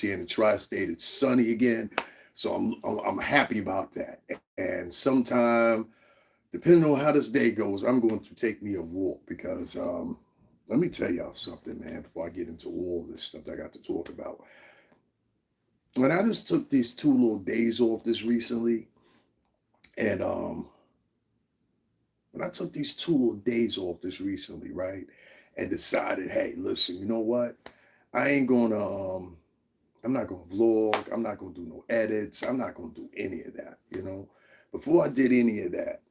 here in the tri-state. It's sunny again, so I'm happy about that. And sometime, depending on how this day goes, I'm going to take me a walk because let me tell y'all something, man. Before I get into all this stuff that I got to talk about, when I just took these 2 little days off this recently, and when I took these 2 little days off this recently, right, and decided, hey, listen, you know what? I ain't gonna I'm not gonna vlog, I'm not gonna do no edits, I'm not gonna do any of that, you know. Before I did any of that,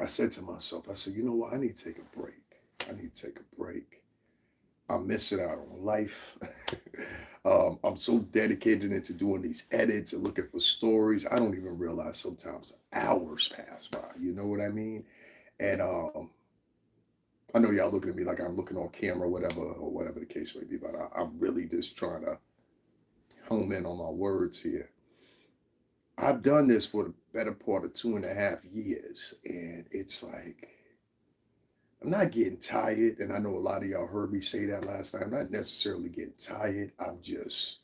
I said to myself, I said, you know what, I need to take a break. I need to take a break. I'm missing out on life. I'm so dedicated into doing these edits and looking for stories. I don't even realize sometimes hours pass by. You know what I mean? And I know y'all looking at me like I'm looking on camera, whatever, or whatever the case may be, but I'm really just trying to home in on my words here. I've done this for the better part of 2.5 years, and it's like I'm not getting tired, and I know a lot of y'all heard me say that last night. I'm not necessarily getting tired. I'm just,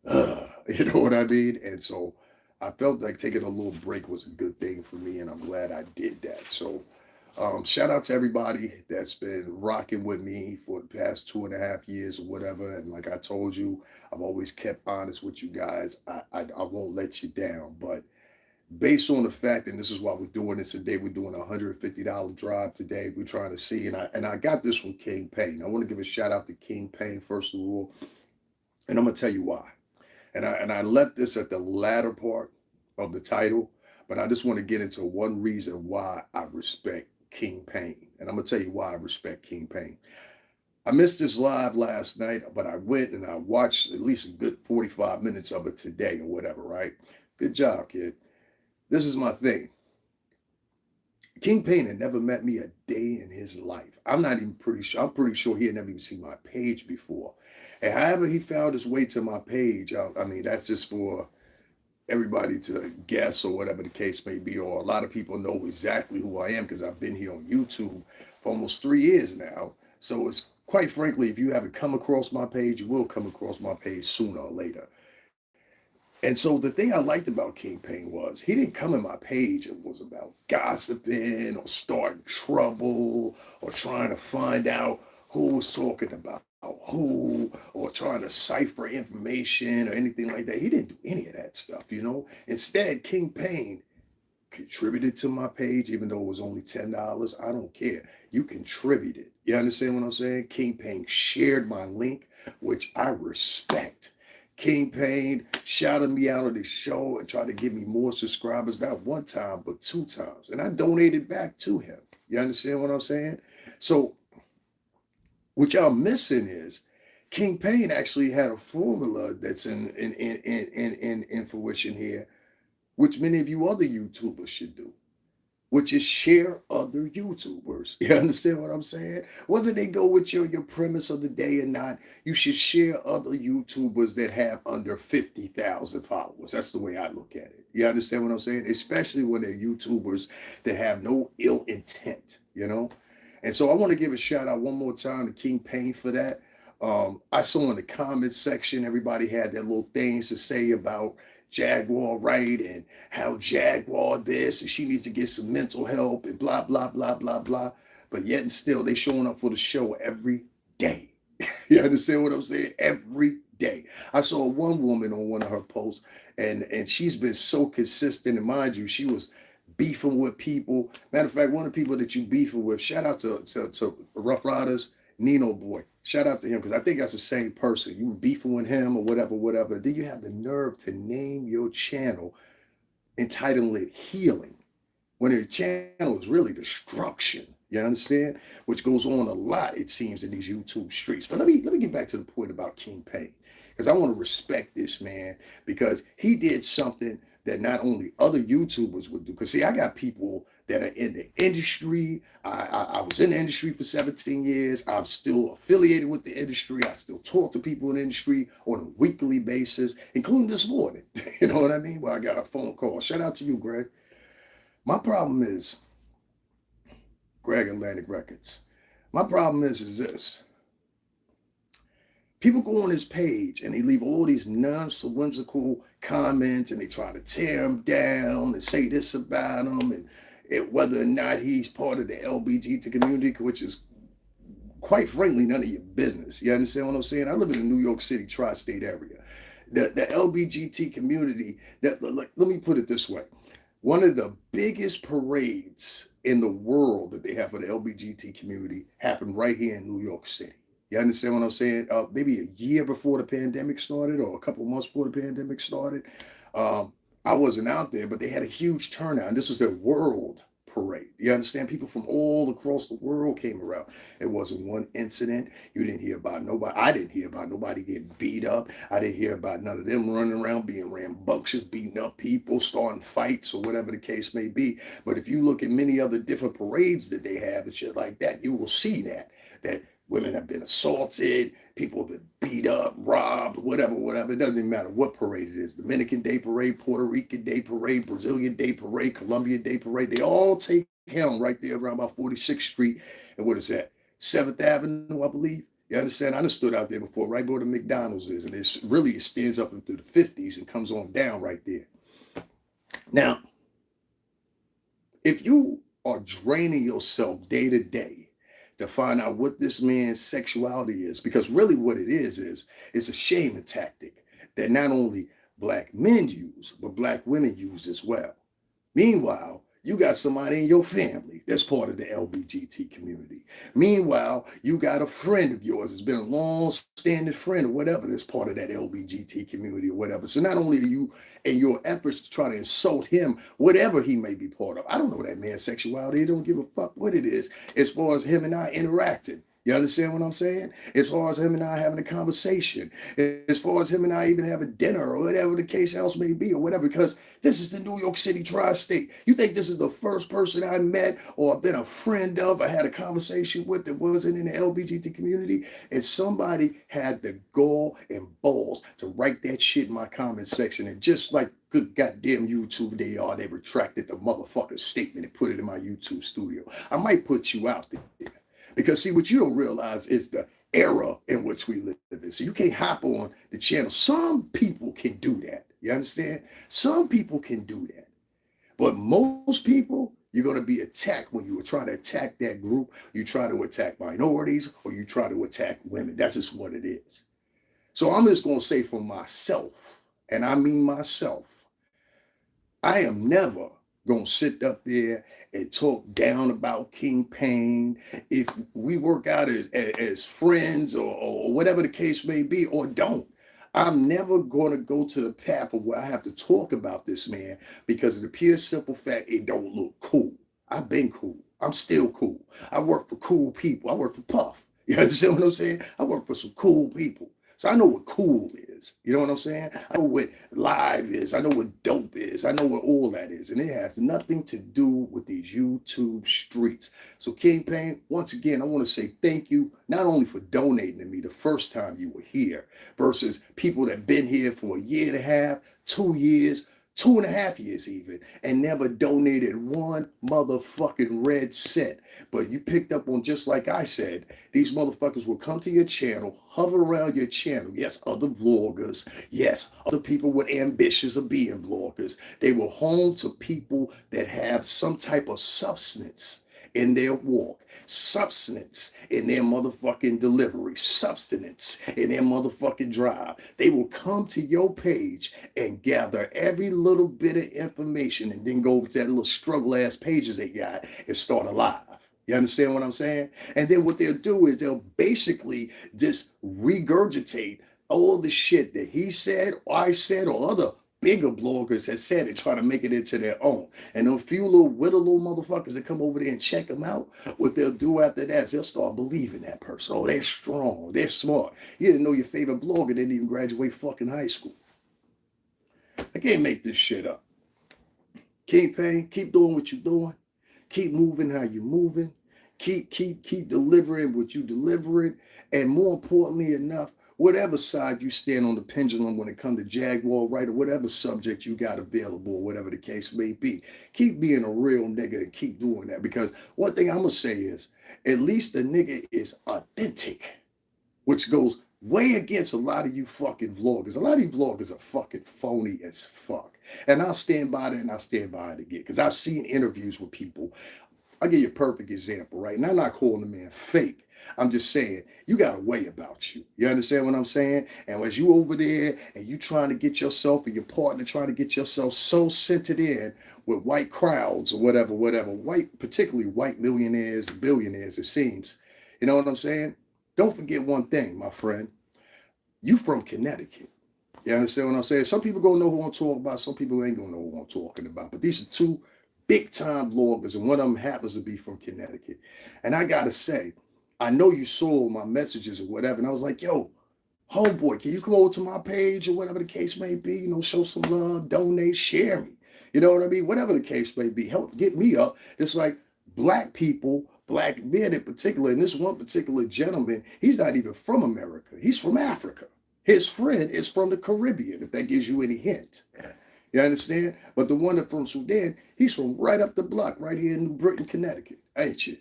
you know what I mean? And so I felt like taking a little break was a good thing for me, and I'm glad I did that. So shout out to everybody that's been rocking with me for the past 2.5 years or whatever. And like I told you, I've always kept honest with you guys. I won't let you down, but based on the fact, and this is why we're doing this today, we're doing a $150 drive today. We're trying to see, and I got this from King Payne. I want to give a shout out to King Payne first of all, and I'm gonna tell you why. And I left this at the latter part of the title, but I just want to get into one reason why I respect King Payne, and I'm gonna tell you why I respect King Payne. I missed this live last night, but I went and I watched at least a good 45 minutes of it today or whatever. Right? Good job, kid. This is my thing. King Payne had never met me a day in his life. I'm not even pretty sure. I'm pretty sure he had never even seen my page before. And however he found his way to my page, I mean, that's just for everybody to guess or whatever the case may be. Or a lot of people know exactly who I am because I've been here on YouTube for almost 3 years now. So it's quite frankly, if you haven't come across my page, you will come across my page sooner or later. And so the thing I liked about King Payne was he didn't come in my page and was about gossiping or starting trouble or trying to find out who was talking about who or trying to cipher information or anything like that. He didn't do any of that stuff, you know. Instead, King Payne contributed to my page, even though it was only $10. I don't care. You contributed. You understand what I'm saying? King Payne shared my link, which I respect. King Payne shouted me out of the show and tried to give me more subscribers, not one time, but 2 times. And I donated back to him. You understand what I'm saying? So what y'all missing is King Payne actually had a formula that's in fruition here, which many of you other YouTubers should do, which is share other YouTubers. You understand what I'm saying? Whether they go with your premise of the day or not, you should share other YouTubers that have under 50,000 followers. That's the way I look at it. You understand what I'm saying? Especially when they're YouTubers that have no ill intent, you know? And so I want to give a shout out one more time to King Payne for that. I saw in the comments section, everybody had their little things to say about Jaguar Wright and how Jaguar this and she needs to get some mental help and blah, blah, blah, blah, blah. But yet and still, they showing up for the show every day. You understand what I'm saying? Every day. I saw one woman on one of her posts, and she's been so consistent. And mind you, she was beefing with people. Matter of fact, one of the people that you beefing with, shout out to Rough Riders, Nino Boy. Shout out to him because I think that's the same person. You were beefing with him or whatever, whatever. Then you have the nerve to name your channel, entitle it Healing, when your channel is really destruction. You understand? Which goes on a lot, it seems, in these YouTube streets. But let me get back to the point about King Payne, because I want to respect this man because he did something that not only other YouTubers would do. Because see, I got people that are in the industry. I was in the industry for 17 years. I'm still affiliated with the industry. I still talk to people in the industry on a weekly basis, including this morning. You know what I mean? Well, I got a phone call. Shout out to you, Greg. My problem is, Greg Atlantic Records. My problem is this. People go on his page and they leave all these non-whimsical comments and they try to tear him down and say this about him and whether or not he's part of the LGBT community, which is quite frankly none of your business. You understand what I'm saying? I live in the New York City tri-state area. The LGBT community, let me put it this way. One of the biggest parades in the world that they have for the LGBT community happened right here in New York City. You understand what I'm saying? Maybe a year before the pandemic started or a couple months before the pandemic started. I wasn't out there, but they had a huge turnout. And this was their world parade. You understand? People from all across the world came around. It wasn't one incident. You didn't hear about nobody. I didn't hear about nobody getting beat up. I didn't hear about none of them running around being rambunctious, beating up people, starting fights or whatever the case may be. But if you look at many other different parades that they have and shit like that, you will see that women have been assaulted, people have been beat up, robbed, whatever. It doesn't even matter what parade it is. Dominican Day Parade, Puerto Rican Day Parade, Brazilian Day Parade, Colombian Day Parade. They all take helm right there around about 46th Street. And what is that? 7th Avenue, I believe. You understand? I just stood out there before, right where the McDonald's is. And it stands up into the 50s and comes on down right there. Now, if you are draining yourself day to day to find out what this man's sexuality is, because really what it is it's a shaming tactic that not only black men use, but black women use as well. Meanwhile, you got somebody in your family that's part of the LGBT community. Meanwhile, you got a friend of yours that's been a long-standing friend or whatever that's part of that LGBT community or whatever. So not only are you in your efforts to try to insult him, whatever he may be part of. I don't know that man's sexuality. I don't give a fuck what it is as far as him and I interacting. You understand what I'm saying? As far as him and I having a conversation, as far as him and I even having dinner or whatever the case else may be or whatever, because this is the New York City tri-state. You think this is the first person I met or been a friend of or had a conversation with that wasn't in the LGBT community? And somebody had the gall and balls to write that shit in my comment section. And just like good goddamn YouTube they retracted the motherfucking statement and put it in my YouTube studio. I might put you out there. Because see, what you don't realize is the era in which we live in. So you can't hop on the channel. Some people can do that. You understand? Some people can do that. But most people, you're going to be attacked when you try to attack that group. You try to attack minorities or you try to attack women. That's just what it is. So I'm just going to say for myself, and I mean myself, I am never going to sit up there and talk down about King Payne. If we work out as friends or whatever the case may be, or don't, I'm never going to go to the path of where I have to talk about this man because of the pure simple fact it don't look cool. I've been cool. I'm still cool. I work for cool people. I work for Puff. You understand what I'm saying? I work for some cool people. So I know what cool is. You know what I'm saying? I know what live is. I know what dope is. I know what all that is. And it has nothing to do with these YouTube streets. So King Payne, once again, I want to say thank you, not only for donating to me the first time you were here versus people that been here for a year and a half, 2 years, 2.5 years even, and never donated one motherfucking red cent. But you picked up on, just like I said, these motherfuckers will come to your channel, hover around your channel. Yes, other vloggers. Yes, other people with ambitions of being vloggers. They will home to people that have some type of substance in their walk, substance in their motherfucking delivery, substance in their motherfucking drive. They will come to your page and gather every little bit of information and then go over to that little struggle ass pages they got and start a live. You understand what I'm saying? And then what they'll do is they'll basically just regurgitate all the shit that he said, or I said, or other bigger bloggers that said it, try to make it into their own. And a few little motherfuckers that come over there and check them out, what they'll do after that is they'll start believing that person. Oh, they're strong, they're smart. You didn't know your favorite blogger didn't even graduate fucking high school. I can't make this shit up. King Payne, keep doing what you're doing. Keep moving how you're moving. Keep delivering what you delivering. And more importantly enough, whatever side you stand on the pendulum when it comes to Jaguar Wright or whatever subject you got available, or whatever the case may be, keep being a real nigga and keep doing that. Because one thing I'm going to say is, at least the nigga is authentic, which goes way against a lot of you fucking vloggers. A lot of you vloggers are fucking phony as fuck. And I'll stand by that and I'll stand by it again. Because I've seen interviews with people. I'll give you a perfect example, right? And I'm not calling the man fake. I'm just saying, you got a way about you. You understand what I'm saying? And as you over there and you trying to get yourself and your partner trying to get yourself so centered in with white crowds or whatever, white, particularly white millionaires, billionaires, it seems. You know what I'm saying? Don't forget one thing, my friend. You from Connecticut. You understand what I'm saying? Some people gonna know who I'm talking about. Some people ain't gonna know who I'm talking about. But these are two big time vloggers, and one of them happens to be from Connecticut. And I gotta say, I know you saw my messages or whatever, and I was like, yo, homeboy, can you come over to my page or whatever the case may be? You know, show some love, donate, share me. You know what I mean? Whatever the case may be, help get me up. It's like black people, black men in particular, and this one particular gentleman, he's not even from America. He's from Africa. His friend is from the Caribbean, if that gives you any hint. You understand? But the one that from Sudan, he's from right up the block, right here in New Britain, Connecticut, ain't you?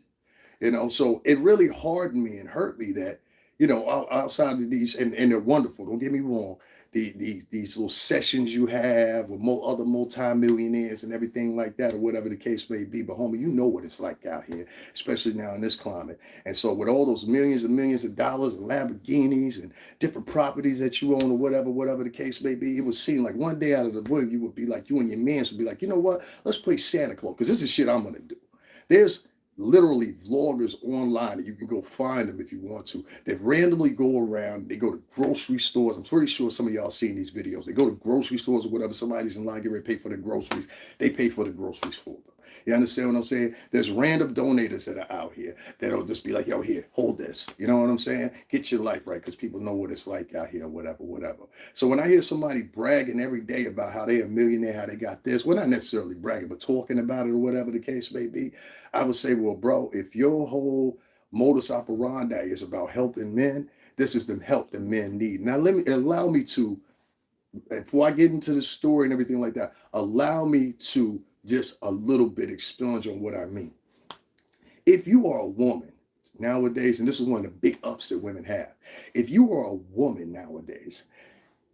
You know, so it really hardened me and hurt me that, you know, outside of these, and they're wonderful, don't get me wrong, these little sessions you have with other multimillionaires and everything like that, or whatever the case may be. But homie, you know what it's like out here, especially now in this climate. And so with all those millions and millions of dollars and Lamborghinis and different properties that you own or whatever the case may be, it would seem like one day out of the blue, you would be like, you and your mans would be like, you know what, let's play Santa Claus, because this is shit I'm going to do. There's literally vloggers online that you can go find them if you want to, that randomly go around. They go to grocery stores. I'm pretty sure some of y'all seen these videos. They go to grocery stores or whatever. Somebody's in line getting ready to pay for their groceries. They pay for the groceries for them. You understand what I'm saying? There's random donators that are out here that'll just be like, yo, here, hold this. You know what I'm saying? Get your life right, because people know what it's like out here, whatever. So when I hear somebody bragging every day about how they're a millionaire, how they got this, well, not necessarily bragging, but talking about it or whatever the case may be, I would say, well, bro, if your whole modus operandi is about helping men, this is the help that men need. Now, allow me to, before I get into the story and everything like that, allow me to just a little bit expunge on what I mean. If you are a woman nowadays, and this is one of the big ups that women have, if you are a woman nowadays,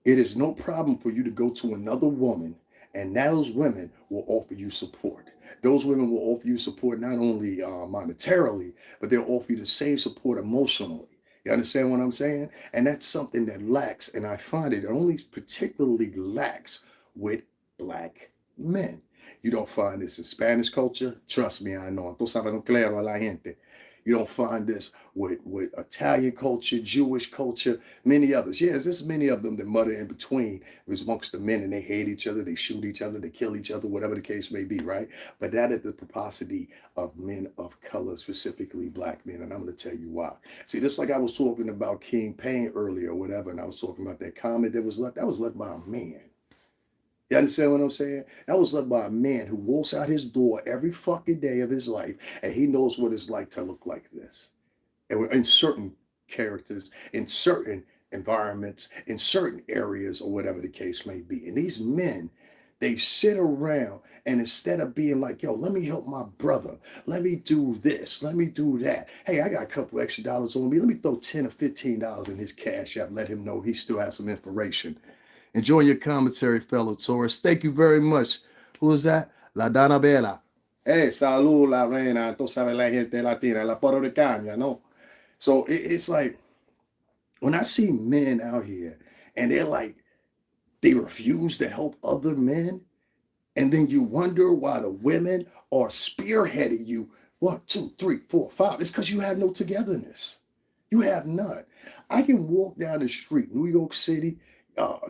it is no problem for you to go to another woman, and those women will offer you support. Those women will offer you support not only monetarily, but they'll offer you the same support emotionally. You understand what I'm saying? And that's something that lacks, and I find it only particularly lacks with black men. You don't find this in Spanish culture. Trust me, I know. Tú sabes no claro a la gente. You don't find this with Italian culture, Jewish culture, many others. Yes, there's many of them that mutter in between. It was amongst the men, and they hate each other, they shoot each other, they kill each other, whatever the case may be, right? But that is the precocity of men of color, specifically black men, and I'm going to tell you why. See, just like I was talking about King Payne earlier, or whatever, and I was talking about that comment that was left by a man. You understand what I'm saying? That was led by a man who walks out his door every fucking day of his life, and he knows what it's like to look like this. And we're in certain characters, in certain environments, in certain areas, or whatever the case may be. And these men, they sit around, and instead of being like, yo, let me help my brother, let me do this, let me do that. Hey, I got a couple extra dollars on me. Let me throw $10 or $15 in his cash app, let him know he still has some inspiration. Enjoy your commentary, fellow Taurus. Thank you very much. Who is that? La Donna Bella. Hey, salud, la reina. Tú sabes la gente latina, la puertorriqueña, no? So it's like, when I see men out here, and they're like, they refuse to help other men, and then you wonder why the women are spearheading you. 1, 2, 3, 4, 5. It's because you have no togetherness. You have none. I can walk down the street, New York City,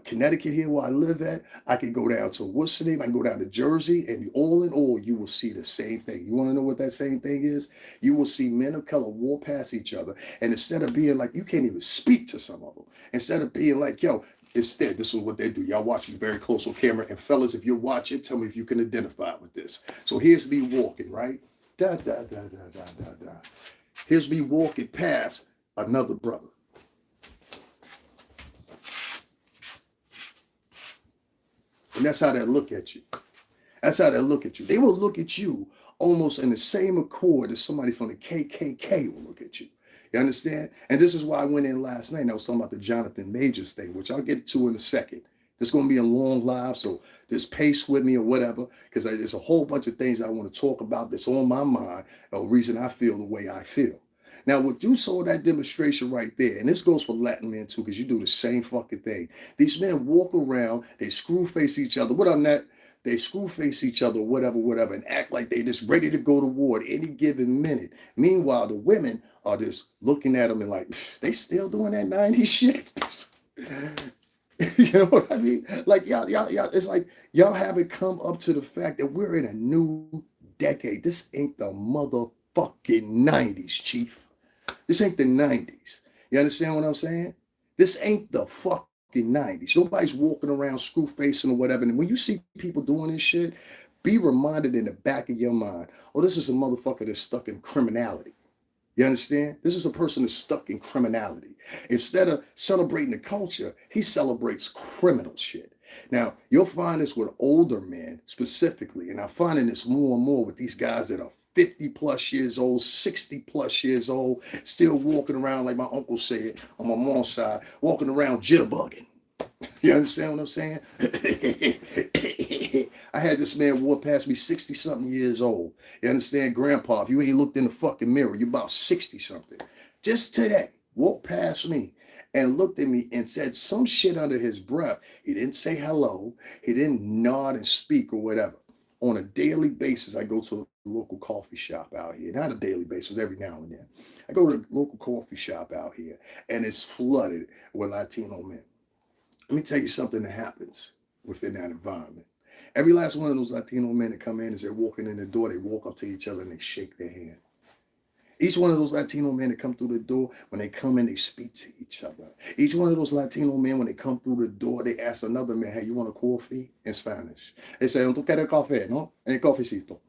Connecticut here where I live at. I can go down to what's the name? I can go down to Jersey, and all in all, you will see the same thing. You want to know what that same thing is? You will see men of color walk past each other, and instead of being like, you can't even speak to some of them. Instead of being like, yo, instead, this is what they do. Y'all watching very close on camera, and fellas, if you're watching, tell me if you can identify with this. So here's me walking, right? Da, da, da, da, da, da, da. Here's me walking past another brother. And that's how they look at you. That's how they look at you. They will look at you almost in the same accord as somebody from the KKK will look at you. You understand? And this is why I went in last night and I was talking about the Jonathan Majors thing, which I'll get to in a second. This is going to be a long live, so just pace with me or whatever, because there's a whole bunch of things I want to talk about that's on my mind, a reason I feel the way I feel. Now, what you saw that demonstration right there, and this goes for Latin men too, because you do the same fucking thing. These men walk around, they screw face each other. What on that? They screw face each other, whatever, and act like they just ready to go to war at any given minute. Meanwhile, the women are just looking at them and like, they still doing that 90s shit. You know what I mean? Like y'all, it's like y'all haven't come up to the fact that we're in a new decade. This ain't the motherfucking 90s, Chief. This ain't the 90s. You understand what I'm saying? This ain't the fucking 90s. Nobody's walking around screw facing or whatever. And when you see people doing this shit, be reminded in the back of your mind, oh, this is a motherfucker that's stuck in criminality. You understand? This is a person that's stuck in criminality. Instead of celebrating the culture, he celebrates criminal shit. Now, you'll find this with older men specifically, and I'm finding this more and more with these guys that are 50 plus years old, 60 plus years old, still walking around, like my uncle said on my mom's side, walking around jitterbugging. You understand what I'm saying? I had this man walk past me 60 something years old. You understand, Grandpa, if you ain't looked in the fucking mirror, you're about 60 something. Just today, walked past me and looked at me and said some shit under his breath. He didn't say hello. He didn't nod and speak or whatever. On a daily basis, I go to a local coffee shop out here. Not a daily basis, every now and then. I go to a local coffee shop out here, and it's flooded with Latino men. Let me tell you something that happens within that environment. Every last one of those Latino men that come in, as they're walking in the door, they walk up to each other and they shake their hand. Each one of those Latino men that come through the door, when they come in, they speak to each other. Each one of those Latino men, when they come through the door, they ask another man, hey, you want a coffee? In Spanish. They say, ¿tú quieres café, no? El cafecito.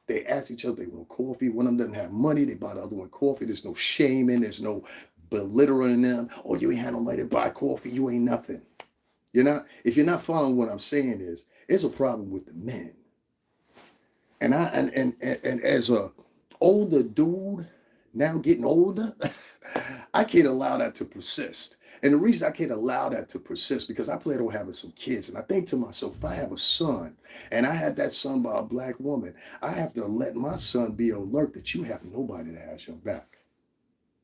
They ask each other, they want coffee. One of them doesn't have money, they buy the other one coffee. There's no shaming, there's no belittling them. Oh, you ain't had no money to buy coffee, you ain't nothing. If you're not following what I'm saying is, it's a problem with the men. And as a older dude, now getting older, I can't allow that to persist. And the reason I can't allow that to persist, because I plan on having some kids. And I think to myself, if I have a son and I had that son by a black woman, I have to let my son be alert that you have nobody that has your back.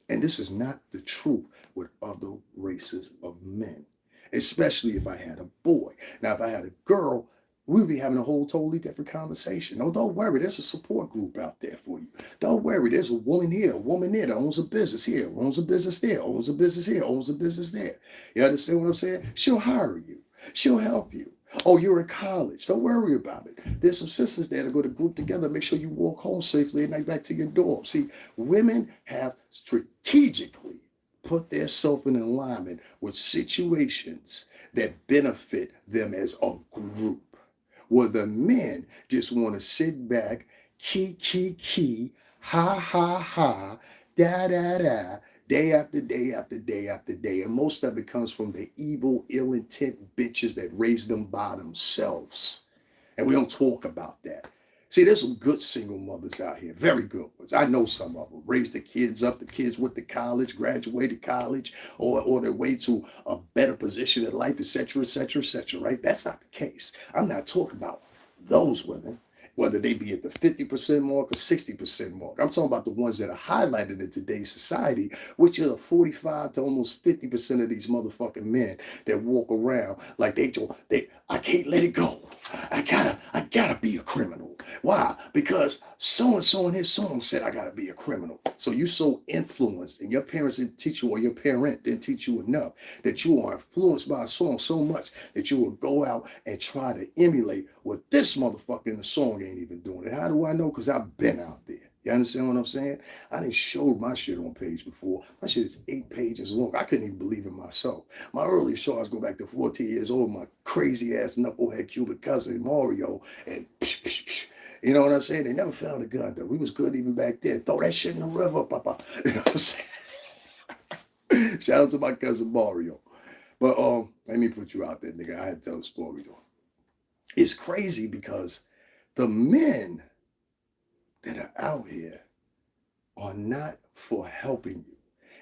And this is not the truth with other races of men, especially if I had a boy. Now, if I had a girl, we'd be having a whole totally different conversation. No, don't worry. There's a support group out there for you. Don't worry. There's a woman here, a woman there that owns a business here, owns a business there, owns a business here, owns a business there. You understand what I'm saying? She'll hire you. She'll help you. Oh, you're in college. Don't worry about it. There's some sisters there that go to group together. Make sure you walk home safely at night back to your dorm. See, women have strategically put themselves in alignment with situations that benefit them as a group. Where the men just want to sit back, key, ha, da, day after day after day after day. And most of it comes from the evil, ill intent bitches that raise them by themselves. And we don't talk about that. See, there's some good single mothers out here, very good ones. I know some of them. Raised the kids up, the kids went to college, graduated college, or their way to a better position in life, etc., right? That's not the case. I'm not talking about those women, whether they be at the 50% mark or 60% mark. I'm talking about the ones that are highlighted in today's society, which are 45 to almost 50% of these motherfucking men that walk around like I can't let it go. I gotta be a criminal. Why? Because so-and-so in his song said I gotta be a criminal. So you so influenced, and your parents didn't teach you, or your parent didn't teach you enough, that you are influenced by a song so much that you will go out and try to emulate what this motherfucker in the song ain't even doing. And how do I know? Because I've been out there. You understand what I'm saying? I didn't show my shit on page before. My shit is 8 pages long. I couldn't even believe it myself. My earliest shows go back to 14 years old, my crazy ass knucklehead Cuban cousin Mario, and you know what I'm saying? They never found a gun though. We was good even back then. Throw that shit in the river, papa. You know what I'm saying? Shout out to my cousin Mario. But let me put you out there, nigga. I had to tell the story though. It's crazy because the men that are out here are not for helping you.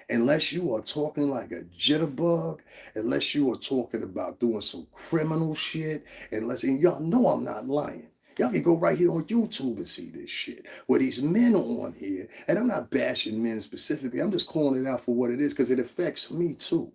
Unless you are talking like a jitterbug, unless you are talking about doing some criminal shit, and y'all know I'm not lying. Y'all can go right here on YouTube and see this shit. Where these men are on here, and I'm not bashing men specifically, I'm just calling it out for what it is because it affects me too.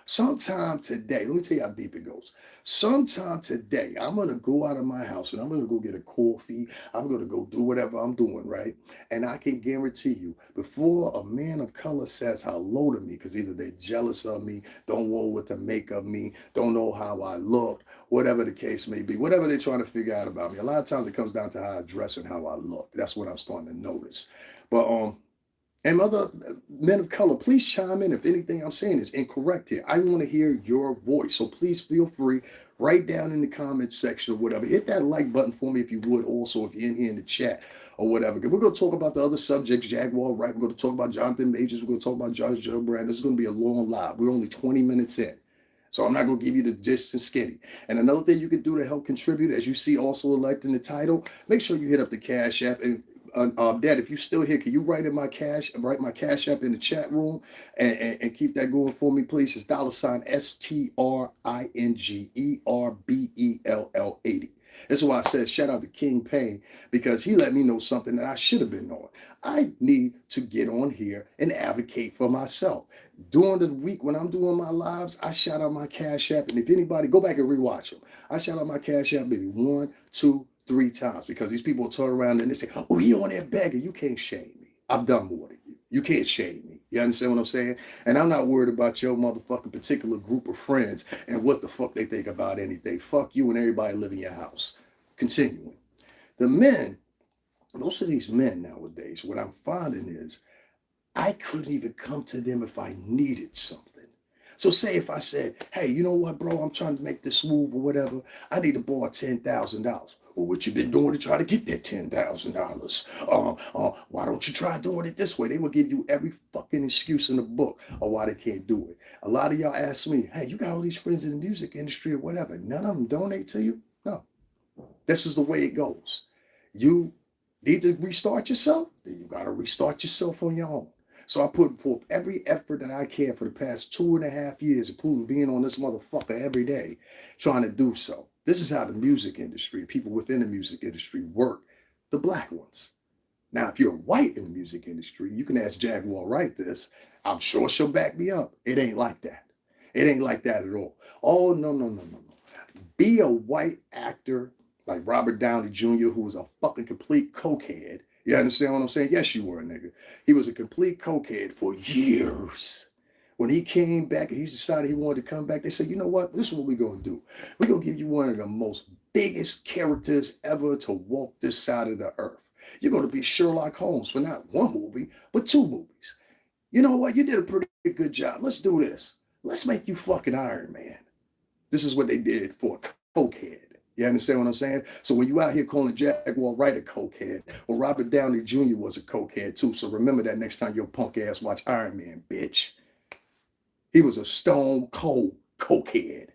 Sometime today, let me tell you how deep it goes. Sometime today, I'm going to go out of my house and I'm going to go get a coffee. I'm going to go do whatever I'm doing, right? And I can guarantee you, before a man of color says hello to me, because either they're jealous of me, don't know what to make of me, don't know how I look, whatever the case may be, whatever they're trying to figure out about me. A lot of times it comes down to how I dress and how I look. That's what I'm starting to notice. But and other men of color, please chime in if anything I'm saying is incorrect here. I want to hear your voice. So please feel free, write down in the comments section or whatever. Hit that like button for me if you would also, if you're in here in the chat or whatever. We're going to talk about the other subjects, Jaguar Wright. We're going to talk about Jonathan Majors. We're going to talk about Judge Joe Brand. This is going to be a long live. We're only 20 minutes in. So I'm not going to give you the gist and skinny. And another thing you can do to help contribute, as you see also electing the title, make sure you hit up the Cash App. And Dad, if you still here, can you write my Cash App in the chat room and keep that going for me, please? It's $STRINGERBELL80. That's why I said shout out to King Payne, because he let me know something that I should have been knowing. I need to get on here and advocate for myself. During the week when I'm doing my lives, I shout out my Cash App. And if anybody, go back and rewatch them. I shout out my Cash App maybe 1, 2, 3 times, because these people turn around and they say, oh, he on there begging. You can't shame me. I've done more than you. You can't shame me. You understand what I'm saying? And I'm not worried about your motherfucking particular group of friends and what the fuck they think about anything. Fuck you and everybody live in your house. Continuing. The men, most of these men nowadays, what I'm finding is I couldn't even come to them if I needed something. So say if I said, hey, you know what, bro, I'm trying to make this move or whatever. I need to borrow $10,000. Well, what you been doing to try to get that $10,000? Why don't you try doing it this way? They will give you every fucking excuse in the book of why they can't do it. A lot of y'all ask me, hey, you got all these friends in the music industry or whatever. None of them donate to you? No. This is the way it goes. You need to restart yourself, then you got to restart yourself on your own. So I put forth every effort that I can for the past 2.5 years, including being on this motherfucker every day, trying to do so. This is how the music industry, people within the music industry work, the black ones. Now, if you're white in the music industry, you can ask Jaguar Wright this. I'm sure she'll back me up. It ain't like that. It ain't like that at all. Oh, no, no, no, no, no. Be a white actor like Robert Downey Jr., who was a fucking complete cokehead. You understand what I'm saying? Yes, you were, nigga. He was a complete cokehead for years. When he came back and he decided he wanted to come back, they said, you know what? This is what we're going to do. We're going to give you one of the most biggest characters ever to walk this side of the earth. You're going to be Sherlock Holmes for not one movie, but 2 movies. You know what? You did a pretty good job. Let's do this. Let's make you fucking Iron Man. This is what they did for a cokehead. You understand what I'm saying? So when you out here calling Jaguar Wright a cokehead, well, Robert Downey Jr. was a cokehead too. So remember that next time your punk ass watch Iron Man, bitch. He was a stone cold cokehead.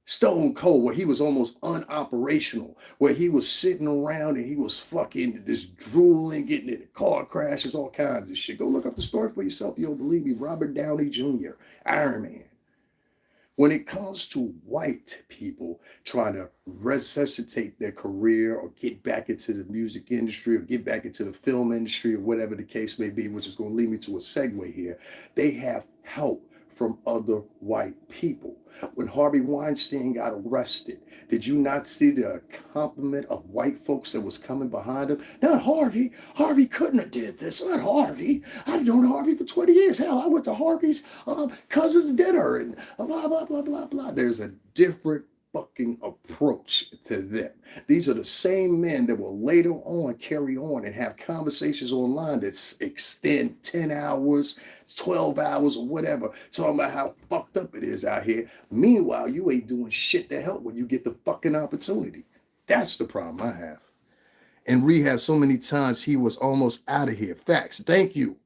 Stone cold, where he was almost unoperational, where he was sitting around and he was fucking just drooling, getting into car crashes, all kinds of shit. Go look up the story for yourself. You don't believe me. Robert Downey Jr., Iron Man. When it comes to white people trying to resuscitate their career or get back into the music industry or get back into the film industry or whatever the case may be, which is going to lead me to a segue here, they have help from other white people. When Harvey Weinstein got arrested, did you not see the complement of white folks that was coming behind him? Not Harvey. Harvey couldn't have did this. Not Harvey. I've known Harvey for 20 years. Hell, I went to Harvey's cousin's dinner and blah, blah, blah, blah, blah. There's a different fucking approach to them. These are the same men that will later on carry on and have conversations online that extend 10 hours, 12 hours or whatever, talking about how fucked up it is out here. Meanwhile, you ain't doing shit to help when you get the fucking opportunity. That's the problem I have. In rehab so many times, he was almost out of here. Facts. Thank you.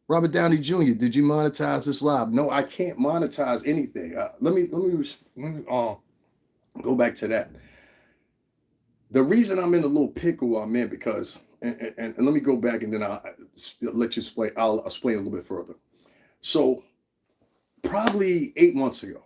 Robert Downey Jr., did you monetize this live? No, I can't monetize anything. Let me go back to that. The reason I'm in a little pickle I'm in, because and let me go back and then I'll let you explain. I'll explain a little bit further. So probably 8 months ago,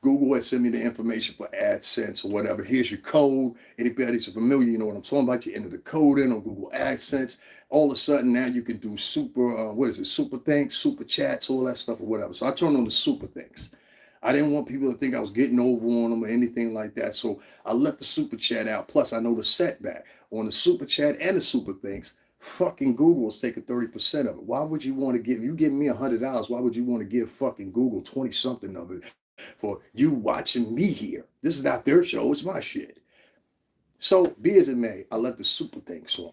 Google had sent me the information for AdSense or whatever. Here's your code. Anybody's familiar, you know what I'm talking about. You enter the code in on Google AdSense. All of a sudden now you can do super thanks, super chats, all that stuff or whatever. So I turned on the super thanks. I didn't want people to think I was getting over on them or anything like that. So I left the super chat out. Plus, I know the setback on the super chat and the super thanks. Fucking Google is taking 30% of it. Why would you want to give, you give me $100, why would you want to give fucking Google 20 something of it for you watching me here? This is not their show, it's my shit. So be as it may, I left the super thanks on.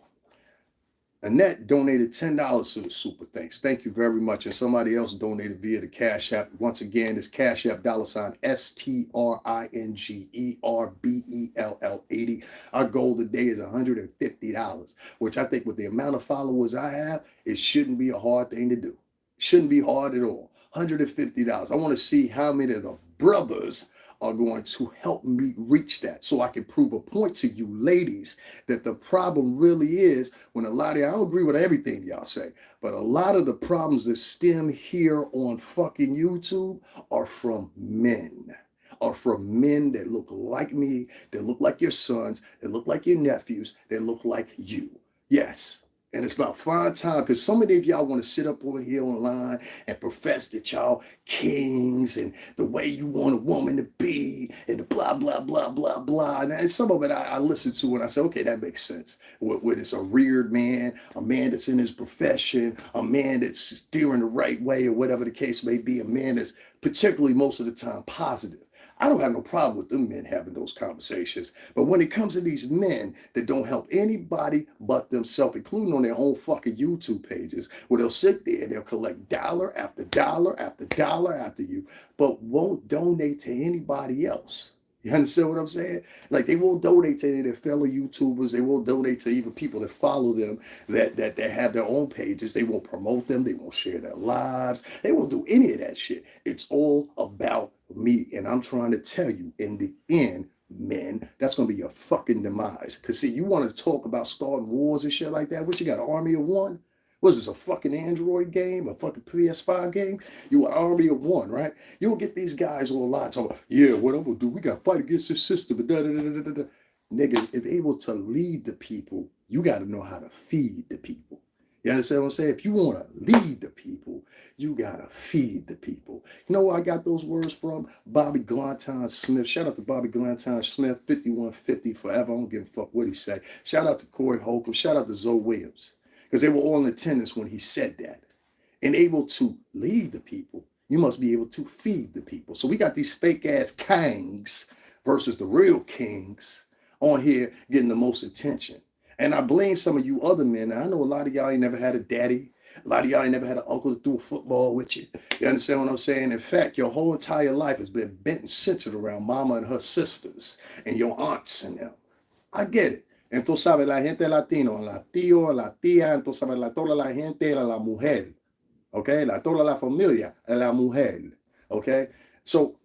Annette donated $10 to the super thanks. Thank you very much. And somebody else donated via the Cash App. Once again, it's Cash App $STRINGERBELL80. Our goal today is $150, which I think with the amount of followers I have, it shouldn't be a hard thing to do. Shouldn't be hard at all. $150. I want to see how many of the brothers are going to help me reach that, so I can prove a point to you ladies that the problem really is when a lot of y'all, I don't agree with everything y'all say, but a lot of the problems that stem here on fucking YouTube are from men. Are from men that look like me, that look like your sons, that look like your nephews, that look like you. Yes. And it's about fine time, because so many of y'all want to sit up on here online and profess that y'all kings and the way you want a woman to be and the blah, blah, blah, blah, blah. And some of it I listen to and I say, okay, that makes sense. When it's a reared man, a man that's in his profession, a man that's steering the right way or whatever the case may be, a man that's particularly most of the time positive. I don't have no problem with them men having those conversations. But when it comes to these men that don't help anybody but themselves, including on their own fucking YouTube pages, where they'll sit there and they'll collect dollar after dollar after dollar after you, but won't donate to anybody else. You understand what I'm saying? Like, they won't donate to any of their fellow YouTubers. They won't donate to even people that follow them, that have their own pages. They won't promote them. They won't share their lives. They won't do any of that shit. It's all about me. And I'm trying to tell you, in the end, men, that's going to be your fucking demise. Because, see, you want to talk about starting wars and shit like that. What, you got, an army of one? Was this a fucking Android game, a fucking PS5 game? You an army of one, right? You'll get these guys online talking about, yeah, what I'm gonna do, we gotta fight against this system. Nigga, if able to lead the people, you gotta know how to feed the people. You understand what I'm saying? If you want to lead the people, you got to feed the people. You know where I got those words from? Bobby Glanton Smith. Shout out to Bobby Glanton Smith, 5150 forever. I don't give a fuck what he say. Shout out to Corey Holcomb. Shout out to Zoe Williams. Because they were all in attendance when he said that. And able to lead the people, you must be able to feed the people. So we got these fake ass kings versus the real kings on here getting the most attention. And I blame some of you other men. Now, I know a lot of y'all ain't never had a daddy. A lot of y'all ain't never had an uncle to do a football with you. You understand what I'm saying? In fact, your whole entire life has been bent and centered around mama and her sisters and your aunts and them. I get it. Entonces, sabe, la gente latino, la tío, la tía, entonces, sabe, toda la gente era la mujer. Okay? Toda la familia era la mujer. Okay? So,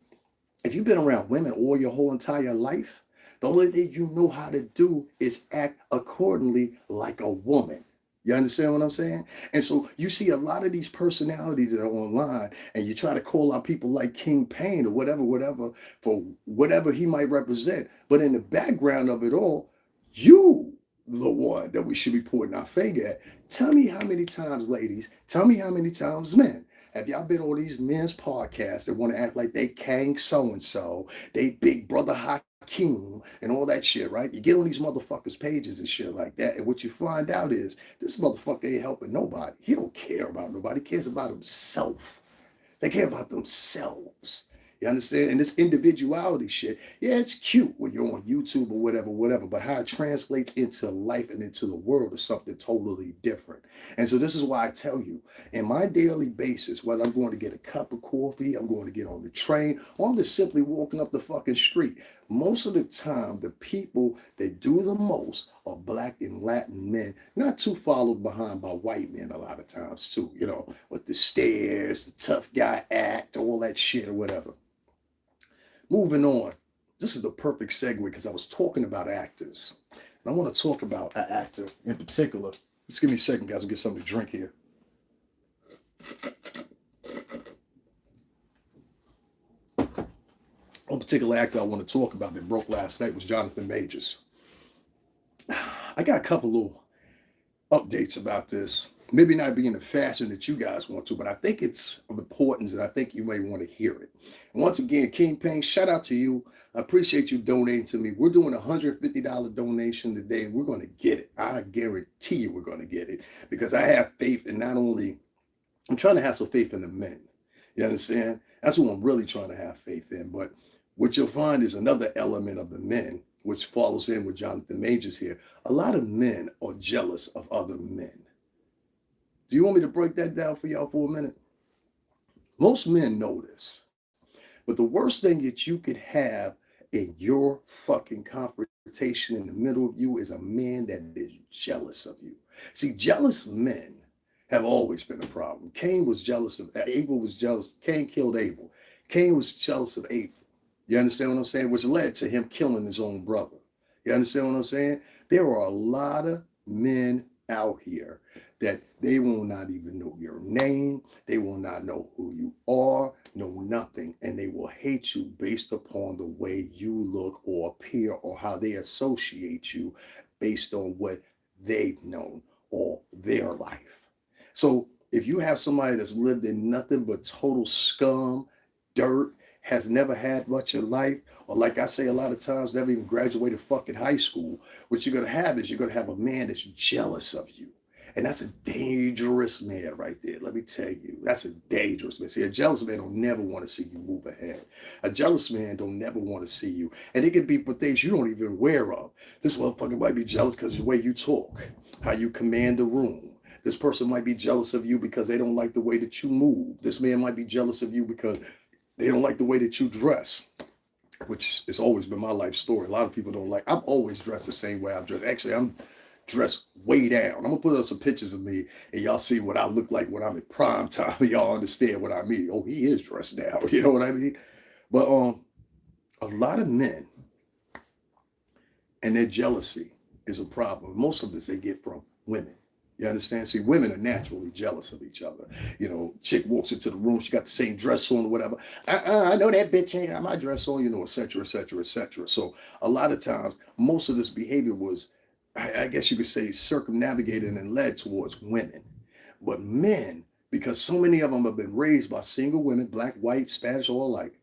if you've been around women all your whole entire life, the only thing you know how to do is act accordingly like a woman. You understand what I'm saying? And so you see a lot of these personalities that are online, and you try to call out people like King Payne or whatever, for whatever he might represent. But in the background of it all, you the one that we should be pointing our finger at. Tell me how many times, ladies, tell me how many times, men, have y'all been on these men's podcasts that want to act like they Kang so-and-so, they big brother Hakeem and all that shit, right? You get on these motherfuckers' pages and shit like that, and what you find out is this motherfucker ain't helping nobody. He don't care about nobody. He cares about himself. They care about themselves. You understand? And this individuality shit, yeah, it's cute when you're on YouTube or whatever, but how it translates into life and into the world is something totally different. And so this is why I tell you, in my daily basis, whether I'm going to get a cup of coffee, I'm going to get on the train, or I'm just simply walking up the fucking street, most of the time, the people that do the most are Black and Latin men, not too followed behind by white men a lot of times too, you know, with the stares, the tough guy act, all that shit or whatever. Moving on, this is the perfect segue because I was talking about actors. And I want to talk about an actor in particular. Just give me a second, guys. I'll get something to drink here. One particular actor I want to talk about that broke last night was JOHNATHAN MAJORS. I got a couple little updates about this. Maybe not being the fashion that you guys want to, but I think it's of importance and I think you may want to hear it. And once again, King Payne, shout out to you. I appreciate you donating to me. We're doing a $150 donation today and we're going to get it. I guarantee you we're going to get it because I have faith in not only, I'm trying to have some faith in the men. You understand? That's what I'm really trying to have faith in. But what you'll find is another element of the men, which follows in with JOHNATHAN MAJORS here. A lot of men are jealous of other men. Do you want me to break that down for y'all for a minute? Most men know this. But the worst thing that you could have in your fucking confrontation in the middle of you is a man that is jealous of you. See, jealous men have always been a problem. Cain was jealous of Abel was jealous. Cain killed Abel. Cain was jealous of Abel. You understand what I'm saying? Which led to him killing his own brother. You understand what I'm saying? There are a lot of men out here that they will not even know your name. They will not know who you are, know nothing. And they will hate you based upon the way you look or appear or how they associate you based on what they've known all their life. So if you have somebody that's lived in nothing but total scum, dirt, has never had much in life, or like I say a lot of times, never even graduated fucking high school, what you're going to have is you're going to have a man that's jealous of you. And that's a dangerous man right there. Let me tell you, that's a dangerous man. See, a jealous man don't never want to see you move ahead. A jealous man don't never want to see you. And it can be for things you don't even aware of. This motherfucker might be jealous because of the way you talk, how you command the room. This person might be jealous of you because they don't like the way that you move. This man might be jealous of you because they don't like the way that you dress, which has always been my life story. A lot of people don't like, I'm always dressed the same way I dress. Actually, I'm dressed way down. I'm gonna put up some pictures of me and y'all see what I look like when I'm in prime time. Y'all understand what I mean. Oh, he is dressed down. You know what I mean? But a lot of men and their jealousy is a problem. Most of this they get from women. You understand? See, women are naturally jealous of each other. You know, chick walks into the room, she got the same dress on or whatever. I know that bitch ain't got my dress on, you know, et cetera, et cetera, et cetera. So a lot of times, most of this behavior was, I guess you could say, circumnavigated and led towards women. But men, because so many of them have been raised by single women, black, white, Spanish, all alike,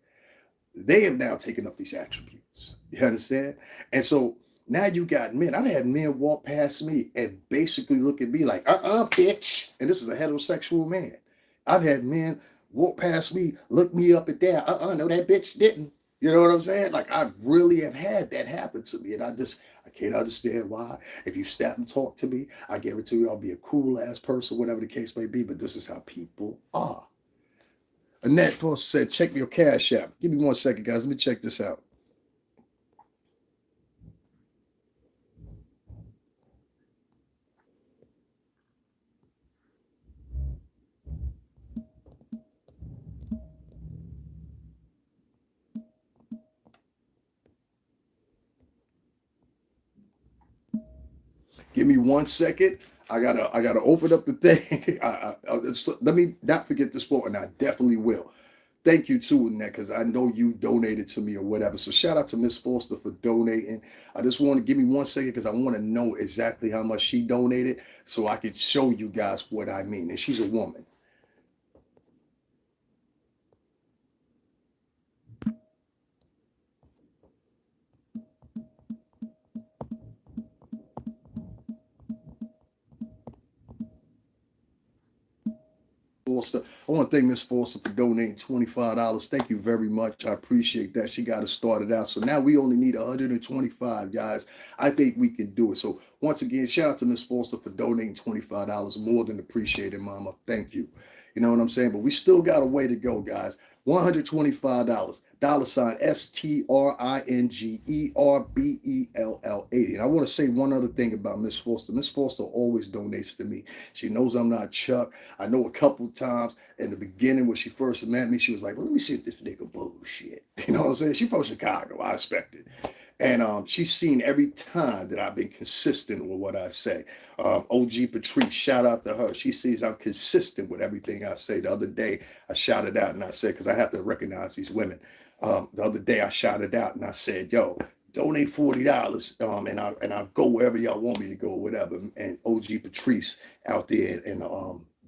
they have now taken up these attributes. You understand? And so now you got men. I've had men walk past me and basically look at me like, bitch. And this is a heterosexual man. I've had men walk past me, look me up and down. No, that bitch didn't. You know what I'm saying? Like, I really have had that happen to me. And I can't understand why. If you stop and talk to me, I guarantee you I'll be a cool ass person, whatever the case may be. But this is how people are. Annette Foster said, check your Cashapp. Give me 1 second, guys. Let me check this out. Give me 1 second. I gotta open up the thing. Let me not forget this quote, and I definitely will. Thank you too, Annette, because I know you donated to me or whatever. So shout out to Miss Foster for donating. I just want to give me 1 second because I want to know exactly how much she donated so I can show you guys what I mean. And she's a woman. Foster. I want to thank Miss Foster for donating $25. Thank you very much. I appreciate that. She got us started out. So now we only need 125, guys. I think we can do it. So once again, shout out to Miss Foster for donating $25. More than appreciated, Mama. Thank you. You know what I'm saying? But we still got a way to go, guys. $125. $STRINGERBELL80. And I want to say one other thing about Miss Foster. Miss Foster always donates to me. She knows I'm not Chuck. I know a couple of times in the beginning when she first met me, she was like, well, let me see if this nigga bullshit. You know what I'm saying? She's from Chicago. I expect it. And she's seen every time that I've been consistent with what I say. OG Patrice, shout out to her. She sees I'm consistent with everything I say. The other day, I shouted out and I said, because I have to recognize these women. The other day, I shouted out and I said, yo, donate $40, and I'll go wherever y'all want me to go, whatever. And OG Patrice out there in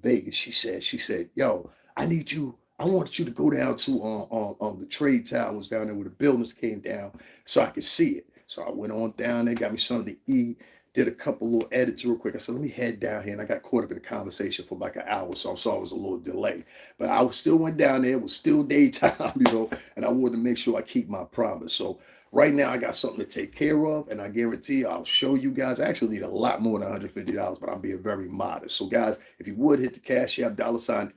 Vegas, she said, yo, I need you. I want you to go down to the trade towers down there where the buildings came down so I could see it. So I went on down there, got me something to eat, did a couple little edits real quick. I said, let me head down here. And I got caught up in the conversation for like an hour. So I saw it was a little delay. But I still went down there. It was still daytime, and I wanted to make sure I keep my promise. So right now I got something to take care of. And I guarantee I'll show you guys. I actually need a lot more than $150, but I'm being very modest. So guys, if you would hit the Cashapp $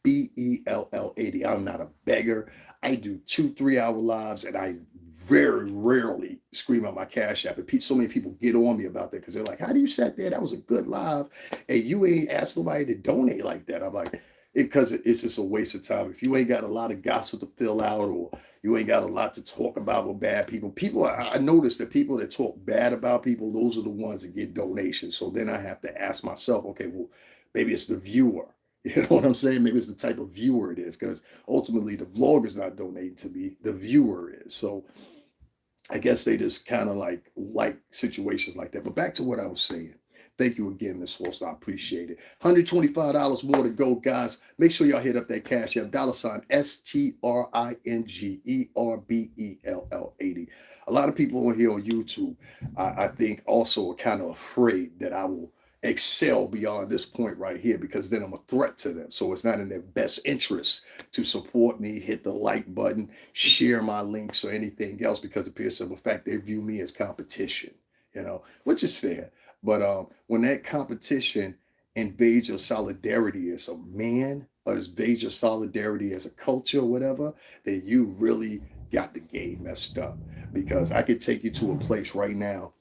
STRINGERBELL80. I'm not a beggar. I do 2-3 hour lives, and I very rarely scream out my Cash App. And so many people get on me about that because they're like, how do you sat there? That was a good live. And you ain't asked nobody to donate like that. I'm like, because it's just a waste of time. If you ain't got a lot of gossip to fill out, or you ain't got a lot to talk about with bad people, I notice that people that talk bad about people, those are the ones that get donations. So then I have to ask myself, okay, well, maybe it's the viewer. You know what I'm saying? Maybe it's the type of viewer it is, because ultimately the vlogger's not donating to me, the viewer is. So I guess they just kind of like situations like that. But back to what I was saying. Thank you again, Miss Forster. I appreciate it. $125 more to go, guys. Make sure y'all hit up that Cash App, $STRINGERBELL80. A lot of people on here on YouTube, I think, also are kind of afraid that I will excel beyond this point right here, because then I'm a threat to them. So it's not in their best interest to support me, hit the like button, share my links or anything else, because it appears simple fact they view me as competition, which is fair. But when that competition invades your solidarity as a man, or invades your solidarity as a culture or whatever, then you really got the game messed up. Because I could take you to a place right now.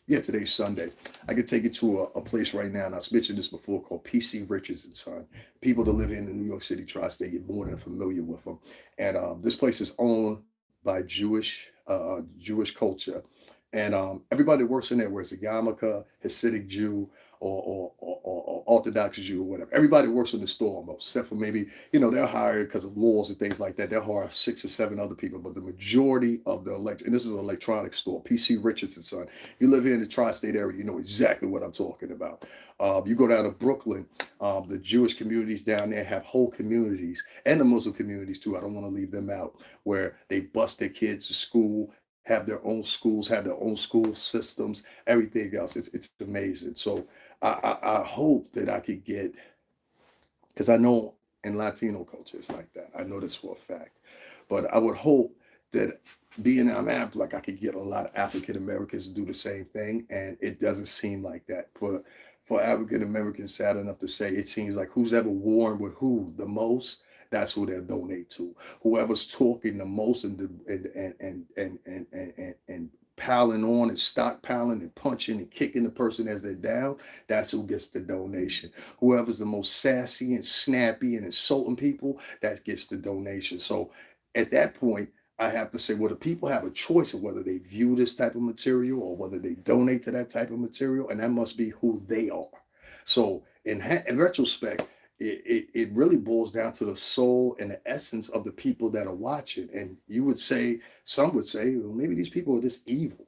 Yeah, today's Sunday. I could take you to a place right now, and I've mentioned this before, called PC Richards and Son. People that live in the New York City tri-state get more than familiar with them. And this place is owned by Jewish culture. And everybody that works in there, whether it's a yarmulke, Hasidic Jew, or Orthodox Jew, or whatever. Everybody works in the store almost, except for maybe, they're hired because of laws and things like that. They'll hire 6 or 7 other people, but the majority of the and this is an electronics store, PC Richards and Son. You live here in the tri-state area, you know exactly what I'm talking about. You go down to Brooklyn, the Jewish communities down there have whole communities, and the Muslim communities too. I don't want to leave them out, where they bus their kids to school, have their own schools, have their own school systems, everything else. It's amazing. So I hope that I could get, because I know in Latino culture it's like that. I know this for a fact. But I would hope that being I'm like I could get a lot of African Americans to do the same thing, and it doesn't seem like that. For African Americans, sad enough to say, it seems like who's ever worn with who the most, that's who they'll donate to. Whoever's talking the most and piling on and stockpiling and punching and kicking the person as they're down, that's who gets the donation. Whoever's the most sassy and snappy and insulting people, that gets the donation. So at that point, I have to say, well, the people have a choice of whether they view this type of material or whether they donate to that type of material, and that must be who they are. So in retrospect, it really boils down to the soul and the essence of the people that are watching. And some would say, well, maybe these people are just evil,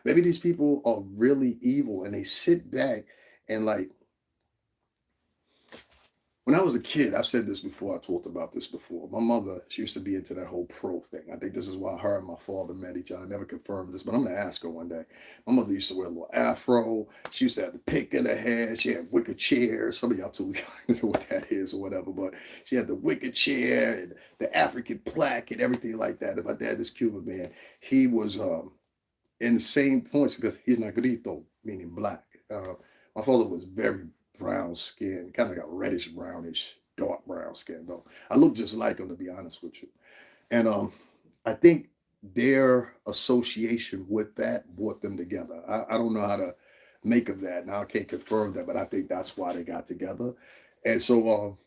maybe these people are really evil, and they sit back and when I was a kid, I've said this before, I talked about this before. My mother, she used to be into that whole pro thing. I think this is why her and my father met each other. I never confirmed this, but I'm going to ask her one day. My mother used to wear a little afro. She used to have the pick in her hair. She had wicker chairs. Some of y'all too young to know what that is or whatever, but she had the wicker chair and the African plaque and everything like that. And my dad, this Cuban man, he was in the same points because he's negrito, meaning black. My father was very brown skin, kind of like a reddish brownish, dark brown skin though. I look just like him, to be honest with you. And I think their association with that brought them together. I don't know how to make of that. Now I can't confirm that, but I think that's why they got together. And so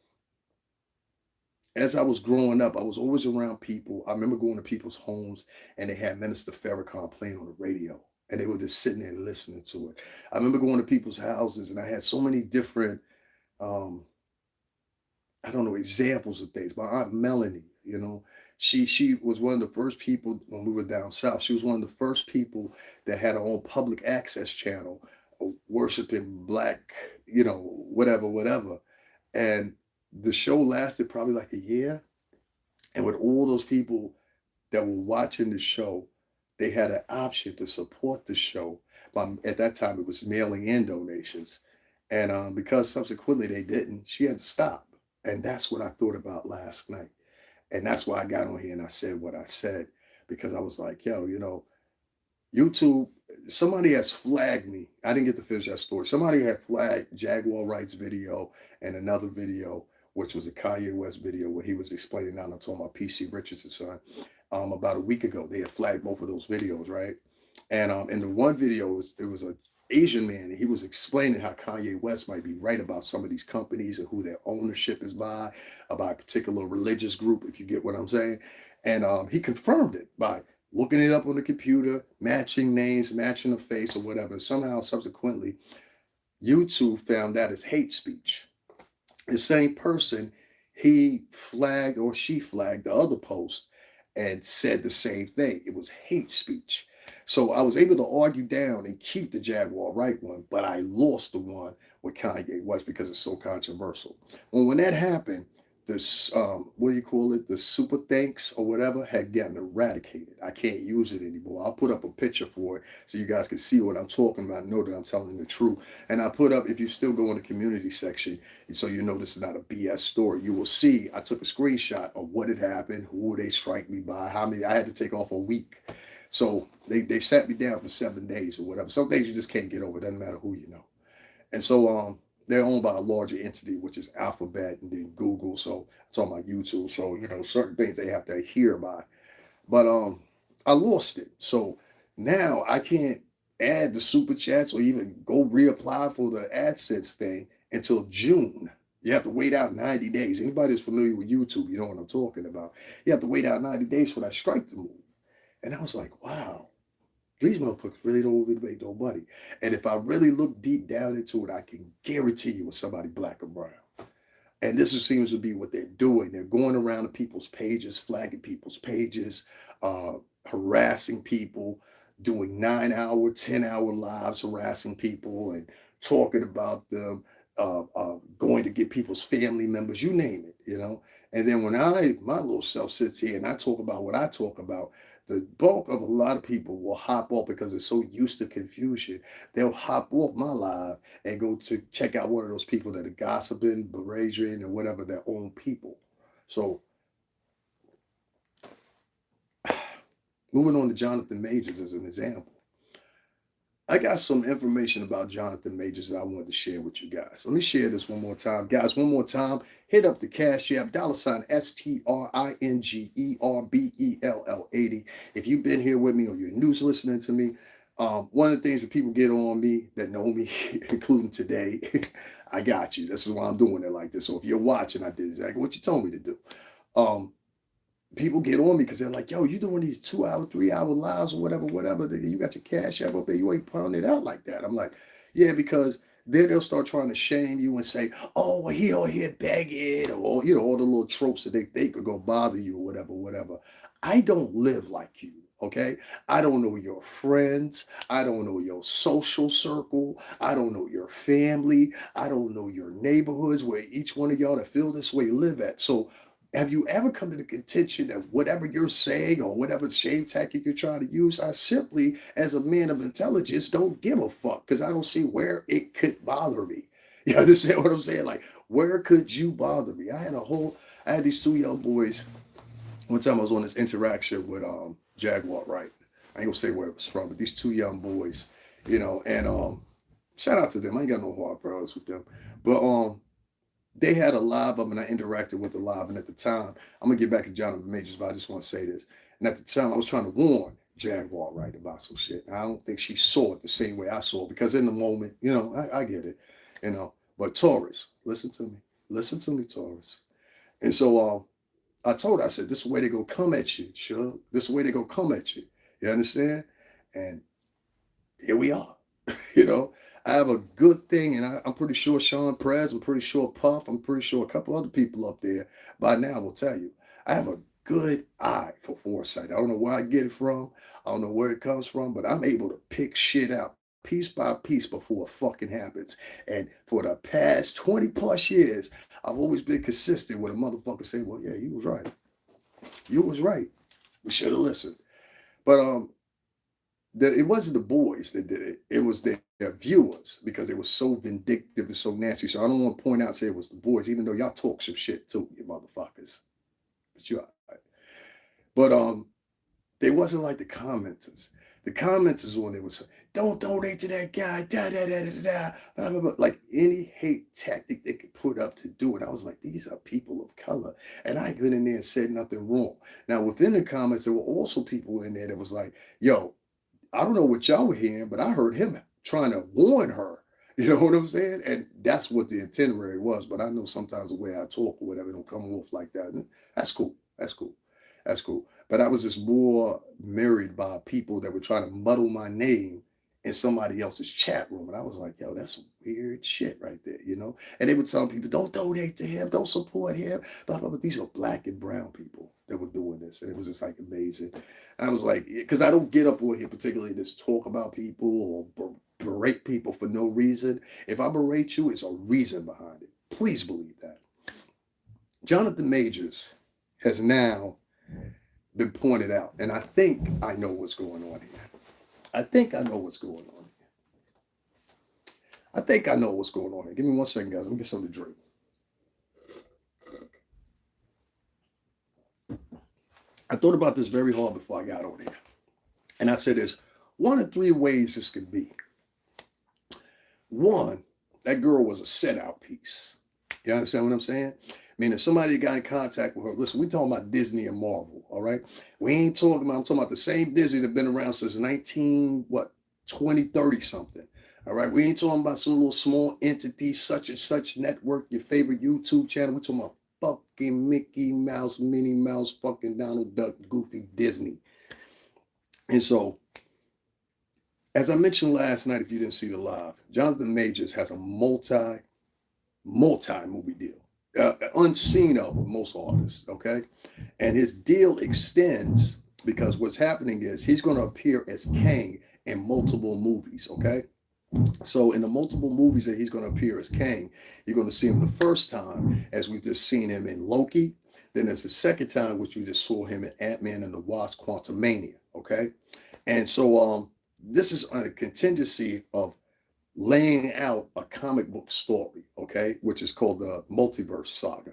as I was growing up, I was always around people. I remember going to people's homes and they had Minister Farrakhan playing on the radio and they were just sitting there and listening to it. I remember going to people's houses and I had so many different, um, I don't know, examples of things. My Aunt Melanie, she was one of the first people when we were down south. She was one of the first people that had her own public access channel, worshiping black, whatever, whatever. And the show lasted probably like a year. And with all those people that were watching the show, they had an option to support the show. At that time, it was mailing in donations. And because subsequently they didn't, she had to stop. And that's what I thought about last night. And that's why I got on here and I said what I said, because I was like, yo, YouTube, somebody has flagged me. I didn't get to finish that story. Somebody had flagged Jaguar Wright's video and another video, which was a Kanye West video where he was explaining, now I'm talking about PC Richardson's son, about a week ago. They had flagged both of those videos, right? And in the one video, it was a Asian man, and he was explaining how Kanye West might be right about some of these companies and who their ownership is by a particular religious group, if you get what I'm saying. And he confirmed it by looking it up on the computer, matching names, matching the face or whatever. Somehow, subsequently, YouTube found that as hate speech. The same person, he flagged or she flagged the other post and said the same thing. It was hate speech. So I was able to argue down and keep the Jaguar Wright one, but I lost the one with Kanye West because it's so controversial. When that happened, this what do you call it? The super thanks or whatever had gotten eradicated. I can't use it anymore. I'll put up a picture for it so you guys can see what I'm talking about, know that I'm telling the truth. And I put up, if you still go in the community section, so you know this is not a BS story, you will see I took a screenshot of what had happened, who they strike me by, how many. I had to take off a week. So they sat me down for 7 days or whatever. Some things you just can't get over. It doesn't matter who you know. And so they're owned by a larger entity, which is Alphabet and then Google. So I'm talking about YouTube. So, certain things they have to adhere by. But I lost it. So now I can't add the super chats or even go reapply for the AdSense thing until June. You have to wait out 90 days. Anybody that's familiar with YouTube, you know what I'm talking about. You have to wait out 90 days for that strike to move. And I was like, wow, these motherfuckers really don't make no money. And if I really look deep down into it, I can guarantee you it's somebody black or brown. And this seems to be what they're doing. They're going around to people's pages, flagging people's pages, harassing people, doing 9-hour, 10-hour lives, harassing people and talking about them, going to get people's family members, you name it, And then when my little self sits here and I talk about what I talk about, the bulk of a lot of people will hop off because they're so used to confusion. They'll hop off my live and go to check out one of those people that are gossiping, berating, or whatever, their own people. So moving on to Jonathan Majors as an example. I got some information about Jonathan Majors that I wanted to share with you guys. Let me share this one more time. Guys, one more time, hit up the Cashapp, $STRINGERBELL80. If you've been here with me or you're new listening to me, one of the things that people get on me that know me, including today, I got you. This is why I'm doing it like this. So if you're watching, I did exactly what you told me to do. People get on me because they're like, yo, you doing these 2-hour, 3-hour lives or whatever. You got your Cash App up there. You ain't pounding it out like that. I'm like, yeah, because then they'll start trying to shame you and say, oh, well, he out here begging, or, all the little tropes that they could go bother you or whatever. I don't live like you. Okay, I don't know your friends. I don't know your social circle. I don't know your family. I don't know your neighborhoods where each one of y'all that feel this way live at. So have you ever come to the contention that whatever you're saying or whatever shame tactic you're trying to use, I simply, as a man of intelligence, don't give a fuck because I don't see where it could bother me. You understand what I'm saying? Like, where could you bother me? I had these 2 young boys. One time I was on this interaction with Jaguar Wright. I ain't gonna say where it was from, but these 2 young boys, and shout out to them. I ain't got no hard feelings with them. But they had a live up and I interacted with the live. And at the time, I'm gonna get back to Jonathan Majors, but I just want to say this. And at the time, I was trying to warn Jaguar Wright about some shit. And I don't think she saw it the same way I saw it because in the moment, I get it. But Taurus, listen to me, Taurus. And so I told her, I said, this is the way they gonna come at you, Shug. This is the way they gonna come at you. You understand? And here we are. You know, I have a good thing, and I'm pretty sure Sean Prez, I'm pretty sure Puff, I'm pretty sure a couple other people up there by now will tell you. I have a good eye for foresight. I don't know where I get it from. I don't know where it comes from, but I'm able to pick shit out piece by piece before it fucking happens. And for the past 20 plus years, I've always been consistent with a motherfucker say, well, yeah, you was right. You was right. We should have listened. But it wasn't the boys that did it. It was their viewers because they were so vindictive and so nasty. So I don't want to point out and say it was the boys, even though y'all talk some shit too, you motherfuckers. But you all right. But they wasn't like the commenters. The commenters when they was don't donate to that guy, da da da da da, blah, blah, blah. Like any hate tactic they could put up to do it. I was like, these are people of color, and I went in there and said nothing wrong. Now within the comments, there were also people in there that was like, yo, I don't know what y'all were hearing, but I heard him trying to warn her. You know what I'm saying? And that's what the itinerary was. But I know sometimes the way I talk or whatever don't come off like that. And that's cool. That's cool. That's cool. But I was just more married by people that were trying to muddle my name in somebody else's chat room. And I was like, yo, that's some weird shit right there, you know? And they would tell people, don't donate to him, don't support him, blah, blah, blah. These are black and brown people that were doing this. And it was just like amazing. I was like, because I don't get up on here particularly to talk about people or berate people for no reason. If I berate you, it's a reason behind it. Please believe that. Jonathan Majors has now been pointed out, and I think I know what's going on here. I think I know what's going on here. I think I know what's going on here. Give me 1 second, guys. Let me get something to drink. I thought about this very hard before I got on here. And I said there's 1 of 3 ways this could be. One, that girl was a set out piece. You understand what I'm saying? Meaning somebody got in contact with her. Listen, we talking about Disney and Marvel, all right? We ain't talking about, I'm talking about the same Disney that been around since 2030 something. All right, we ain't talking about some little small entity, such and such network, your favorite YouTube channel. We're talking about fucking Mickey Mouse, Minnie Mouse, fucking Donald Duck, Goofy Disney. And so, as I mentioned last night, if you didn't see the live, Jonathan Majors has a multi movie deal. Unseen of with most artists, okay? And his deal extends because what's happening is he's going to appear as Kang in multiple movies, okay? So in the multiple movies that he's going to appear as Kang, you're going to see him the first time as we've just seen him in Loki. Then there's the second time, which we just saw him in Ant-Man and the Wasp: Quantumania, okay? And so this is on a contingency of laying out a comic book story, okay, which is called the Multiverse Saga.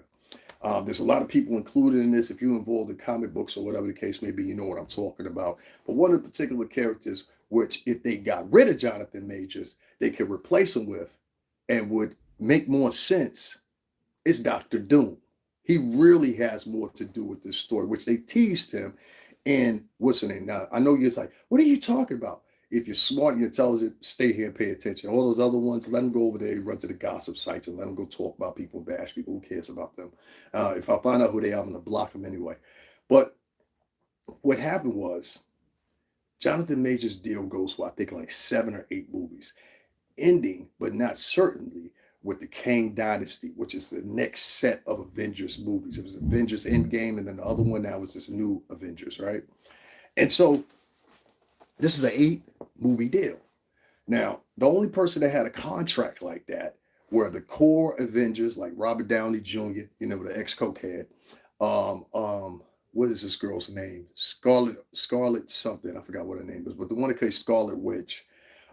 There's a lot of people included in this. If you're involved in comic books or whatever the case may be, you know what I'm talking about. But one of the particular characters, which if they got rid of Jonathan Majors, they could replace him with and would make more sense, is Dr. Doom. He really has more to do with this story, which they teased him in, what's the name? Now, I know you're like, what are you talking about? If you're smart and you're intelligent, stay here and pay attention. All those other ones, let them go over there, run to the gossip sites, and let them go talk about people, bash people. Who cares about them? If I find out who they are, I'm going to block them anyway. But what happened was Jonathan Majors' deal goes for, I think, like 7 or 8 movies, ending, but not certainly, with the Kang Dynasty, which is the next set of Avengers movies. It was Avengers Endgame, and then the other one now was this new Avengers, right? And so this is an 8-movie deal. Now, the only person that had a contract like that were the core Avengers, like Robert Downey Jr., you know, the ex-cokehead. What is this girl's name? Scarlet something. I forgot what her name was, but the one that plays Scarlet Witch,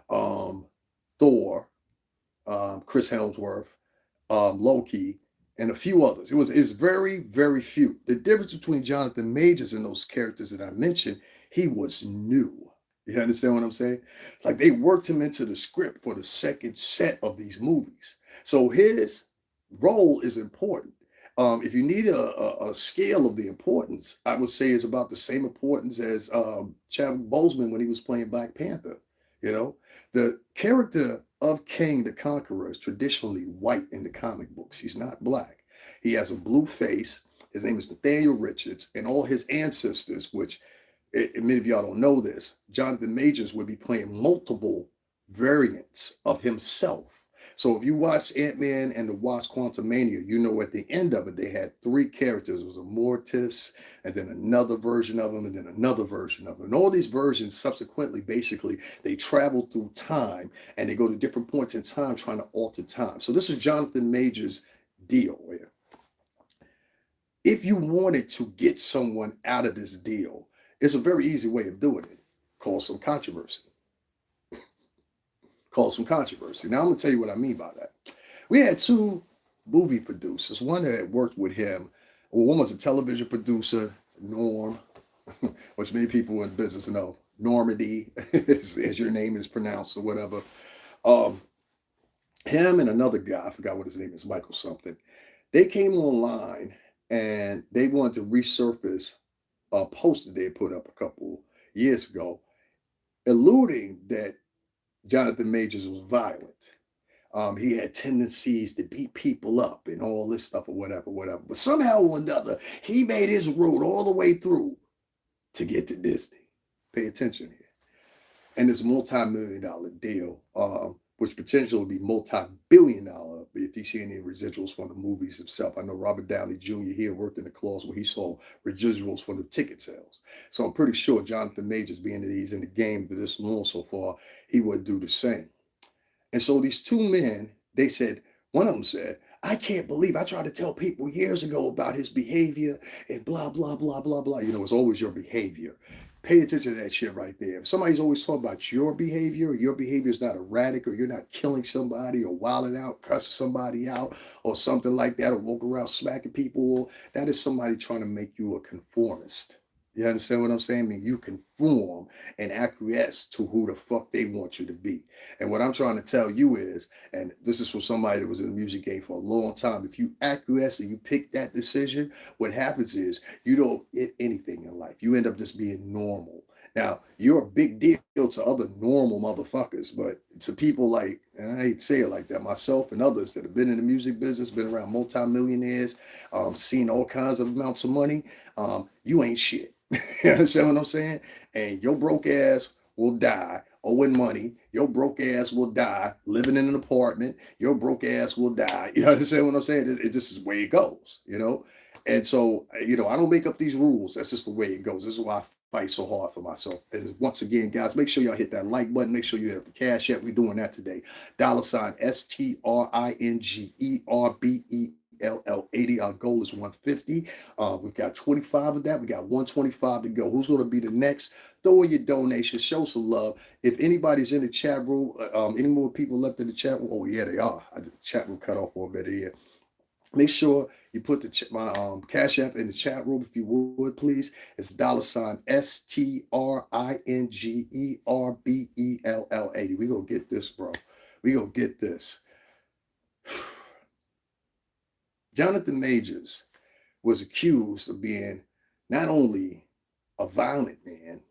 Thor, Chris Hemsworth, Loki, and a few others. It was very, very few. The difference between Jonathan Majors and those characters that I mentioned, he was new. You understand what I'm saying? Like they worked him into the script for the second set of these movies. So his role is important. If you need a scale of the importance, I would say is about the same importance as Chadwick Boseman when he was playing Black Panther. You know, the character of Kang the Conqueror is traditionally white in the comic books. He's not black. He has a blue face. His name is Nathaniel Richards, and all his ancestors, which many of y'all don't know this, Jonathan Majors would be playing multiple variants of himself. So if you watch Ant-Man and the Wasp Quantumania, you know at the end of it, they had three characters. It was a Mortis, and then another version of him, and then another version of him. And all these versions subsequently, basically, they travel through time, and they go to different points in time trying to alter time. So this is Jonathan Majors' deal here. If you wanted to get someone out of this deal, it's a very easy way of doing it. Cause some controversy. Cause some controversy. Now I'm gonna tell you what I mean by that. We had two movie producers. One that worked with him, well, one was a television producer, Norm, which many people in business know. Normandy, as your name is pronounced or whatever. Him and another guy, I forgot what his name is, Michael something. They came online and they wanted to resurface a poster they put up a couple years ago, alluding that Jonathan Majors was violent. He had tendencies to beat people up and all this stuff or whatever. But somehow or another, he made his road all the way through to get to Disney. Pay attention here. And this multi-million-dollar deal, which potentially will be multi-billion-dollar if you see any residuals from the movies himself. I know Robert Downey Jr. here worked in the clause where he saw residuals from the ticket sales. So I'm pretty sure Jonathan Majors, being that he's in the game for this long so far, he would do the same. And so these two men, they said, one of them said, I can't believe I tried to tell people years ago about his behavior and blah, blah, blah, blah, blah. You know, it's always your behavior. Pay attention to that shit right there. If somebody's always talking about your behavior is not erratic, or you're not killing somebody or wilding out, cussing somebody out or something like that, or walking around smacking people, that is somebody trying to make you a conformist. You understand what I'm saying? I mean, you conform and acquiesce to who the fuck they want you to be. And what I'm trying to tell you is, and this is from somebody that was in the music game for a long time, if you acquiesce and you pick that decision, what happens is you don't hit anything in life. You end up just being normal. Now, you're a big deal to other normal motherfuckers, but to people like, and I hate to say it like that, myself and others that have been in the music business, been around multimillionaires, seen all kinds of amounts of money, you ain't shit. You understand what I'm saying? And your broke ass will die owing money. Your broke ass will die living in an apartment. Your broke ass will die. You understand what I'm saying? It just is the way it goes, you know? And so, you know, I don't make up these rules. That's just the way it goes. This is why I fight so hard for myself. And once again, guys, make sure y'all hit that like button. Make sure you have the Cashapp. We're doing that today. $ STRINGERBELL80. Our goal is 150. We've got 25 of that. We got 125 to go. Who's going to be the next? Throw in your donation. Show some love. If anybody's in the chat room, any more people left in the chat room? Oh, yeah, they are. The chat room cut off for a bit here. Make sure you put my Cash App in the chat room if you would, please. It's $ STRINGERBELL80. We gonna get this, bro. We gonna get this. Jonathan Majors was accused of being not only a violent man,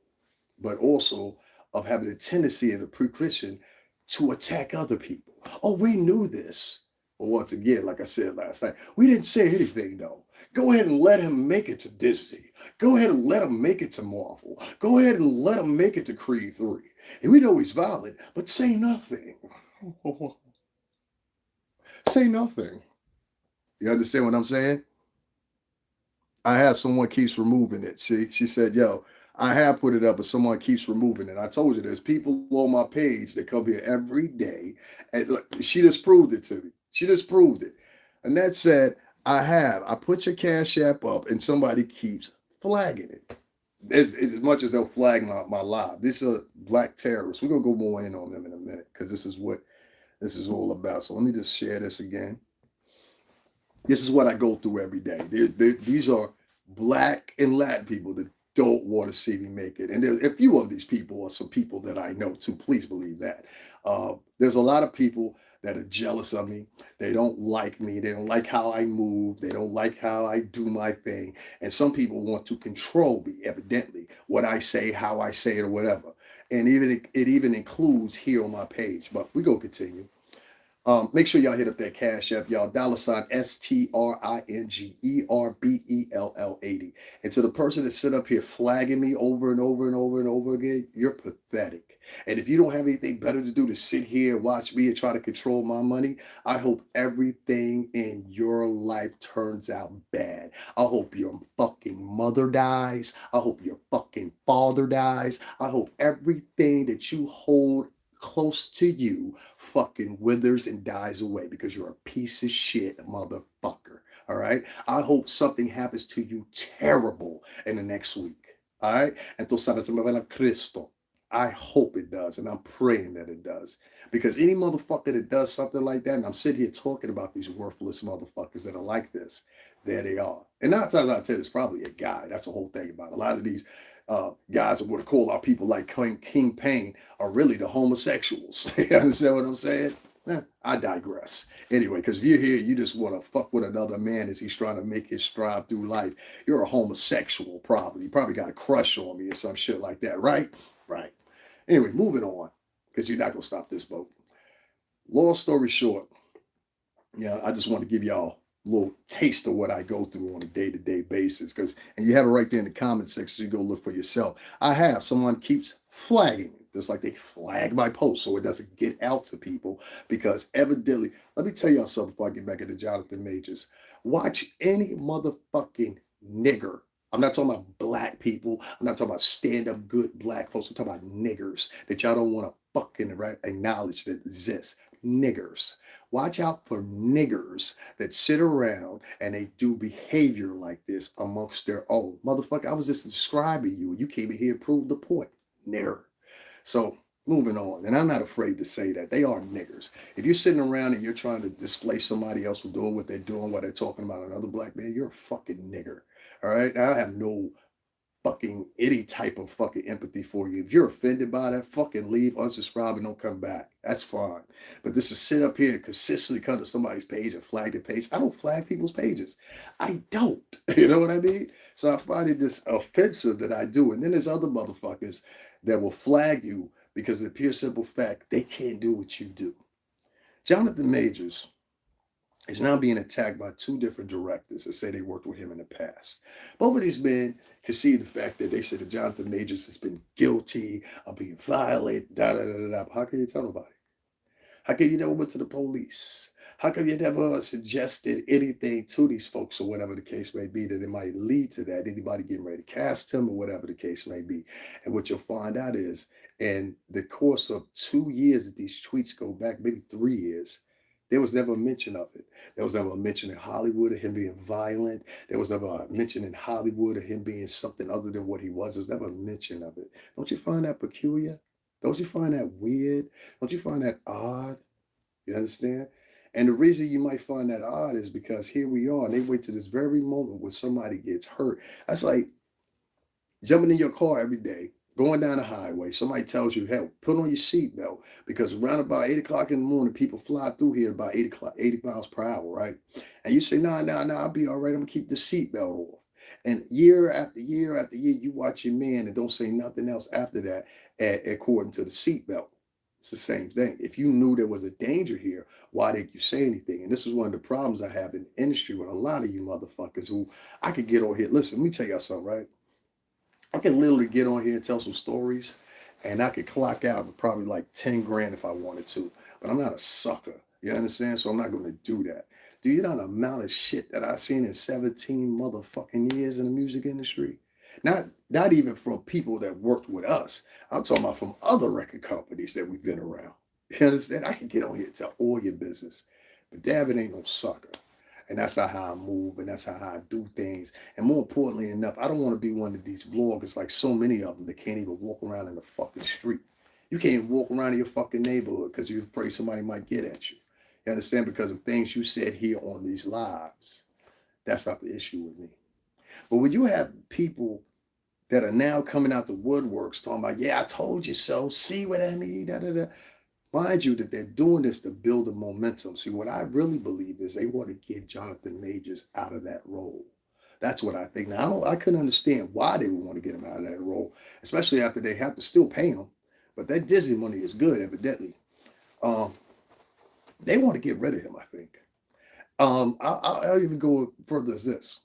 but also of having a tendency and a precaution to attack other people. Oh, we knew this. But once again, like I said last night, we didn't say anything though. Go ahead and let him make it to Disney. Go ahead and let him make it to Marvel. Go ahead and let him make it to Creed 3. And we know he's violent, but say nothing. Say nothing. You understand what I'm saying? I have someone keeps removing it. She said, yo, I have put it up, but someone keeps removing it. I told you there's people on my page that come here every day. And look, she just proved it to me. She just proved it. And that said, I put your Cash App up and somebody keeps flagging it. As much as they'll flag my live. These are black terrorists. We're going to go more in on them in a minute because this is what this is all about. So let me just share this again. This is what I go through every day. These are black and Latin people that don't want to see me make it. And there's a few of these people are some people that I know too. Please believe that. There's a lot of people that are jealous of me. They don't like me. They don't like how I move. They don't like how I do my thing. And some people want to control me, evidently, what I say, how I say it, or whatever. And it even includes here on my page. But we go continue. Make sure y'all hit up that Cash App, y'all. $ STRINGERBELL80. And to the person that sit up here flagging me over and over and over and over again, you're pathetic. And if you don't have anything better to do to sit here and watch me and try to control my money, I hope everything in your life turns out bad. I hope your fucking mother dies. I hope your fucking father dies. I hope everything that you hold close to you fucking withers and dies away because you're a piece of shit motherfucker. All right. I hope something happens to you terrible in the next week. All right. Entonces, Cristo. I hope it does, and I'm praying that it does. Because any motherfucker that does something like that, and I'm sitting here talking about these worthless motherfuckers that are like this, there they are. And 9 times out of 10, it's probably a guy. That's the whole thing about it. A lot of these guys that would call out people like King Payne are really the homosexuals. You understand what I'm saying? I digress. Anyway, because if you're here, you just want to fuck with another man as he's trying to make his strive through life. You're a homosexual, probably. You probably got a crush on me or some shit like that, right? Right. Anyway, moving on, because you're not going to stop this boat. Long story short, I just want to give y'all a little taste of what I go through on a day-to-day basis. And you have it right there in the comment section, so you go look for yourself. Someone keeps flagging me, just like they flag my post so it doesn't get out to people. Because evidently, let me tell y'all something before I get back into Jonathan Majors. Watch any motherfucking nigger. I'm not talking about black people. I'm not talking about stand-up good black folks. I'm talking about niggers that y'all don't want to fucking acknowledge that exist. Niggers. Watch out for niggers that sit around and they do behavior like this amongst their own. Motherfucker, I was just describing you. You came in here and proved the point. Nigger. So moving on, and I'm not afraid to say that they are niggers. If you're sitting around and you're trying to displace somebody else for doing what they're doing while they're talking about another black man, you're a fucking nigger. All right, now, I have no fucking any type of fucking empathy for you. If you're offended by that, fucking leave, unsubscribe, and don't come back. That's fine. But this is sit up here and consistently come to somebody's page and flag the page. I don't flag people's pages. I don't. You know what I mean? So I find it just offensive that I do. And then there's other motherfuckers that will flag you because of the pure simple fact they can't do what you do. Jonathan Majors is now being attacked by 2 different directors that say they worked with him in the past. Both of these men concede the fact that they said that Jonathan Majors has been guilty of being violent, How can you tell nobody? How come you never went to the police? How come you never suggested anything to these folks or whatever the case may be that it might lead to that? Anybody getting ready to cast him or whatever the case may be. And what you'll find out is in the course of 2 years that these tweets go back, maybe 3 years, there was never a mention of it. There was never a mention in Hollywood of him being violent. There was never a mention in Hollywood of him being something other than what he was. There was never a mention of it. Don't you find that peculiar? Don't you find that weird? Don't you find that odd? You understand? And the reason you might find that odd is because here we are, and they wait to this very moment when somebody gets hurt. That's like jumping in your car every day, going down the highway. Somebody tells you, hey, put on your seatbelt because around about 8 o'clock in the morning, people fly through here about 80 miles per hour, right? And you say, nah, I'll be all right. I'm going to keep the seatbelt off. And year after year after year, you watch your man and don't say nothing else after that according to the seatbelt. It's the same thing. If you knew there was a danger here, why didn't you say anything? And this is one of the problems I have in the industry with a lot of you motherfuckers who I could get on here. Listen, let me tell y'all something, right? I can literally get on here and tell some stories and I could clock out with probably like 10 grand if I wanted to. But I'm not a sucker. You understand? So I'm not going to do that. Do you know the amount of shit that I've seen in 17 motherfucking years in the music industry? Not even from people that worked with us. I'm talking about from other record companies that we've been around. You understand? I can get on here and tell all your business. But David ain't no sucker. And that's not how I move, and that's how I do things. And more importantly enough, I don't want to be one of these vloggers like so many of them that can't even walk around in the fucking street. You can't even walk around in your fucking neighborhood because you're afraid somebody might get at you. You understand? Because of things you said here on these lives. That's not the issue with me. But when you have people that are now coming out the woodworks talking about, yeah, I told you so, see what I mean, Mind you that they're doing this to build a momentum. See, what I really believe is they want to get Jonathan Majors out of that role. That's what I think. Now, I couldn't understand why they would want to get him out of that role, especially after they have to still pay him. But that Disney money is good, evidently. They want to get rid of him, I think. I'll even go further as this.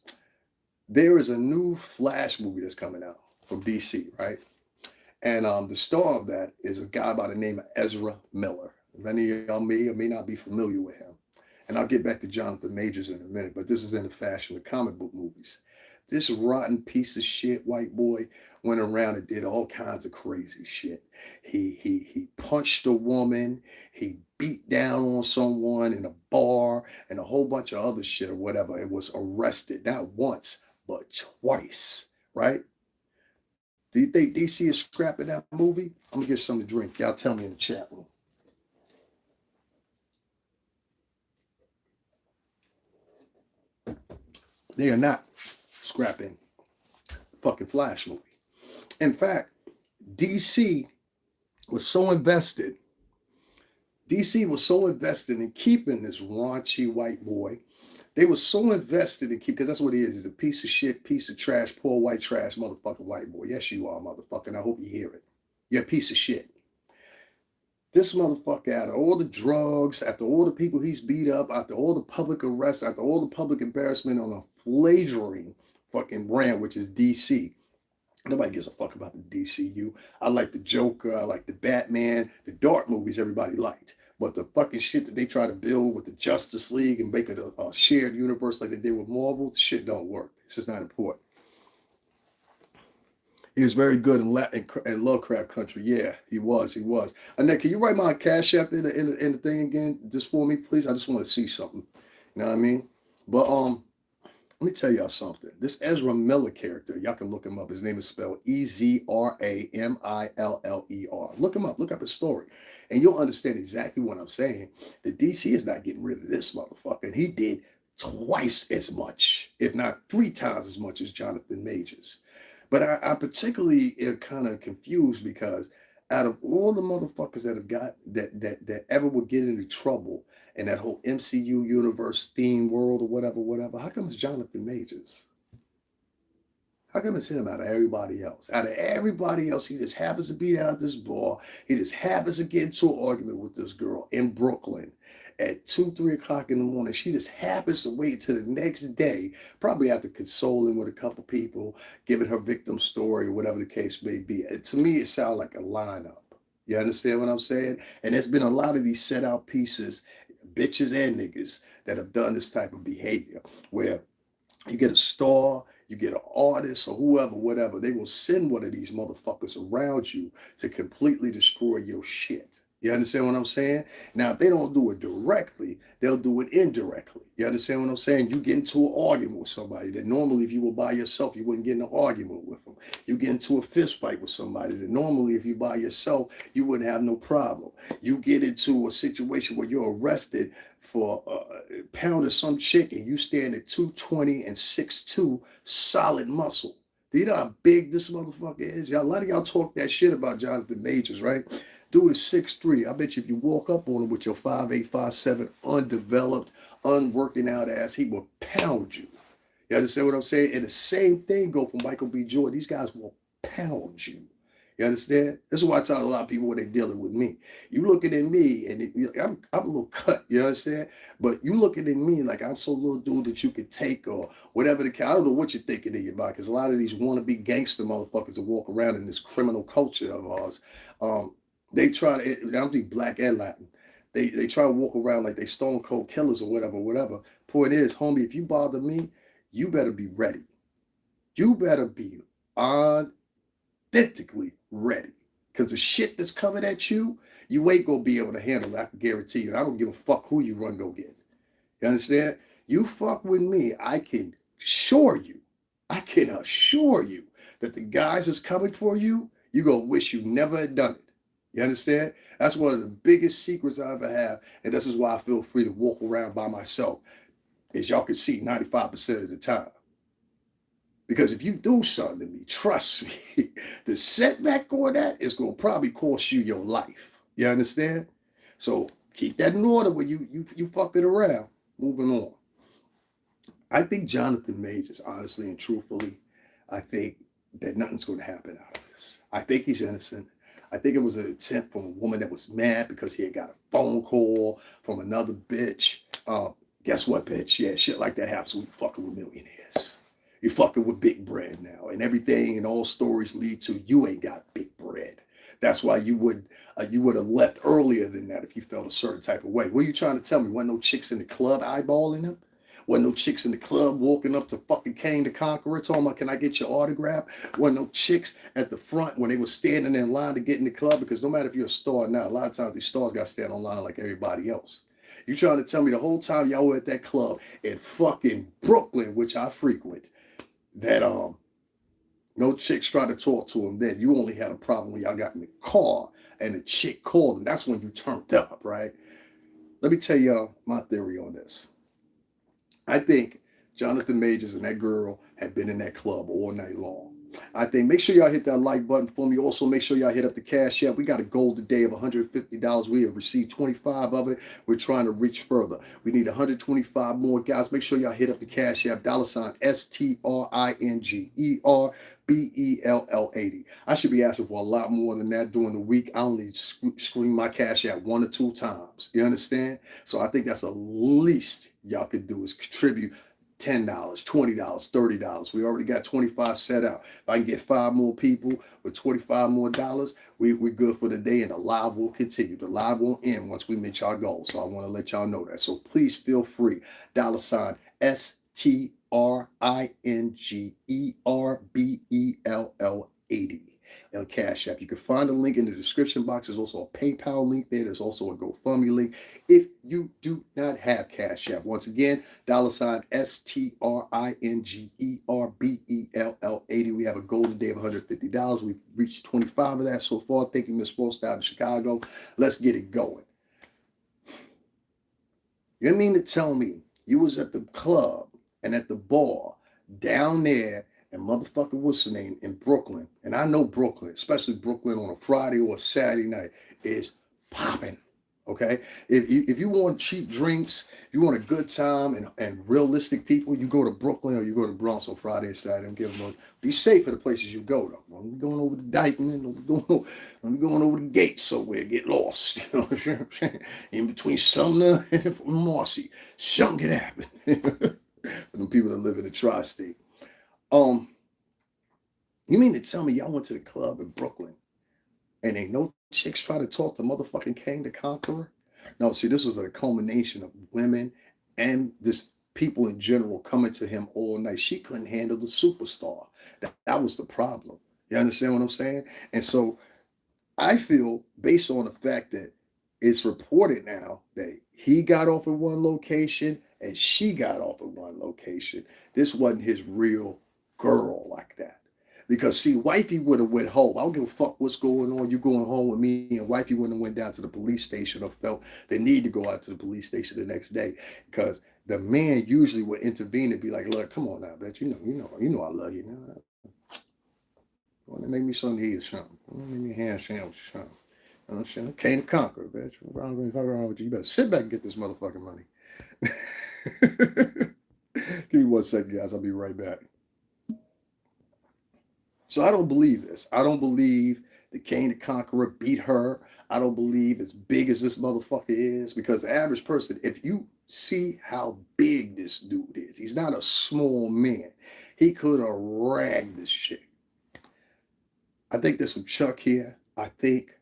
There is a new Flash movie that's coming out from DC, right? And the star of that is a guy by the name of Ezra Miller. Many of y'all may or may not be familiar with him. And I'll get back to Jonathan Majors in a minute, but this is in the fashion of comic book movies. This rotten piece of shit white boy went around and did all kinds of crazy shit. He punched a woman, he beat down on someone in a bar, and a whole bunch of other shit or whatever, and was arrested not once, but twice, right? Do you think DC is scrapping that movie? I'm gonna get something to drink. Y'all tell me in the chat room. They are not scrapping the fucking Flash movie. In fact, DC was so invested. DC was so invested in keeping this raunchy white boy. They were so invested in keep, because that's what he is. He's a piece of shit, piece of trash, poor white trash, motherfucking white boy. Yes, you are, motherfucker. And I hope you hear it. You're a piece of shit. This motherfucker, after all the drugs, after all the people he's beat up, after all the public arrests, after all the public embarrassment on a flagrant fucking brand, which is DC. Nobody gives a fuck about the DCU. I like the Joker. I like the Batman. The dark movies everybody liked. But the fucking shit that they try to build with the Justice League and make it a shared universe like they did with Marvel, the shit don't work. It's just not important. He was very good in Lovecraft Country. Yeah, he was. Annette, can you write my Cashapp in the thing again just for me, please? I just want to see something. You know what I mean? But let me tell y'all something. This Ezra Miller character, y'all can look him up. His name is spelled Ezramiller. Look him up. Look up his story. And you'll understand exactly what I'm saying. The DC is not getting rid of this motherfucker. And he did twice as much, if not 3 times as much as Jonathan Majors. But I'm particularly kind of confused because out of all the motherfuckers that have got that ever would get into trouble in that whole MCU universe theme world or whatever, how come it's Jonathan Majors? How come it's him out of everybody else? Out of everybody else, he just happens to be down at this bar. He just happens to get into an argument with this girl in Brooklyn at 2, 3 o'clock in the morning. She just happens to wait till the next day, probably after consoling with a couple people, giving her victim story or whatever the case may be. And to me, it sounds like a lineup. You understand what I'm saying? And there's been a lot of these set out pieces, bitches and niggas, that have done this type of behavior where you get a star, you get an artist or whoever, whatever, they will send one of these motherfuckers around you to completely destroy your shit. You understand what I'm saying? Now, if they don't do it directly, they'll do it indirectly. You understand what I'm saying? You get into an argument with somebody that normally if you were by yourself, you wouldn't get in an argument with them. You get into a fist fight with somebody that normally if you by yourself, you wouldn't have no problem. You get into a situation where you're arrested for a pound of some chick and you stand at 220 and 6'2", solid muscle. Do you know how big this motherfucker is? Y'all, a lot of y'all talk that shit about Jonathan Majors, right? Dude is 6'3". I bet you if you walk up on him with your 5'8", 5'7", undeveloped, unworking out ass, he will pound you. You understand what I'm saying? And the same thing go for Michael B. Jordan. These guys will pound you. You understand? This is why I tell a lot of people when they're dealing with me. You looking at me, and I'm a little cut, you understand? But you looking at me like I'm some little dude that you could take or whatever the case. I don't know what you're thinking in your mind, because a lot of these wannabe gangster motherfuckers that walk around in this criminal culture of ours, they try to, I'm being black and Latin. They try to walk around like they stone cold killers or whatever. Point is, homie, if you bother me, you better be ready. You better be authentically ready. Because the shit that's coming at you, you ain't going to be able to handle it. I can guarantee you. And I don't give a fuck who you run go get. You understand? You fuck with me, I can assure you that the guys that's coming for you, you're going to wish you never had done it. You understand? That's one of the biggest secrets I ever have. And this is why I feel free to walk around by myself. As y'all can see, 95% of the time. Because if you do something to me, trust me, the setback on that is going to probably cost you your life. You understand? So keep that in order when you fuck it around. Moving on. I think Jonathan Majors, honestly and truthfully, I think that nothing's going to happen out of this. I think he's innocent. I think it was an attempt from a woman that was mad because he had got a phone call from another bitch. Guess what, bitch? Yeah, shit like that happens when you fucking with millionaires. You're fucking with big bread now, and everything and all stories lead to you ain't got big bread. That's why you would have left earlier than that if you felt a certain type of way. What are you trying to tell me? Wasn't no chicks in the club eyeballing him? Wasn't no chicks in the club walking up to fucking Kane the Conqueror talking about, can I get your autograph? Wasn't no chicks at the front when they were standing in line to get in the club? Because no matter if you're a star now, a lot of times these stars got to stand on line like everybody else. You trying to tell me the whole time y'all were at that club in fucking Brooklyn, which I frequent, that no chicks tried to talk to him then. You only had a problem when y'all got in the car and the chick called him. That's when you turned up, right? Let me tell y'all my theory on this. I think Jonathan Majors and that girl had been in that club all night long. I think make sure y'all hit that like button for me. Also, make sure y'all hit up the Cashapp. We got a goal today of $150. We have received 25 of it. We're trying to reach further. We need 125 more guys. Make sure y'all hit up the Cashapp. $STRINGERBELL80. I should be asking for a lot more than that during the week. I only scream my Cashapp 1 or 2 times. You understand? So I think that's the least y'all could do is contribute $10, $20, $30. We already got 25 set out. If I can get 5 more people with 25 more dollars, we're good for the day, and the live will continue. The live won't end once we meet y'all goals. So I want to let y'all know that. So please feel free. $STRINGERBELL80. On Cash App. You can find the link in the description box. There's also a PayPal link there. There's also a GoFundMe link if you do not have Cash App. Once again, $STRINGERBELL80. We have a goal today of $150. We've reached 25 of that so far. Thank you, Miss Post out in Chicago. Let's get it going. You mean to tell me you was at the club and at the bar down there and motherfucker, what's the name, in Brooklyn? And I know Brooklyn, especially Brooklyn on a Friday or a Saturday night, is popping, okay? If you want cheap drinks, if you want a good time and realistic people, you go to Brooklyn or you go to Bronx on Friday and Saturday and give them be safe for the places you go, though. Don't be going over the Dykeman, don't be going over the gates somewhere, get lost. You know what I'm saying? In between Sumner and Marcy, something could happen. For the people that live in the tri-state. You mean to tell me y'all went to the club in Brooklyn and ain't no chicks try to talk to motherfucking Kane the Conqueror? No, see, this was a culmination of women and this people in general coming to him all night. She couldn't handle the superstar. That was the problem. You understand what I'm saying? And so I feel, based on the fact that it's reported now that he got off at one location and she got off at one location, this wasn't his real girl like that. Because see, wifey would have went home. I don't give a fuck what's going on. You going home with me, and wifey wouldn't have went down to the police station or felt the need to go out to the police station the next day. Because the man usually would intervene and be like, "Look, come on now, bitch. You know I love you. Now, want to make me something to eat or something? Make me a ham sandwich or something. You know what I'm saying? Came to conquer, bitch. What's wrong with you? You better sit back and get this motherfucking money." Give me 1 second, guys. I'll be right back. So I don't believe this. I don't believe the Kane the Conqueror beat her. I don't believe as big as this motherfucker is, because the average person, if you see how big this dude is, he's not a small man. He could have ragged this chick. I think there's some Chuck here. I think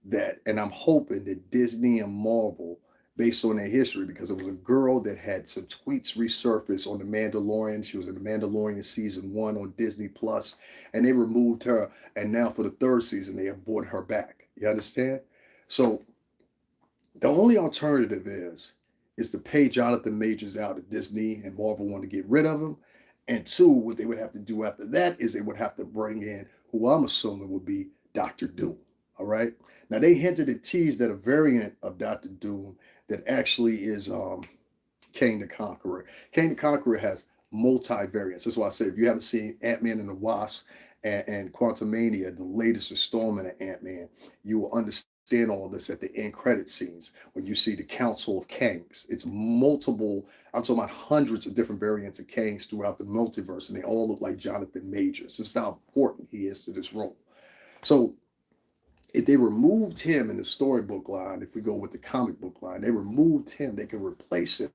that, and I'm hoping that Disney and Marvel, based on their history, because it was a girl that had some tweets resurface on The Mandalorian. She was in The Mandalorian season 1 on Disney Plus, and they removed her. And now for the 3rd season, they have brought her back. You understand? So the only alternative is to pay Jonathan Majors out at Disney and Marvel want to get rid of him. And 2, what they would have to do after that is they would have to bring in who I'm assuming would be Dr. Doom. All right. Now they hinted and teased that a variant of Dr. Doom that actually is Kane the Conqueror. Kane the Conqueror has multi-variants. That's why I say if you haven't seen Ant-Man and the Wasp and Quantumania, the latest installment of Ant-Man, you will understand all this at the end credit scenes when you see the Council of Kangs. It's multiple, I'm talking about hundreds of different variants of Kangs throughout the multiverse, and they all look like Jonathan Majors. This is how important he is to this role. So if they removed him in the storybook line, if we go with the comic book line, they removed him, they could replace him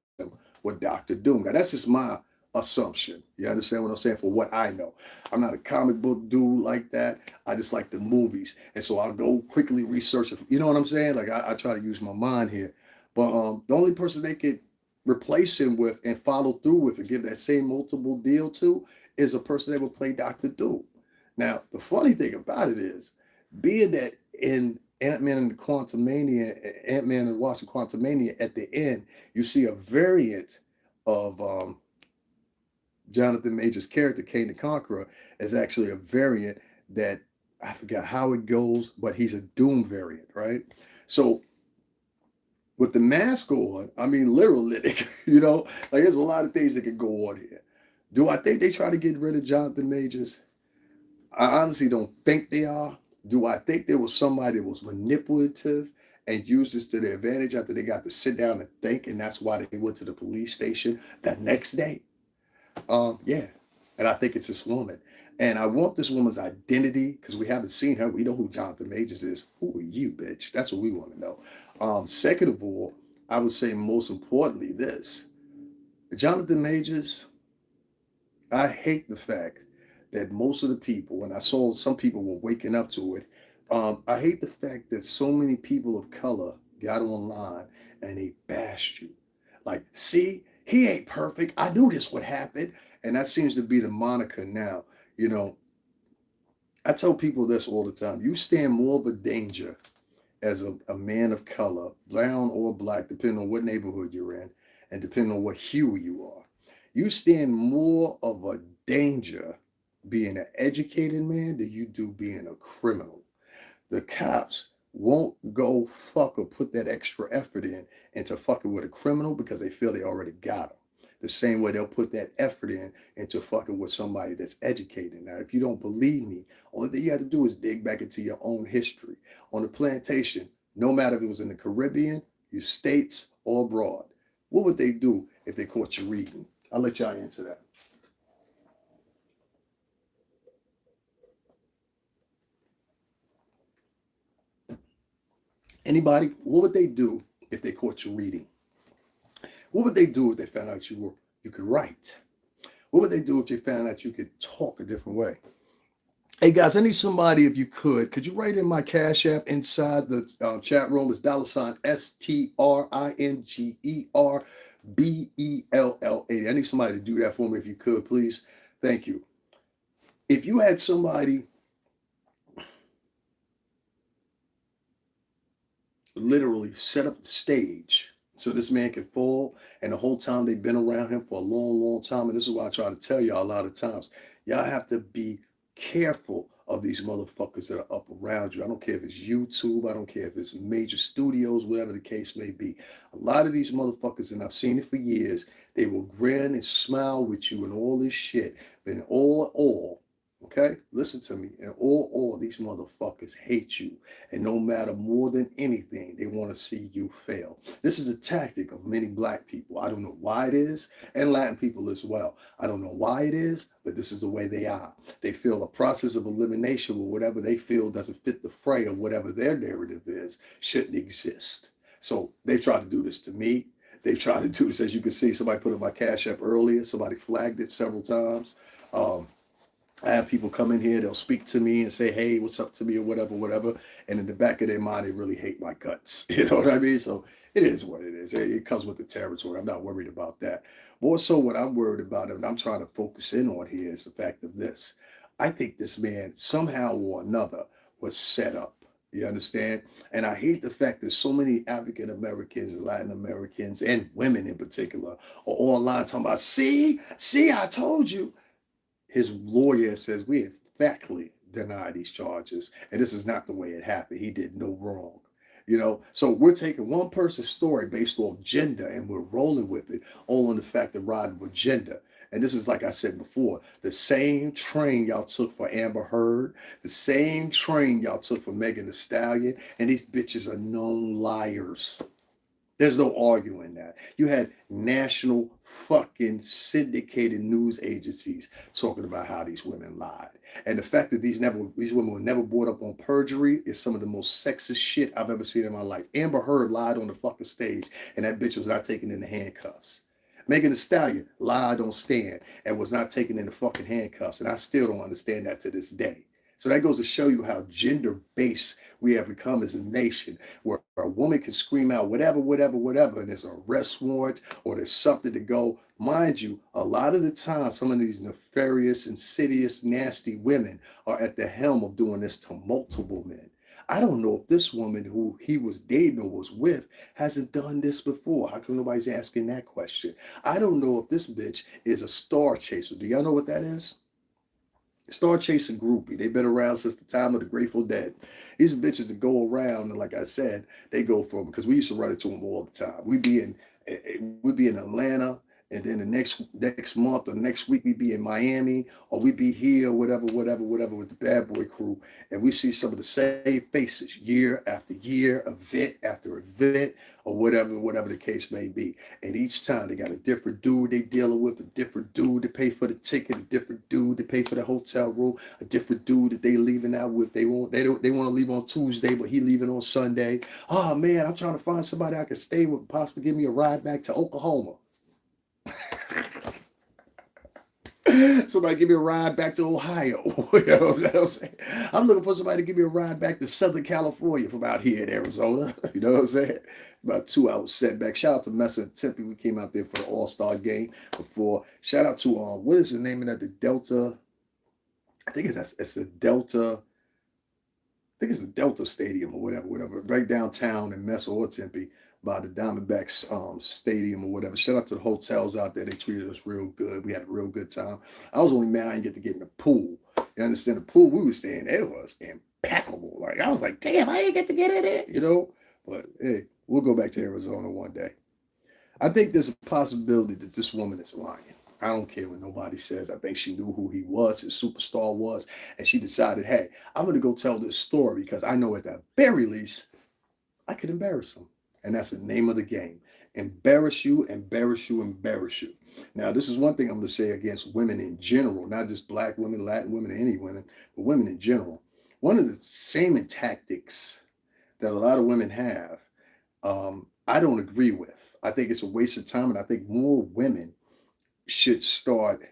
with Doctor Doom. Now, that's just my assumption. You understand what I'm saying? For what I know, I'm not a comic book dude like that. I just like the movies, and so I'll go quickly research it. You know what I'm saying? Like I try to use my mind here, but the only person they could replace him with and follow through with and give that same multiple deal to is a person that would play Doctor Doom. Now, the funny thing about it is, being that in Ant-Man and the Quantumania, Ant-Man and the Wasp and Quantumania, at the end, you see a variant of Jonathan Majors' character, Kane the Conqueror, is actually a variant that I forgot how it goes, but he's a Doom variant, right? So with the mask on, I mean, literally, you know, like there's a lot of things that could go on here. Do I think they try to get rid of Jonathan Majors? I honestly don't think they are. Do I think there was somebody that was manipulative and used this to their advantage after they got to sit down and think, and that's why they went to the police station the next day? Yeah. And I think it's this woman. And I want this woman's identity because we haven't seen her. We know who Jonathan Majors is. Who are you, bitch? That's what we want to know. Second of all, I would say most importantly this. Jonathan Majors, I hate the fact that most of the people, and I saw some people were waking up to it, I hate the fact that so many people of color got online and they bashed you. Like, see, he ain't perfect. I knew this would happen. And that seems to be the moniker now. You know, I tell people this all the time. You stand more of a danger as a man of color, brown or black, depending on what neighborhood you're in, and depending on what hue you are. You stand more of a danger being an educated man than you do being a criminal. The cops won't go fuck or put that extra effort in into fucking with a criminal because they feel they already got him. The same way they'll put that effort in into fucking with somebody that's educated. Now, if you don't believe me, only thing you have to do is dig back into your own history. On the plantation, no matter if it was in the Caribbean, your states, or abroad, what would they do if they caught you reading? I'll let y'all answer that. Anybody, what would they do if they caught you reading? What would they do if they found out you could write? What would they do if you found out you could talk a different way? Hey guys, I need somebody, if you could you write in my Cash App inside the chat room? It's $ STRINGERBELL80. I need somebody to do that for me if you could, please. Thank you. If you had somebody literally set up the stage so this man could fall, and the whole time they've been around him for a long, long time, and this is why I try to tell y'all a lot of times, y'all have to be careful of these motherfuckers that are up around you. I don't care if it's YouTube, I don't care if it's major studios, whatever the case may be. A lot of these motherfuckers, and I've seen it for years, they will grin and smile with you and all this shit, but in all, okay, listen to me, and all these motherfuckers hate you, and no matter more than anything, they want to see you fail. This is a tactic of many black people. I don't know why it is, and Latin people as well. I don't know why it is, but this is the way they are. They feel a process of elimination where whatever they feel doesn't fit the fray of whatever their narrative is shouldn't exist. So they try to do this to me. They've tried to do this, as you can see, somebody put in my Cash App earlier. Somebody flagged it several times. I have people come in here, they'll speak to me and say, hey, what's up to me or whatever. And in the back of their mind, they really hate my guts. You know what I mean? So it is what it is. It comes with the territory. I'm not worried about that. More so what I'm worried about and I'm trying to focus in on here is the fact of this. I think this man somehow or another was set up. You understand? And I hate the fact that so many African Americans, Latin Americans, and women in particular are online talking about, see, I told you. His lawyer says we emphatically deny these charges, and this is not the way it happened. He did no wrong. You know, so we're taking one person's story based off gender and we're rolling with it, all on the fact of riding with gender. And this is, like I said before, the same train y'all took for Amber Heard, the same train y'all took for Megan Thee Stallion, and these bitches are known liars. There's no arguing that. You had national fucking syndicated news agencies talking about how these women lied. And the fact that these women were never brought up on perjury is some of the most sexist shit I've ever seen in my life. Amber Heard lied on the fucking stage, and that bitch was not taken into handcuffs. Megan Thee Stallion lied on stand and was not taken into fucking handcuffs. And I still don't understand that to this day. So that goes to show you how gender-based we have become as a nation, where a woman can scream out whatever, and there's an arrest warrant or there's something to go. Mind you, a lot of the time, some of these nefarious, insidious, nasty women are at the helm of doing this to multiple men. I don't know if this woman who he was dating or was with hasn't done this before. How come nobody's asking that question? I don't know if this bitch is a star chaser. Do y'all know what that is? Star chasing groupie. They've been around since the time of the Grateful Dead. These are bitches that go around, and like I said, they go from, because we used to run into them all the time. We'd be in Atlanta, and then the next month or next week we'd be in Miami, or we'd be here, whatever, with the bad boy crew, and we see some of the same faces year after year, event after event, or whatever the case may be. And each time they got a different dude they dealing with, a different dude to pay for the ticket, a different dude to pay for the hotel room, a different dude that they leaving out with. They want to leave on Tuesday, but he leaving on Sunday. Oh man, I'm trying to find somebody I can stay with, possibly give me a ride back to Oklahoma. Somebody give me a ride back to Ohio. You know what I'm saying? I'm looking for somebody to give me a ride back to Southern California from out here in Arizona. You know what I'm saying? About 2 hours setback. Shout out to Messa and Tempe. We came out there for the All-Star game before. Shout out to what is the name of that? The Delta. I think it's the Delta. I think it's the Delta Stadium or whatever. Right downtown in Messa or Tempe, by the Diamondbacks stadium or whatever. Shout out to the hotels out there. They treated us real good. We had a real good time. I was only mad I didn't get in the pool. You understand? The pool we were staying at was impeccable. Like, I was like, damn, I didn't get to get in it, you know? But hey, we'll go back to Arizona one day. I think there's a possibility that this woman is lying. I don't care what nobody says. I think she knew who he was, his superstar was, and she decided, hey, I'm going to go tell this story because I know at the very least I could embarrass him. And that's the name of the game. Embarrass you, embarrass you, embarrass you. Now, this is one thing I'm going to say against women in general, not just black women, Latin women, any women, but women in general. One of the shaming tactics that a lot of women have, I don't agree with. I think it's a waste of time, and I think more women should start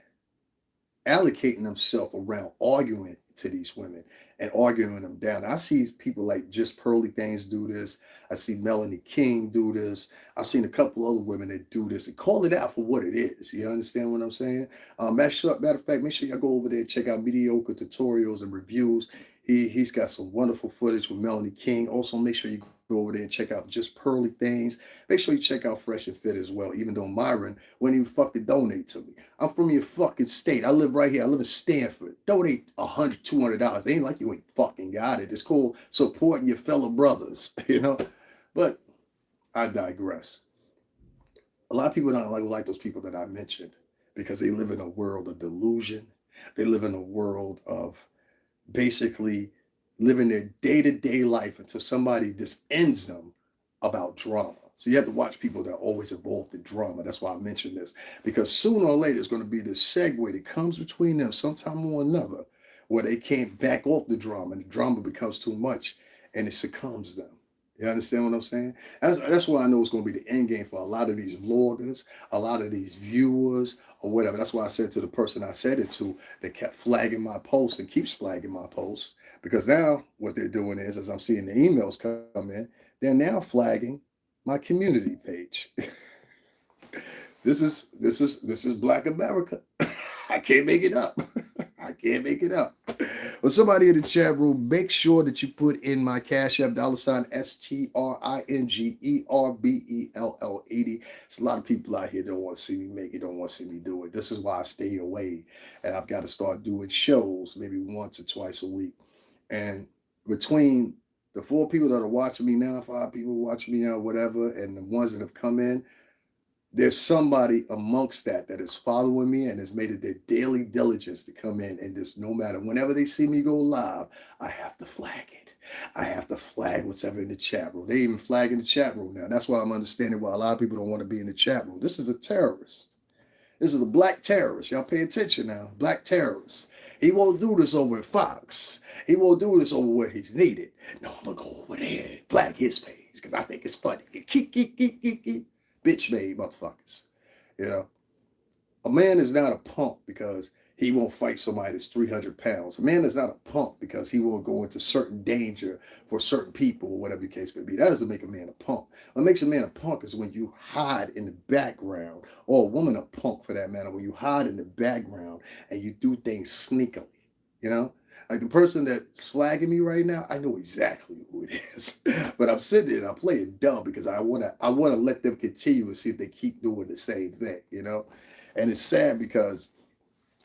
allocating themselves around arguing to these women and arguing them down. I see people like Just Pearly Things do this. I see Melanie King do this. I've seen a couple other women that do this and call it out for what it is. You understand what I'm saying? Matter of fact, make sure y'all go over there and check out Mediocre Tutorials and Reviews. He's got some wonderful footage with Melanie King. Also, make sure you go over there and check out Just Pearly Things. Make sure you check out Fresh and Fit as well, even though Myron wouldn't even fucking donate to me. I'm from your fucking state. I live right here. I live in Stanford. Donate $100, $200. It ain't like you ain't fucking got it. It's called supporting your fellow brothers, you know? But I digress. A lot of people don't like those people that I mentioned because they live in a world of delusion. They live in a world of basically living their day-to-day life until somebody just ends them about drama. So you have to watch people that are always involved in drama. That's why I mentioned this. Because sooner or later, it's going to be this segue that comes between them sometime or another where they can't back off the drama and the drama becomes too much and it succumbs them. You understand what I'm saying? That's why I know it's going to be the end game for a lot of these vloggers, a lot of these viewers, or whatever. That's why I said to the person I said it to that kept flagging my posts and keeps flagging my posts. Because now what they're doing is, as I'm seeing the emails come in, they're now flagging my community page. This is Black America. I can't make it up. I can't make it up. Well, somebody in the chat room, make sure that you put in my Cashapp $STRINGERBELL80. There's a lot of people out here that don't want to see me make it, don't want to see me do it. This is why I stay away. And I've got to start doing shows maybe once or twice a week. And between the 4 people that are watching me now, 5 people watching me now, whatever, and the ones that have come in, there's somebody amongst that is following me and has made it their daily diligence to come in and just no matter whenever they see me go live, I have to flag it. I have to flag what's ever in the chat room. They even flag in the chat room now. That's why I'm understanding why a lot of people don't want to be in the chat room. This is a terrorist. This is a black terrorist. Y'all pay attention now. Black terrorist. He won't do this over at Fox. He won't do this over where he's needed. No, I'm going to go over there and flag his page because I think it's funny. Bitch made motherfuckers. You know, a man is not a punk because he won't fight somebody that's 300 pounds. A man is not a punk because he won't go into certain danger for certain people or whatever the case may be. That doesn't make a man a punk. What makes a man a punk is when you hide in the background, or a woman a punk for that matter, when you hide in the background and you do things sneakily, you know? Like the person that's flagging me right now, I know exactly who it is. But I'm sitting there and I'm playing dumb because I wanna let them continue and see if they keep doing the same thing, you know? And it's sad because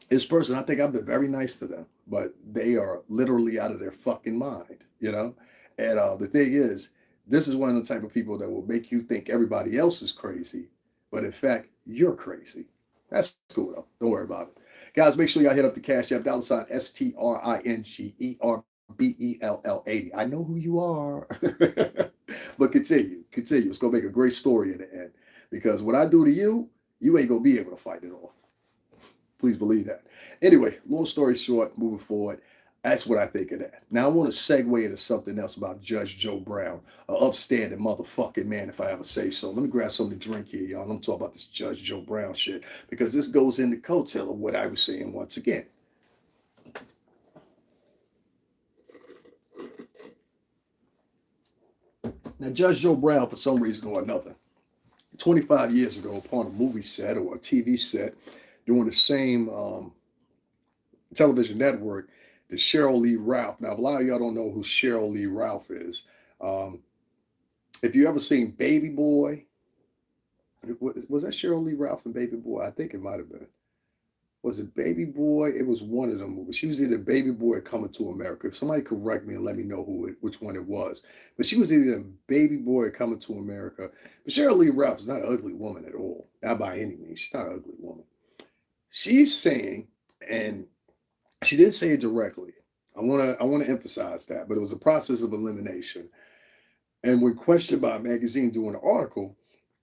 this person, I think I've been very nice to them, but they are literally out of their fucking mind, you know? And the thing is, this is one of the type of people that will make you think everybody else is crazy, but in fact, you're crazy. That's cool though. Don't worry about it. Guys, make sure y'all hit up the Cashapp, $ STRINGERBELL80. I know who you are. But continue. It's going to make a great story in the end. Because what I do to you, you ain't going to be able to fight it off. Please believe that. Anyway, long story short, moving forward, that's what I think of that. Now, I want to segue into something else about Judge Joe Brown, an upstanding motherfucking man, if I ever say so. Let me grab something to drink here, y'all. I'm talking about this Judge Joe Brown shit, because this goes in the coattail of what I was saying once again. Now, Judge Joe Brown, for some reason or another, 25 years ago, upon a movie set or a TV set, doing the same television network, the Cheryl Lee Ralph. Now, a lot of y'all don't know who Cheryl Lee Ralph is. If you ever seen Baby Boy, was that Cheryl Lee Ralph and Baby Boy? I think it might have been. Was it Baby Boy? It was one of them movies. She was either Baby Boy or Coming to America. If somebody correct me and let me know which one it was. But she was either Baby Boy or Coming to America. But Cheryl Lee Ralph is not an ugly woman at all. Not by any means. She's not an ugly woman. She's saying, and she didn't say it directly. I want to emphasize that, but it was a process of elimination. And when questioned by a magazine doing an article,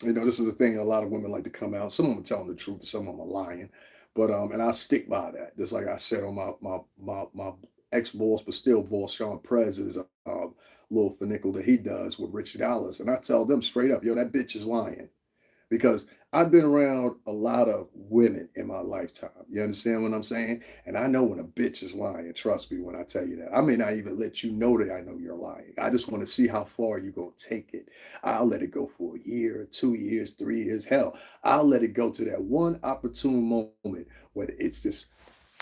you know, this is a thing a lot of women like to come out. Some of them are telling the truth, and some of them are lying. But and I stick by that. Just like I said on my ex-boss, but still boss, Sean Prez's little finickle that he does with Rich Dallas, and I tell them straight up, yo, that bitch is lying. Because I've been around a lot of women in my lifetime. You understand what I'm saying? And I know when a bitch is lying. Trust me when I tell you that. I may not even let you know that I know you're lying. I just want to see how far you're going to take it. I'll let it go for a year, 2 years, 3 years. Hell, I'll let it go to that one opportune moment where it's just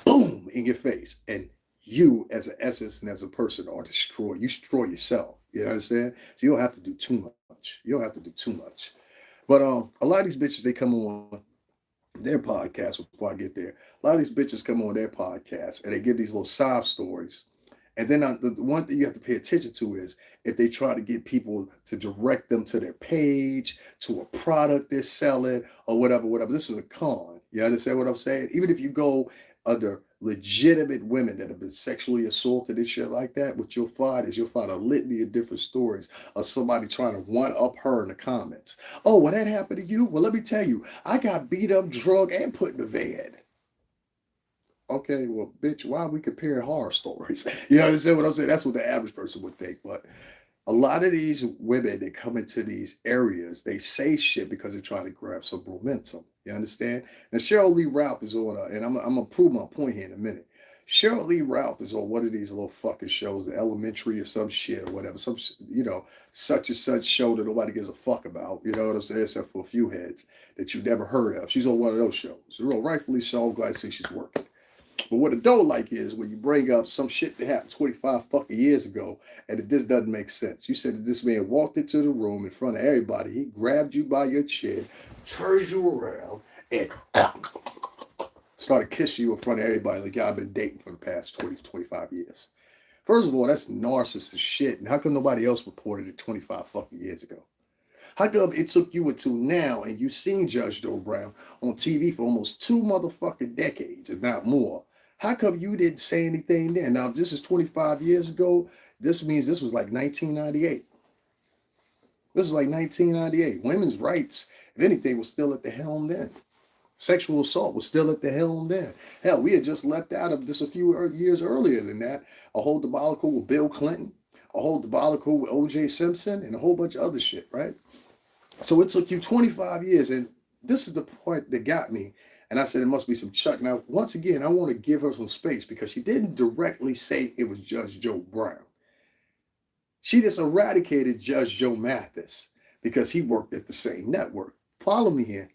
boom in your face. And you as an essence and as a person are destroyed. You destroy yourself. You understand? So you don't have to do too much. You don't have to do too much. But a lot of these bitches, they come on their podcast before I get there. A lot of these bitches come on their podcast and they give these little sob stories. And then the one thing you have to pay attention to is if they try to get people to direct them to their page, to a product they're selling, or whatever. This is a con. You understand what I'm saying? Even if you go under legitimate women that have been sexually assaulted and shit like that, what you'll find is you'll find a litany of different stories of somebody trying to one up her in the comments. Oh, well, that happened to you? Well, let me tell you, I got beat up, drugged, and put in the van. Okay, well, bitch, why are we comparing horror stories? You understand what I'm saying? That's what the average person would think. But a lot of these women that come into these areas, they say shit because they're trying to grab some momentum. You understand? Now, Cheryl Lee Ralph is on, and I'm going to prove my point here in a minute. Cheryl Lee Ralph is on one of these little fucking shows, the Elementary or some shit or whatever. Some, you know, such and such show that nobody gives a fuck about. You know what I'm saying? Except for a few heads that you never heard of. She's on one of those shows. So, rightfully so, I'm glad to see she's working. But what I don't like is when you bring up some shit that happened 25 fucking years ago and it just doesn't make sense. You said that this man walked into the room in front of everybody. He grabbed you by your chin, turned you around, and started kissing you in front of everybody like y'all been dating for the past 20, 25 years. First of all, that's narcissist shit. And how come nobody else reported it 25 fucking years ago? How come it took you until now and you've seen Judge Joe Brown on TV for almost 2 motherfucking decades, if not more? How come you didn't say anything then? Now, if this is 25 years ago, this means this was like 1998. This is like 1998. Women's rights, if anything, was still at the helm then. Sexual assault was still at the helm then. Hell, we had just left out of this a few years earlier than that. A whole debacle with Bill Clinton, a whole debacle with O.J. Simpson, and a whole bunch of other shit, right? So it took you 25 years, and this is the point that got me. And I said, it must be some Chuck. Now, once again, I want to give her some space because she didn't directly say it was Judge Joe Brown. She just eradicated Judge Joe Mathis because he worked at the same network. Follow me here.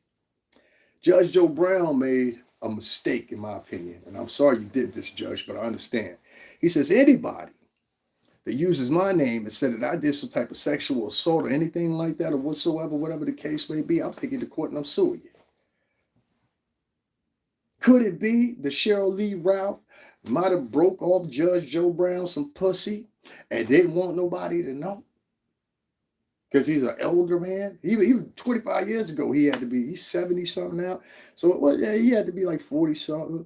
Judge Joe Brown made a mistake, in my opinion. And I'm sorry you did this, Judge, but I understand. He says, anybody that uses my name and said that I did some type of sexual assault or anything like that or whatsoever, whatever the case may be, I'm taking you to court and I'm suing you. Could it be that Cheryl Lee Ralph might have broke off Judge Joe Brown some pussy and didn't want nobody to know? Because he's an elder man. Even 25 years ago, he's 70-something now. So he had to be like 40-something,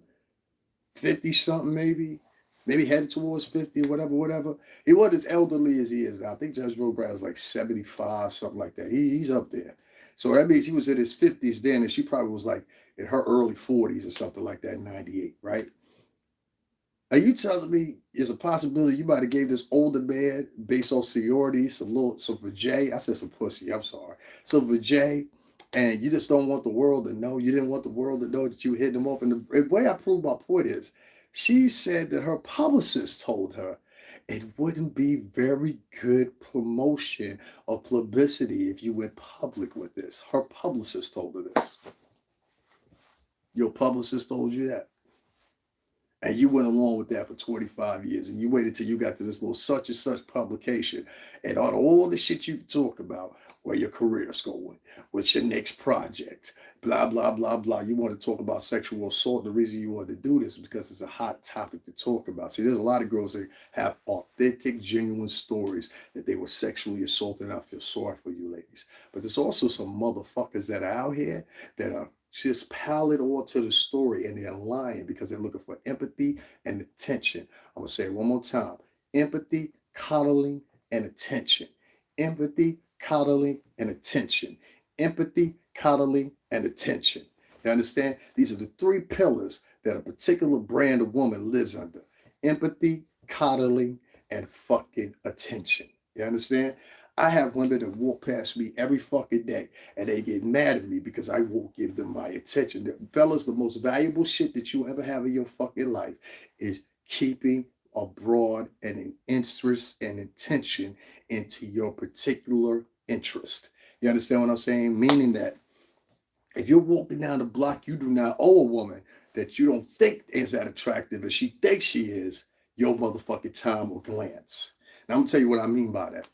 50-something maybe. Maybe headed towards 50 or whatever. He wasn't as elderly as he is now. I think Judge Joe Brown is like 75, something like that. He's up there. So that means he was in his 50s then, and she probably was like in her early 40s or something like that in 98, right? Are you telling me there's a possibility you might have gave this older man, based on seniority, some vajay? I said some pussy, I'm sorry. Some vajay, and you just don't want the world to know. You didn't want the world to know that you hit him off. And the way I prove my point is, she said that her publicist told her it wouldn't be very good promotion or publicity if you went public with this. Her publicist told her this. Your publicist told you that. And you went along with that for 25 years. And you waited till you got to this little such and such publication. And all the shit you talk about, where your career's going, what's your next project, blah, blah, blah, blah. You want to talk about sexual assault. The reason you want to do this is because it's a hot topic to talk about. See, there's a lot of girls that have authentic, genuine stories that they were sexually assaulted. And I feel sorry for you ladies. But there's also some motherfuckers that are out here that are just pile it all to the story, and they're lying because they're looking for empathy and attention. I'm going to say it one more time. Empathy, coddling, and attention. Empathy, coddling, and attention. Empathy, coddling, and attention. You understand? These are the three pillars that a particular brand of woman lives under. Empathy, coddling, and fucking attention. You understand? I have women that walk past me every fucking day and they get mad at me because I won't give them my attention. Fellas, the most valuable shit that you ever have in your fucking life is keeping a broad and an interest and intention into your particular interest. You understand what I'm saying? Meaning that if you're walking down the block, you do not owe a woman that you don't think is that attractive and she thinks she is your motherfucking time or glance. Now, I'm going to tell you what I mean by that.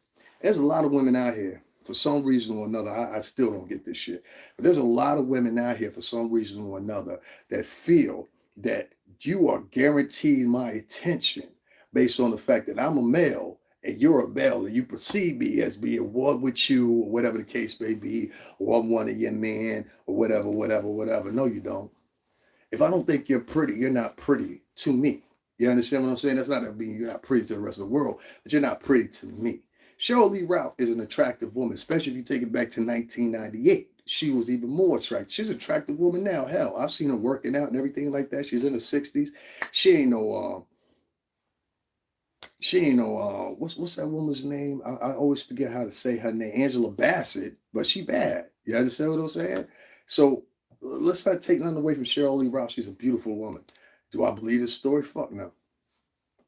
There's a lot of women out here, for some reason or another, I still don't get this shit, but there's a lot of women out here for some reason or another that feel that you are guaranteed my attention based on the fact that I'm a male and you're a male and you perceive me as being one with you or whatever the case may be, or I'm one of your men or whatever. No, you don't. If I don't think you're pretty, you're not pretty to me. You understand what I'm saying? That's not mean you're not pretty to the rest of the world, but you're not pretty to me. Cheryl Lee Ralph is an attractive woman, especially if you take it back to 1998. She was even more attractive. She's an attractive woman now. Hell, I've seen her working out and everything like that. She's in her 60s. She ain't no, what's that woman's name? I always forget how to say her name. Angela Bassett, but she bad. You understand what I'm saying? So let's not take nothing away from Cheryl Lee Ralph. She's a beautiful woman. Do I believe this story? Fuck no.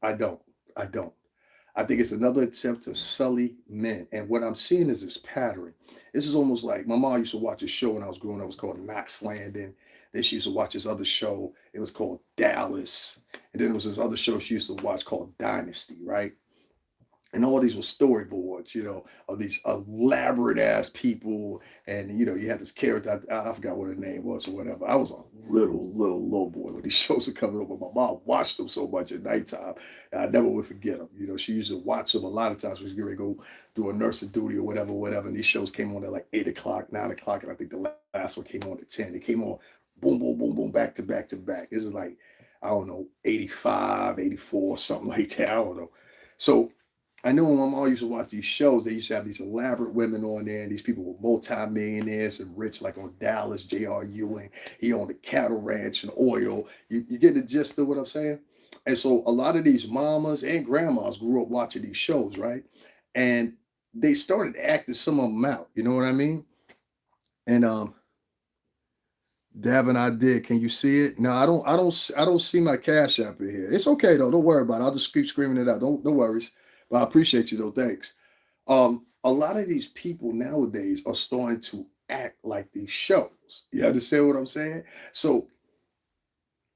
I don't. I think it's another attempt to sully men. And what I'm seeing is this pattern. This is almost like my mom used to watch a show when I was growing up. It was called Knox Landing. Then she used to watch this other show. It was called Dallas. And then there was this other show she used to watch called Dynasty, right? And all these were storyboards, of these elaborate ass people. And you had this character, I forgot what her name was or whatever. I was a little boy when these shows were coming over. My mom watched them so much at nighttime. And I never would forget them. She used to watch them a lot of times. She was going to go do a nursing duty or whatever. And these shows came on at like 8 o'clock, 9 o'clock. And I think the last one came on at 10. They came on boom, boom, boom, boom, back to back to back. This is like, I don't know, 85, 84, something like that. I don't know. So I know when my mom used to watch these shows, they used to have these elaborate women on there, and these people were multimillionaires and rich, like on Dallas, J.R. Ewing. He owned a cattle ranch and oil. You get the gist of what I'm saying? And so a lot of these mamas and grandmas grew up watching these shows, right? And they started acting some of them out. You know what I mean? And Davin, I did. Can you see it? No, I don't see my cash app in here. It's okay though. Don't worry about it. I'll just keep screaming it out. Don't no worries. But I appreciate you though. Thanks. A lot of these people nowadays are starting to act like these shows. You understand what I'm saying? So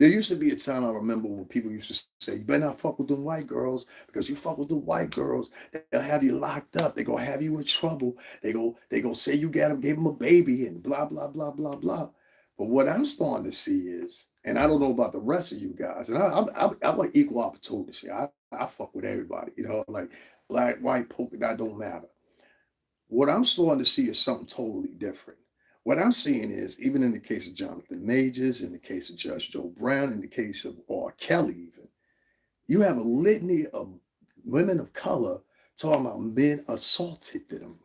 there used to be a time I remember when people used to say, "You better not fuck with them white girls because you fuck with the white girls, they'll have you locked up. They're gonna have you in trouble. They gonna say you gave them a baby and blah blah blah blah blah." But what I'm starting to see is, and I don't know about the rest of you guys, and I'm like equal opportunity. I fuck with everybody, like black, white, polka dot don't matter. What I'm starting to see is something totally different. What I'm seeing is, even in the case of Jonathan Majors, in the case of Judge Joe Brown, in the case of R. Kelly, even, you have a litany of women of color talking about men assaulted them.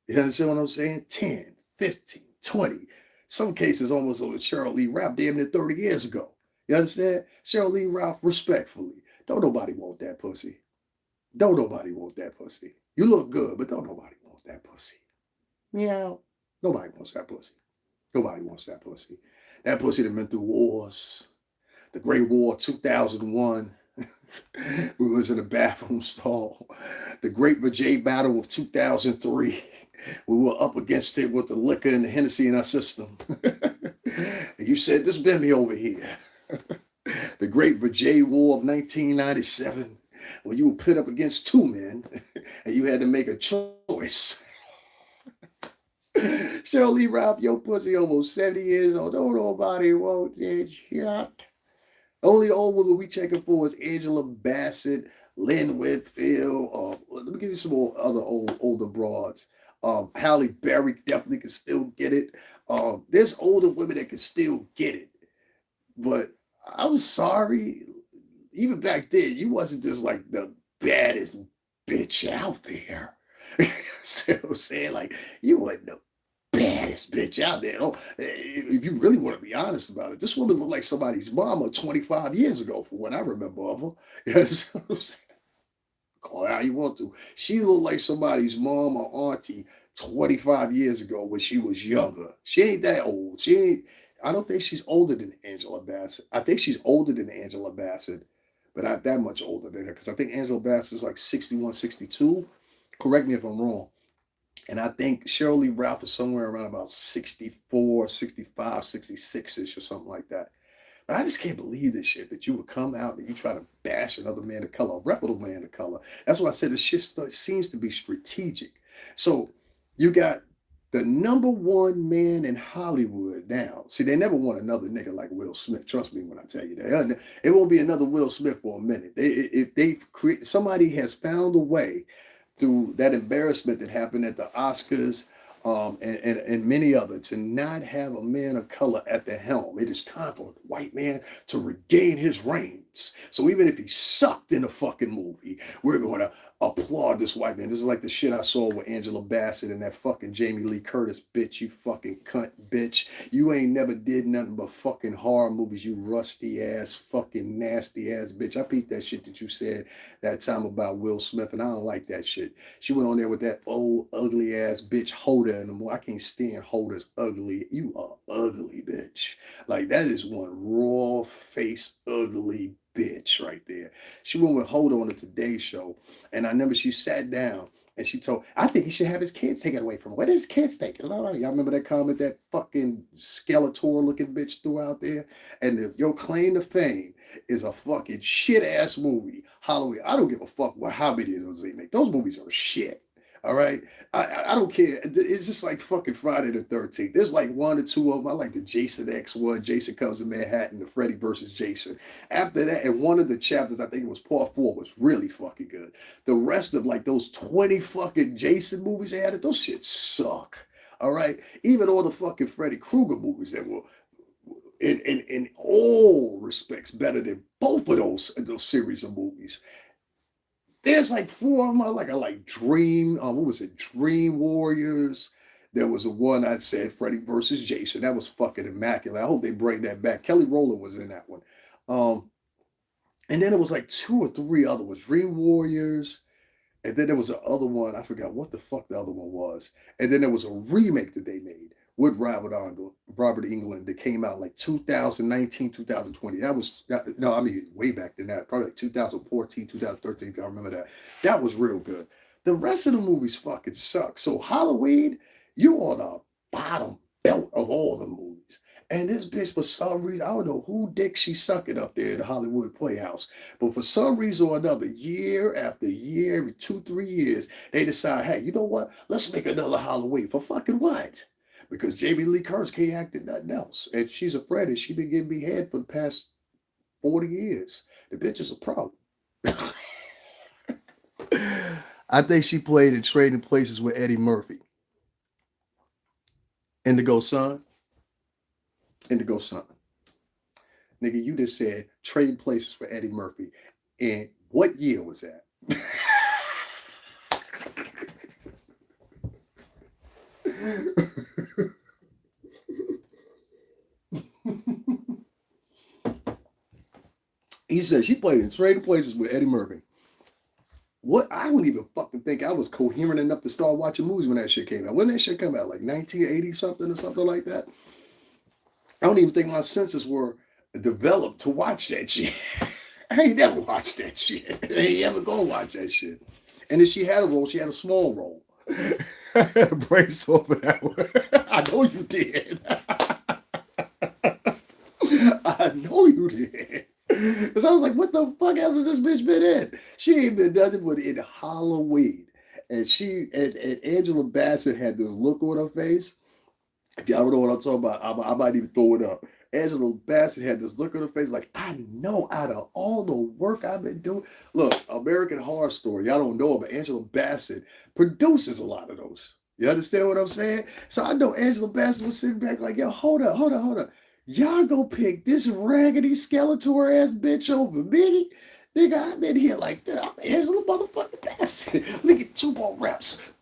You understand what I'm saying? 10, 15, 20. Some cases almost with Cheryl Lee Ralph damn near 30 years ago. You understand? Cheryl Lee Ralph, respectfully, don't nobody want that pussy. Don't nobody want that pussy. You look good, but don't nobody want that pussy. Meow. Nobody wants that pussy. Nobody wants that pussy. That pussy that been through wars. The Great War 2001. We was in a bathroom stall. The Great Vajay Battle of 2003. We were up against it with the liquor and the Hennessy in our system. And you said, this been me over here. The Great Vajay War of 1997. When you were pit up against two men and you had to make a choice. Cheryl Lee Ralph, your pussy almost 70 years old. Don't nobody want that shit. Only old woman we checking for is Angela Bassett, Lynn Whitfield. Let me give you some more other older broads. Halle Berry definitely can still get it. There's older women that can still get it. But I'm sorry, even back then, you wasn't just like the baddest bitch out there. See what I'm saying? Like, you wasn't the baddest bitch out there. If you really want to be honest about it, this woman looked like somebody's mama 25 years ago, from what I remember of her. You know what I'm saying? Call it how you want to. She looked like somebody's mom or auntie 25 years ago when she was younger. She ain't that old. She ain't. I don't think she's older than Angela Bassett. I think she's older than Angela Bassett, but not that much older than her because I think Angela Bassett is like 61, 62. Correct me if I'm wrong. And I think Cheryl Lee Ralph is somewhere around about 64, 65, 66-ish or something like that. But I just can't believe this shit that you would come out and you try to bash another man of color, a reputable man of color. That's why I said this shit seems to be strategic. So you got the number one man in Hollywood now. See, they never want another nigga like Will Smith. Trust me when I tell you that. It won't be another Will Smith for a minute. If they create, somebody has found a way through that embarrassment that happened at the Oscars, and many others, to not have a man of color at the helm. It is time for a white man to regain his reins. So even if he sucked in a fucking movie, we're going to applaud this white man. This is like the shit I saw with Angela Bassett and that fucking Jamie Lee Curtis bitch. You fucking cunt bitch. You ain't never did nothing but fucking horror movies, you rusty ass, fucking nasty ass bitch. I peeped that shit that you said that time about Will Smith, and I don't like that shit. She went on there with that old ugly ass bitch Hoda anymore. I can't stand Hoda's ugly. You are ugly, bitch. Like, that is one raw face ugly bitch right there. She went with Hoda on the Today Show, and I remember she sat down And she told, I think he should have his kids taken away from him. What is his kids taken? Y'all remember that comment that fucking Skeletor looking bitch threw out there? And if your claim to fame is a fucking shit ass movie, Halloween, I don't give a fuck what how many of those they make. Those movies are shit. All right, I don't care. It's just like fucking Friday the 13th. There's like one or two of them. I like the Jason X one. Jason Comes to Manhattan. The Freddy versus Jason. After that, and one of the chapters, I think it was part 4, was really fucking good. The rest of like those 20 fucking Jason movies they had, those shit suck. All right, even all the fucking Freddy Krueger movies that were in all respects better than both of those series of movies. There's like 4 of them. I like Dream. What was it? Dream Warriors. There was a one I said Freddy versus Jason. That was fucking immaculate. I hope they bring that back. Kelly Rowland was in that one. And then it was like 2 or 3 other ones. Dream Warriors. And then there was the other one. I forgot what the fuck the other one was. And then there was a remake that they made with Robert Englund that came out like 2019, 2020. No, I mean, way back than that. Probably like 2014, 2013, if y'all remember that. That was real good. The rest of the movies fucking suck. So Halloween, you on the bottom belt of all the movies. And this bitch, for some reason, I don't know who dick she's sucking up there in the Hollywood Playhouse. But for some reason or another, year after year, every 2-3 years, they decide, hey, you know what? Let's make another Halloween. For fucking what? Because Jamie Lee Curtis can't act in nothing else. And she's a Freddy. She's been getting beheaded for the past 40 years. The bitch is a pro. I think she played in Trading Places with Eddie Murphy. Indigo Sun. Indigo Sun. Nigga, you just said Trading Places with Eddie Murphy. And what year was that? He said she played in Trading Places with Eddie Murphy. What? I don't even fucking think I was coherent enough to start watching movies when that shit came out. When that shit come out? Like 1980 something or something like that? I don't even think my senses were developed to watch that shit. I ain't never watched that shit. I ain't ever gonna watch that shit. And if she had a role, she had a small role. I had a brainstorm for that one. I know you did. I know you did. Because I was like, what the fuck else has this bitch been in? She ain't been nothing but in Halloween. And Angela Bassett had this look on her face. If y'all don't know what I'm talking about, I might even throw it up. Angela Bassett had this look on her face like, I know out of all the work I've been doing. Look, American Horror Story, y'all don't know it, but Angela Bassett produces a lot of those. You understand what I'm saying? So I know Angela Bassett was sitting back like, yo, hold up. Y'all go pick this raggedy Skeletor ass bitch over me? Nigga, I've been here like that. I'm Angela motherfucking Bassett. Let me get 2 more reps.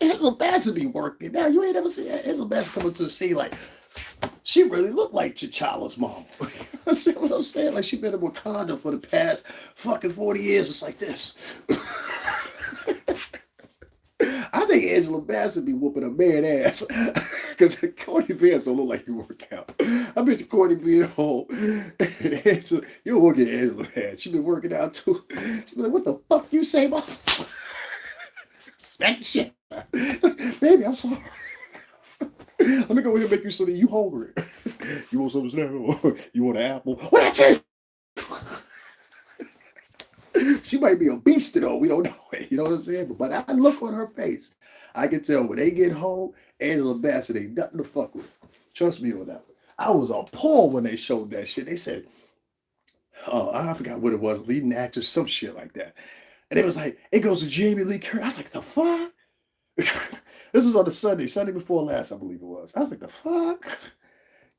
Angela Bassett be working. Now, you ain't ever seen Angela Bassett coming to the scene like, she really looked like T'Challa's mom. See what I'm saying? Like, she been in Wakanda for the past fucking 40 years. It's like this. I think Angela Bassett be whooping a man ass. Because Courtney Vance don't look like you work out. I bet you Courtney being home. Angela, you don't work at Angela Bassett. She been working out too. She be like, what the fuck you say, mom? Smack the shit. Baby, I'm sorry. Let me go ahead and make you something. You hungry? You want something snack? You want an apple? What I tell you? She might be a beast though. We don't know it. You know what I'm saying? But I look on her face. I can tell when they get home, Angela Bassett ain't nothing to fuck with. Trust me on that one. I was appalled when they showed that shit. They said, oh, I forgot what it was, leading actress, some shit like that. And it was like, it goes to Jamie Lee Curtis. I was like, the fuck? This was on the Sunday before last, I believe it was. I was like, the fuck?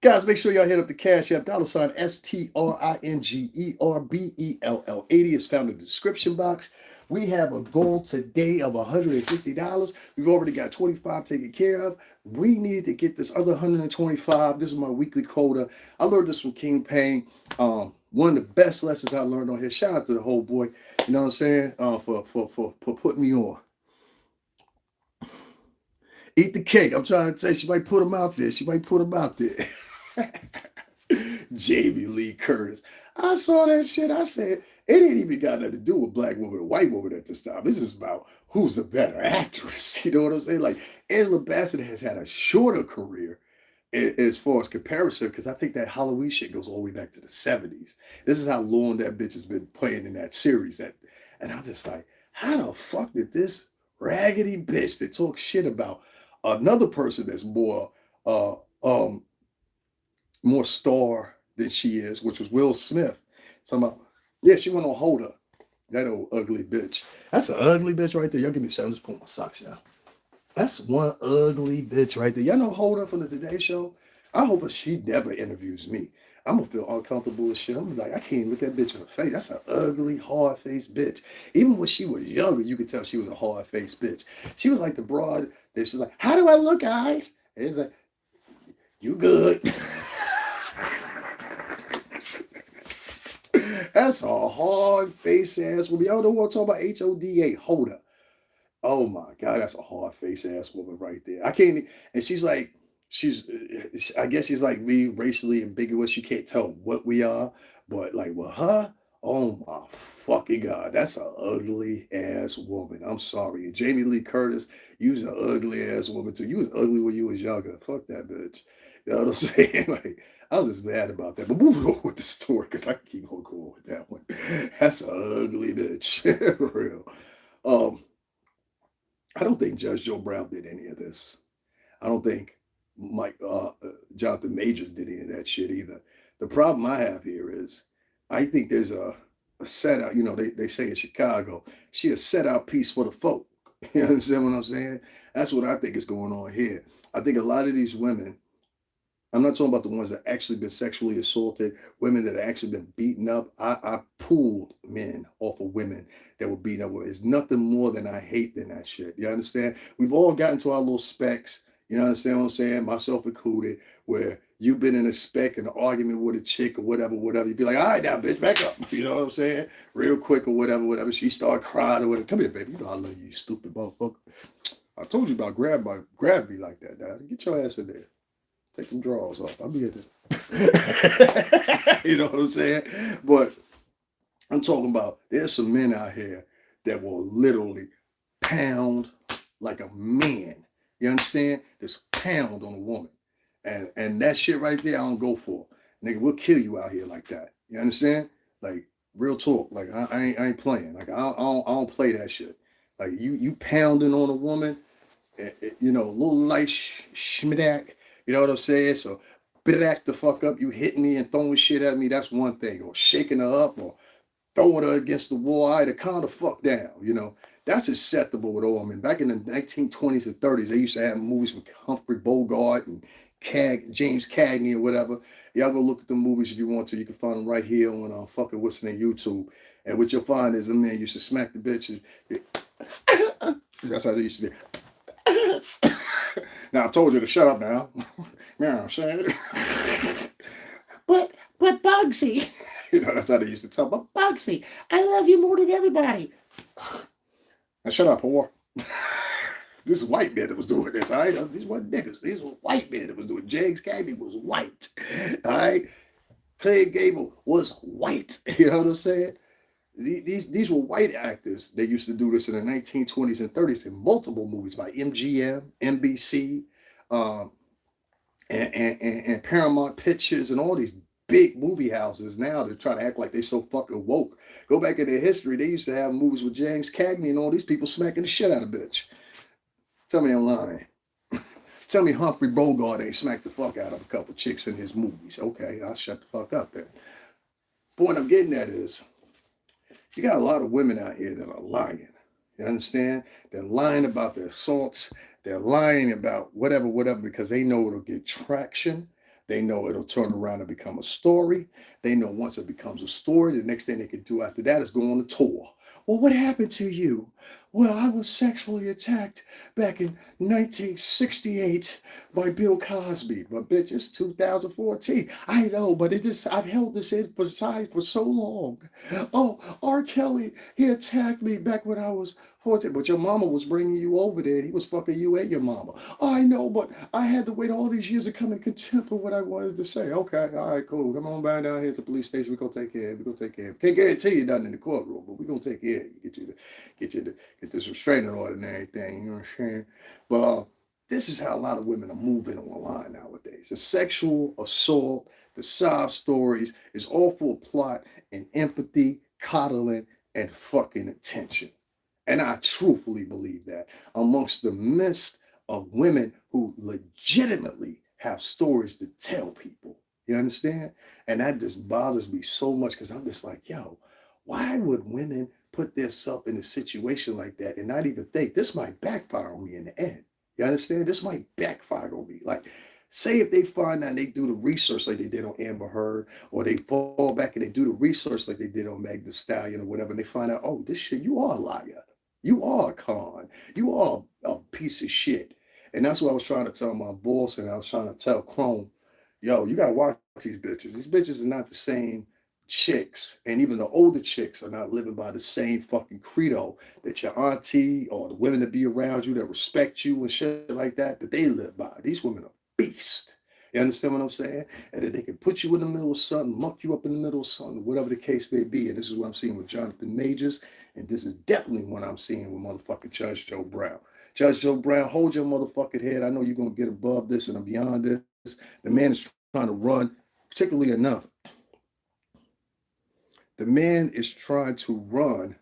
Guys, make sure y'all hit up the Cashapp, $STRINGERBELL 80 is found in the description box. We have a goal today of $150. We've already got 25 taken care of. We need to get this other 125. This is my weekly quota. I learned this from King Payne. One of the best lessons I learned on here. Shout out to the whole boy. You know what I'm saying? For putting me on. Eat the cake. I'm trying to tell you, she might put him out there. Jamie Lee Curtis. I saw that shit. I said, it ain't even got nothing to do with black woman or white woman at this time. This is about who's the better actress. You know what I'm saying? Like, Angela Bassett has had a shorter career as far as comparison, because I think that Halloween shit goes all the way back to the 70s. This is how long that bitch has been playing in that series. And I'm just like, how the fuck did this raggedy bitch that talks shit about another person that's uh um more star than she is, which was Will Smith. So I'm like, yeah, she went on Hold Up. That old ugly bitch. That's an ugly bitch right there. Y'all give me a shot. I'm just putting my socks down. That's one ugly bitch right there. Y'all know Hold Up from the Today Show? I hope she never interviews me. I'm gonna feel uncomfortable as shit. I'm like, I can't even look that bitch in the face. That's an ugly, hard-faced bitch. Even when she was younger, you could tell she was a hard-faced bitch. She was like the broad that she's like, how do I look, guys? And it's like, you good. That's a hard-faced ass woman. Y'all know what I'm talking about? HODA. Hold Up. Oh my God, that's a hard face ass woman right there. I can't, and she's like, I guess she's like me, racially ambiguous. You can't tell what we are, but like with her, oh my fucking God, that's an ugly ass woman. I'm sorry. And Jamie Lee Curtis, you was an ugly ass woman too. You was ugly when you was younger. Fuck that bitch. You know what I'm saying? Like, I was just mad about that. But moving on with the story, because I can keep on going with that one. That's an ugly bitch. For real. Um, I don't think Judge Joe Brown did any of this. I don't think Mike Jonathan Majors did any of that shit either. The problem I have here is I think there's a set out, they say in Chicago, she a set out piece for the folk. You understand what I'm saying? That's what I think is going on here. I think a lot of these women, I'm not talking about the ones that actually been sexually assaulted, women that have actually been beaten up. I pulled men off of women that were beaten up. It's nothing more than I hate than that shit. You understand? We've all gotten to our little specs. You understand what I'm saying? Myself included, where you've been in a spec and an argument with a chick or whatever. You'd be like, all right now, bitch, back up. You know what I'm saying? Real quick or whatever. She start crying or whatever. Come here, baby. You know I love you, you stupid motherfucker. I told you about grab me like that, Dad. Get your ass in there. Take them drawers off. I'll be at this. You know what I'm saying? But I'm talking about there's some men out here that will literally pound like a man. You understand? Just pound on a woman. And that shit right there, I don't go for. Nigga, we'll kill you out here like that. You understand? Like, real talk. Like, I ain't playing. Like, I don't play that shit. Like, you pounding on a woman, a little light schmidak. You know what I'm saying? So, act the fuck up. You hitting me and throwing shit at me, that's one thing. Or shaking her up or throwing her against the wall. I had to calm the fuck down, That's acceptable with all men. Back in the 1920s and 30s, they used to have movies with Humphrey Bogart and James Cagney or whatever. Y'all go look at the movies if you want to. You can find them right here on fucking YouTube. And what you'll find is a man used to smack the bitches. That's how they used to be. Now, I told you to shut up now. You know what I'm saying? But Bugsy. That's how they used to tell. But Bugsy, I love you more than everybody. Now shut up, whore. This is white men that was doing this, all right? These weren't niggas. These were white men that was doing it. James Cagney was white, all right? Clay Gable was white. You know what I'm saying? These were white actors that used to do this in the 1920s and 30s in multiple movies by MGM, NBC, and Paramount Pictures and all these big movie houses now that try to act like they so fucking woke. Go back in their history, they used to have movies with James Cagney and all these people smacking the shit out of bitch. Tell me I'm lying. Tell me Humphrey Bogart ain't smacked the fuck out of a couple chicks in his movies. Okay, I'll shut the fuck up then. But what I'm getting at is, you got a lot of women out here that are lying. You understand? They're lying about their assaults. They're lying about whatever, because they know it'll get traction. They know it'll turn around and become a story. They know once it becomes a story, the next thing they can do after that is go on a tour. Well, what happened to you? well, I was sexually attacked back in 1968 by Bill Cosby. But bitch, it's 2014. I know, but I've held this inside for so long. Oh, R. Kelly, he attacked me back when I was 14. But your mama was bringing you over there and he was fucking you and your mama. Oh, I know, but I had to wait all these years to come in contempt of what I wanted to say. Okay, all right, cool. Come on by down here to the police station. We're going to take care of it. We're going to take care of it. Can't guarantee you nothing in the courtroom, but we're going to take care of you. Get this restraining order and everything. You know what I'm saying? But this is how a lot of women are moving online nowadays. The sexual assault, the sob stories is all for plot and empathy, coddling, and fucking attention. And I truthfully believe that amongst the midst of women who legitimately have stories to tell people. You understand? And that just bothers me so much because I'm just like, yo, why would women put themselves in a situation like that and not even think this might backfire on me in the end? You understand? This might backfire on me. Like, say if they find out and they do the research like they did on Amber Heard, or they fall back and they do the research like they did on Meg Thee Stallion or whatever, and they find out, oh, this shit, you are a liar. You are a con. You are a piece of shit. And that's what I was trying to tell my boss, and I was trying to tell Chrome, yo, you gotta watch these bitches. These bitches are not the same chicks, and even the older chicks are not living by the same fucking credo that your auntie or the women that be around you that respect you and shit like that they live by. These women are beasts. You understand what I'm saying? And that they can put you in the middle of something, muck you up in the middle of something, whatever the case may be. And this is what I'm seeing with Jonathan Majors. And this is definitely what I'm seeing with motherfucking Judge Joe Brown. Judge Joe Brown, hold your motherfucking head. I know you're going to get above this and beyond this. The man is trying to run, particularly enough. The man is trying to run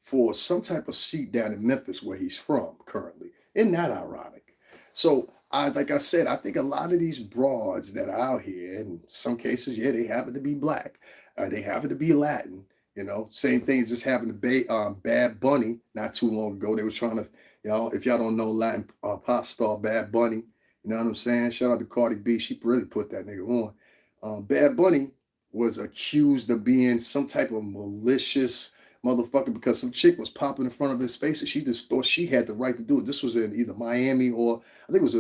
for some type of seat down in Memphis where he's from currently. Isn't that ironic? So, like I said, I think a lot of these broads that are out here, in some cases, yeah, they happen to be black. They happen to be Latin. You know, same thing just happened to Bad Bunny not too long ago. They was trying to, if y'all don't know Latin pop star Bad Bunny, you know what I'm saying? Shout out to Cardi B. She really put that nigga on. Bad Bunny was accused of being some type of malicious motherfucker because some chick was popping in front of his face and she just thought she had the right to do it. This was in either Miami or I think it was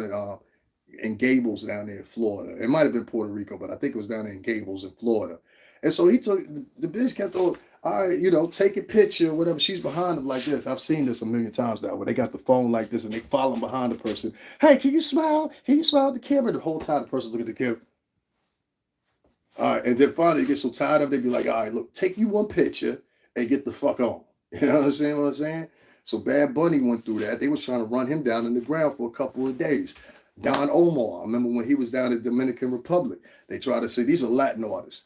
in Gables down there in Florida. It might have been Puerto Rico, but I think it was down there in Gables in Florida. And so he took the bitch kept on, all right, take a picture or whatever. She's behind him like this. I've seen this a million times now where they got the phone like this and they follow behind the person. Hey, can you smile? Can you smile at the camera? The whole time the person's looking at the camera. All right, and then finally they get so tired of it, they be like, all right, look, take you one picture and get the fuck on. You know what I'm saying? So Bad Bunny went through that. They was trying to run him down in the ground for a couple of days. Don Omar, I remember when he was down in the Dominican Republic, they tried to say, these are Latin artists.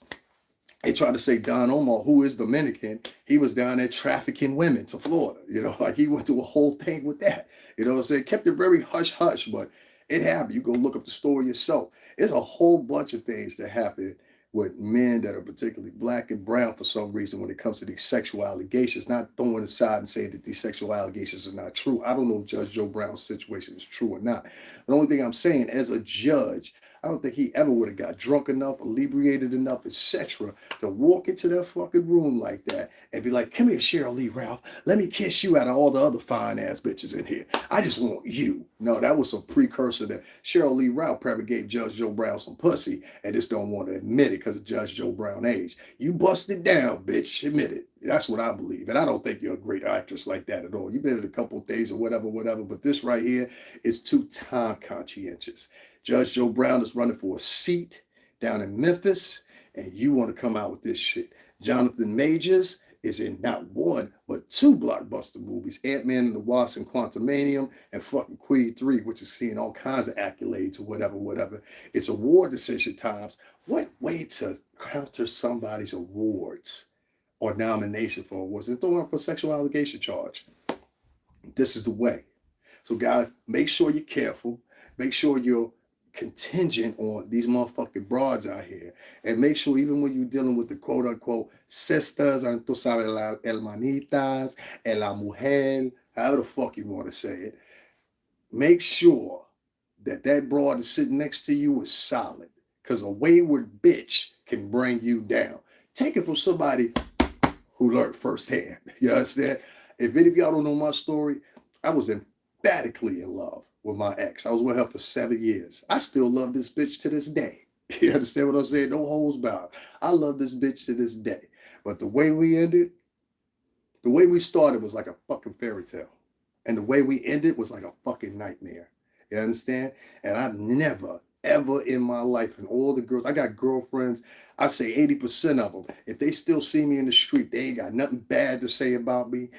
They tried to say Don Omar, who is Dominican, he was down there trafficking women to Florida. Like he went through a whole thing with that. You know what I'm saying? Kept it very hush-hush, but it happened. You go look up the story yourself. It's a whole bunch of things that happen with men that are particularly black and brown for some reason when it comes to these sexual allegations, not throwing aside and saying that these sexual allegations are not true. I don't know if Judge Joe Brown's situation is true or not. The only thing I'm saying, as a judge, I don't think he ever would have got drunk enough, inebriated enough, etc., to walk into that fucking room like that and be like, come here, Cheryl Lee Ralph. Let me kiss you out of all the other fine ass bitches in here. I just want you. No, that was some precursor that Cheryl Lee Ralph probably gave Judge Joe Brown some pussy and just don't want to admit it because of Judge Joe Brown age. You busted down, bitch. Admit it. That's what I believe. And I don't think you're a great actress like that at all. You've been in a couple of days or whatever. But this right here is too time conscientious. Judge Joe Brown is running for a seat down in Memphis, and you want to come out with this shit. Jonathan Majors is in not one, but two blockbuster movies, Ant-Man and the Wasp and Quantumanium, and fucking Creed 3, which is seeing all kinds of accolades or whatever. It's award decision times. What way to counter somebody's awards or nomination for awards? They're throwing up a sexual allegation charge. This is the way. So guys, make sure you're careful. Make sure you're contingent on these motherfucking broads out here, and make sure even when you're dealing with the quote unquote sisters and tú sabes las hermanitas and la mujer, however the fuck you want to say it, make sure that broad is sitting next to you is solid, because a wayward bitch can bring you down. Take it from somebody who learned firsthand. You understand? If any of y'all don't know my story, I was emphatically in love with my ex. I was with her for 7 years. I still love this bitch to this day. You understand what I'm saying? No holds barred. I love this bitch to this day. But the way we ended, the way we started was like a fucking fairy tale. And the way we ended was like a fucking nightmare. You understand? And I've never, ever in my life, and all the girls, I got girlfriends, I say 80% of them, if they still see me in the street, they ain't got nothing bad to say about me.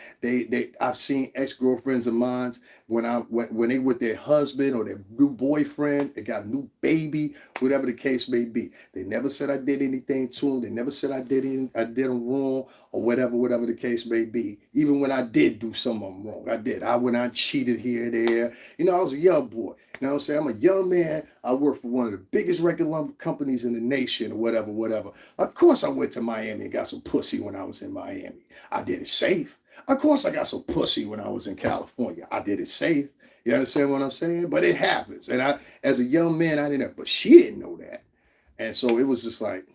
I've seen ex-girlfriends of mine when they with their husband or their new boyfriend, they got a new baby, whatever the case may be. They never said I did anything to them. They never said I did them wrong or whatever the case may be. Even when I did do some of them wrong, I did. I went out cheated here and there. You know, I was a young boy. You know what I'm saying? I'm a young man. I work for one of the biggest record companies in the nation or whatever. Of course I went to Miami and got some pussy when I was in Miami. I did it safe. Of course I got some pussy when I was in California. I did it safe. You understand what I'm saying? But it happens. And I, as a young man, I didn't know, but she didn't know that. And so it was just like,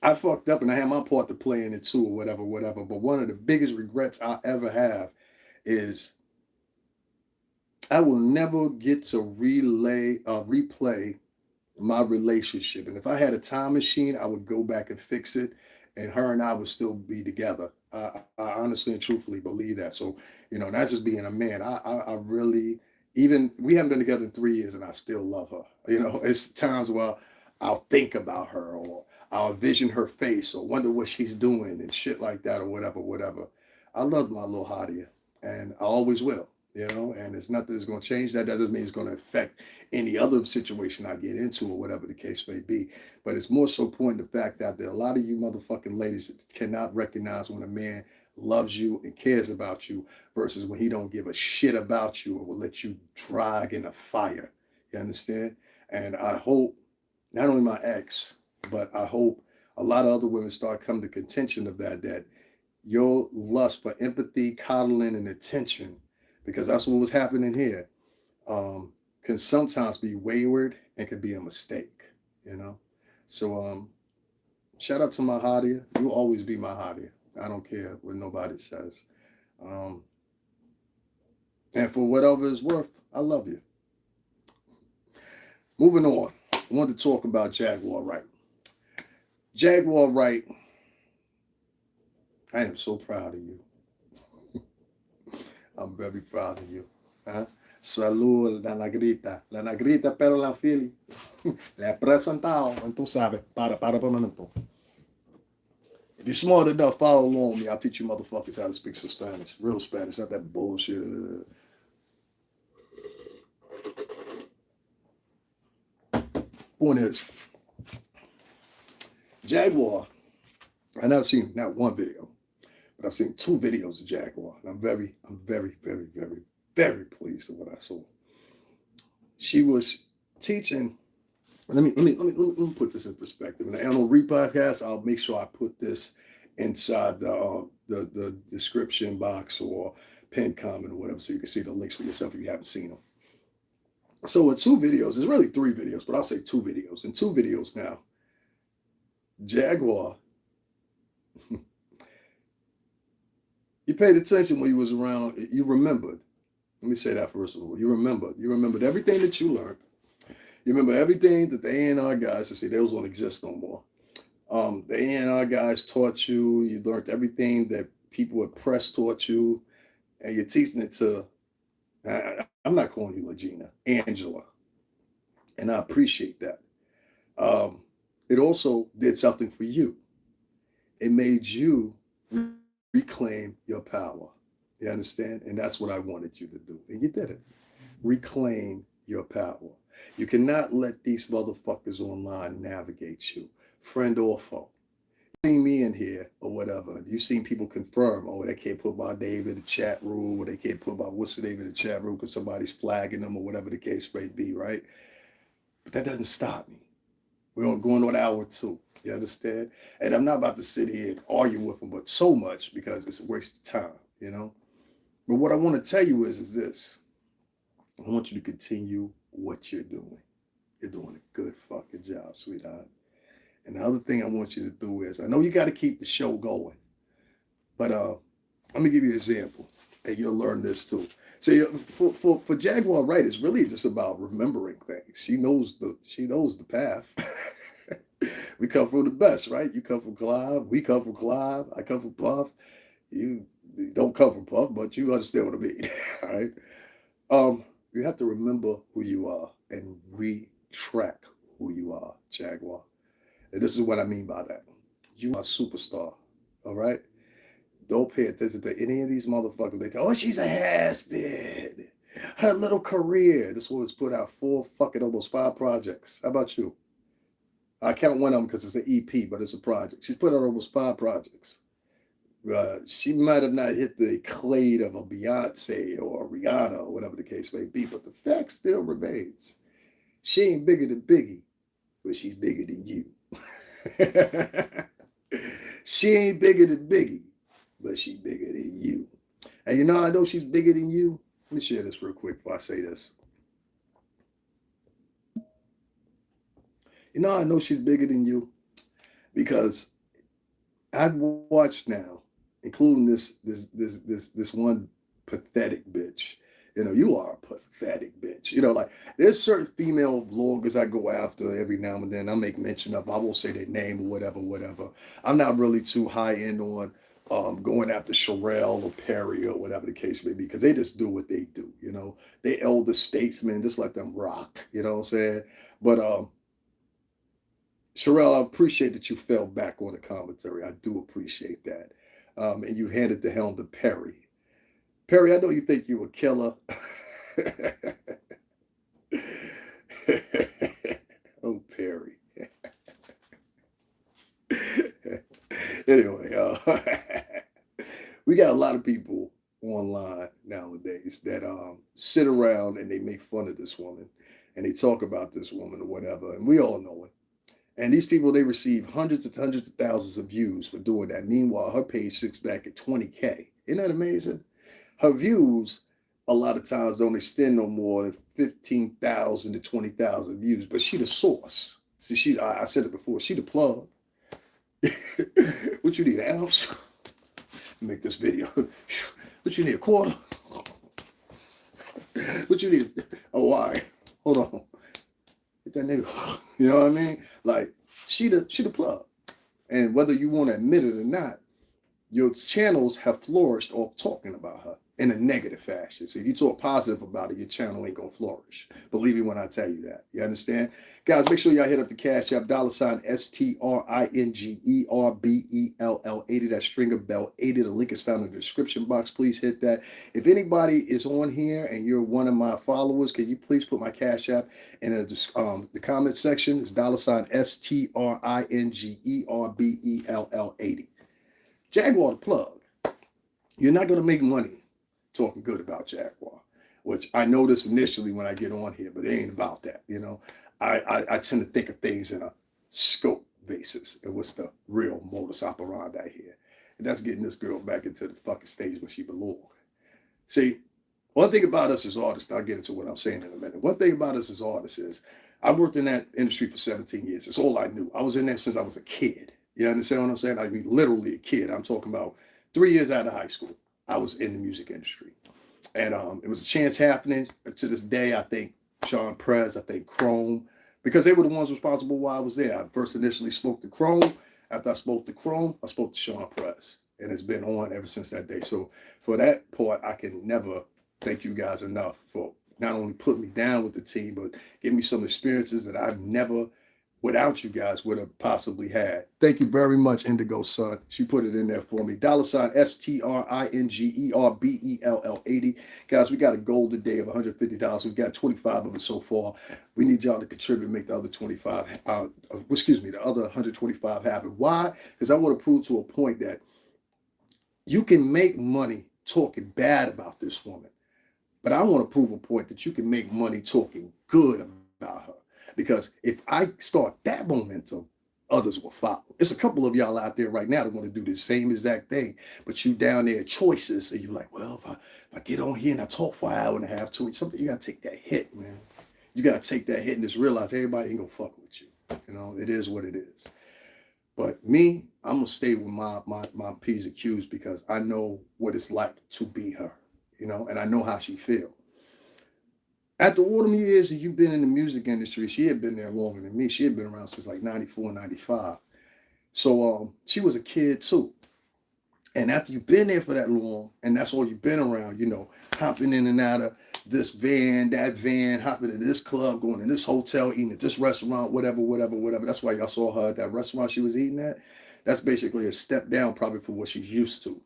I fucked up and I had my part to play in it too or whatever. But one of the biggest regrets I ever have is I will never get to replay my relationship. And if I had a time machine, I would go back and fix it, and her and I would still be together. I honestly and truthfully believe that. So, you know, that's just being a man. I really, even, we haven't been together in 3 years and I still love her. You know, it's times where I'll think about her or I'll envision her face or wonder what she's doing and shit like that or whatever. I love my little hottie and I always will. You know, and it's nothing that's going to change that. That doesn't mean it's going to affect any other situation I get into or whatever the case may be. But it's more so pointing the fact out there, a lot of you motherfucking ladies cannot recognize when a man loves you and cares about you versus when he don't give a shit about you or will let you drag in a fire. You understand? And I hope not only my ex, but I hope a lot of other women start coming to contention of that your lust for empathy, coddling, and attention, because that's what was happening here, can sometimes be wayward and can be a mistake, you know? So shout out to my hottie. You'll always be my hottie. I don't care what nobody says. And for whatever it's worth, I love you. Moving on, I wanted to talk about Jaguar Wright. Jaguar Wright, I am so proud of you. I'm very proud of you. Salud, la negrita, pero la Philly. Le he presentado, tú sabes, para un momento. If you're smart enough, follow along with me. I'll teach you motherfuckers how to speak some Spanish. Real Spanish, not that bullshit. Point is, Jaguar, and I've seen not one video, but I've seen 2 videos of Jaguar, and I'm very, very pleased with what I saw. She was teaching. Let me put this in perspective. In the Animal Re podcast, I'll make sure I put this inside the description box or pinned comment or whatever, so you can see the links for yourself if you haven't seen them. So in 2 videos, it's really 3 videos, but I'll say 2 videos. In 2 videos now, Jaguar, you paid attention when you was around. You remembered. Let me say that first of all. You remembered everything that you learned. You remember everything that the A&R guys, to see those don't exist no more. The A&R guys taught you. You learned everything that people at press taught you, and you're teaching it to. I'm not calling you Legina, Angela, and I appreciate that. It also did something for you. It made you reclaim your power. You understand? And that's what I wanted you to do. And you did it. Reclaim your power. You cannot let these motherfuckers online navigate you, friend or foe. You seen me in here or whatever. You seen people confirm, oh, they can't put my name in the chat room, or they can't put my what's the name in the chat room because somebody's flagging them or whatever the case may be, right? But that doesn't stop me. We're going on hour 2. You understand? And I'm not about to sit here and argue with them, but so much because it's a waste of time, you know? But what I want to tell you is this. I want you to continue what you're doing. You're doing a good fucking job, sweetheart. And the other thing I want you to do is, I know you got to keep the show going, but Let me give you an example, and you'll learn this too. See, for Jaguar Wright, it's really just about remembering things. She knows the path. We come from the best, right? You come from Clive. We come from Clive. I come from Puff. You don't come from Puff, but you understand what I mean, all right? You have to remember who you are and retrack who you are, Jaguar. And this is what I mean by that. You are a superstar, all right? Don't pay attention to any of these motherfuckers. They tell, oh, she's a has-been. Her little career. This woman's put out almost 5 projects. How about you? I count one of them because it's an EP, but it's a project. She's put out almost 5 projects. She might have not hit the clade of a Beyonce or a Rihanna or whatever the case may be, but the fact still remains. She ain't bigger than Biggie, but she's bigger than you. She ain't bigger than Biggie, but she's bigger than you. And you know, I know she's bigger than you. Let me share this real quick before I say this. You know, I know she's bigger than you because I've watched now, including this one pathetic bitch. You know, you are a pathetic bitch. You know, like there's certain female bloggers I go after every now and then. I make mention of. I won't say their name or whatever. I'm not really too high end on going after Sherelle or Perry or whatever the case may be, because they just do what they do. You know, they elder statesmen, just let them rock. You know what I'm saying? But Sherelle, I appreciate that you fell back on the commentary. I do appreciate that. And you handed the helm to Perry. Perry, I know you think you a killer. Oh, Perry. Anyway, we got a lot of people online nowadays that sit around and they make fun of this woman and they talk about this woman or whatever, and we all know it. And these people, they receive hundreds of thousands of views for doing that. Meanwhile, her page sits back at 20K. Isn't that amazing? Her views, a lot of times, don't extend no more than 15,000 to 20,000 views. But she the source. See, I said it before, she the plug. What you need, an ounce? Make this video. What you need, a quarter? What you need? Oh, why? Hold on. Get that nigga. You know what I mean? Like, she the plug. And whether you want to admit it or not, your channels have flourished off talking about her in a negative fashion. So if you talk positive about it, your channel ain't gonna flourish. Believe me when I tell you that. You understand? Guys, make sure y'all hit up the Cashapp, $STRINGERBELL80. That's Stringer Bell 80. The link is found in the description box. Please hit that. If anybody is on here and you're one of my followers, can you please put my Cashapp in the comment section? It's $STRINGERBELL80. Jaguar the plug. You're not going to make money talking good about Jaguar, which I noticed initially when I get on here, but it ain't about that. You know, I tend to think of things in a scope basis and what's the real modus operandi here. And that's getting this girl back into the fucking stage where she belongs. See, one thing about us as artists, I'll get into what I'm saying in a minute. One thing about us as artists is I worked in that industry for 17 years. It's all I knew. I was in there since I was a kid. You understand what I'm saying? I mean, literally a kid. I'm talking about 3 years out of high school. I was in the music industry. And it was a chance happening. To this day, I think Sean Prez, I think Chrome, because they were the ones responsible while I was there. I first initially spoke to Chrome. After I spoke to Chrome, I spoke to Sean Prez. And it's been on ever since that day. So for that part, I can never thank you guys enough for not only putting me down with the team, but giving me some experiences that I've never, without you guys, would have possibly had. Thank you very much, Indigo Sun. She put it in there for me. $STRINGERBELL80. Guys, we got a goal today of $150. We've got 25 of it so far. We need y'all to contribute, make the other 25, the other 125 happen. Why? Because I want to prove to a point that you can make money talking bad about this woman. But I want to prove a point that you can make money talking good about her. Because if I start that momentum, others will follow. There's a couple of y'all out there right now that want to do the same exact thing, but you down there choices, and you're like, well, if I get on here and I talk for an hour and a half to it, something, you got to take that hit, man. You got to take that hit and just realize everybody ain't going to fuck with you. You know, it is what it is. But me, I'm gonna stay with my P's and Q's because I know what it's like to be her, and I know how she feel. After all them years that you've been in the music industry, she had been there longer than me. She had been around since like 94, 95. So she was a kid too. And after you've been there for that long, and that's all you've been around, hopping in and out of this van, that van, hopping in this club, going in this hotel, eating at this restaurant, whatever, whatever, whatever. That's why y'all saw her at that restaurant she was eating at. That's basically a step down probably from what she's used to.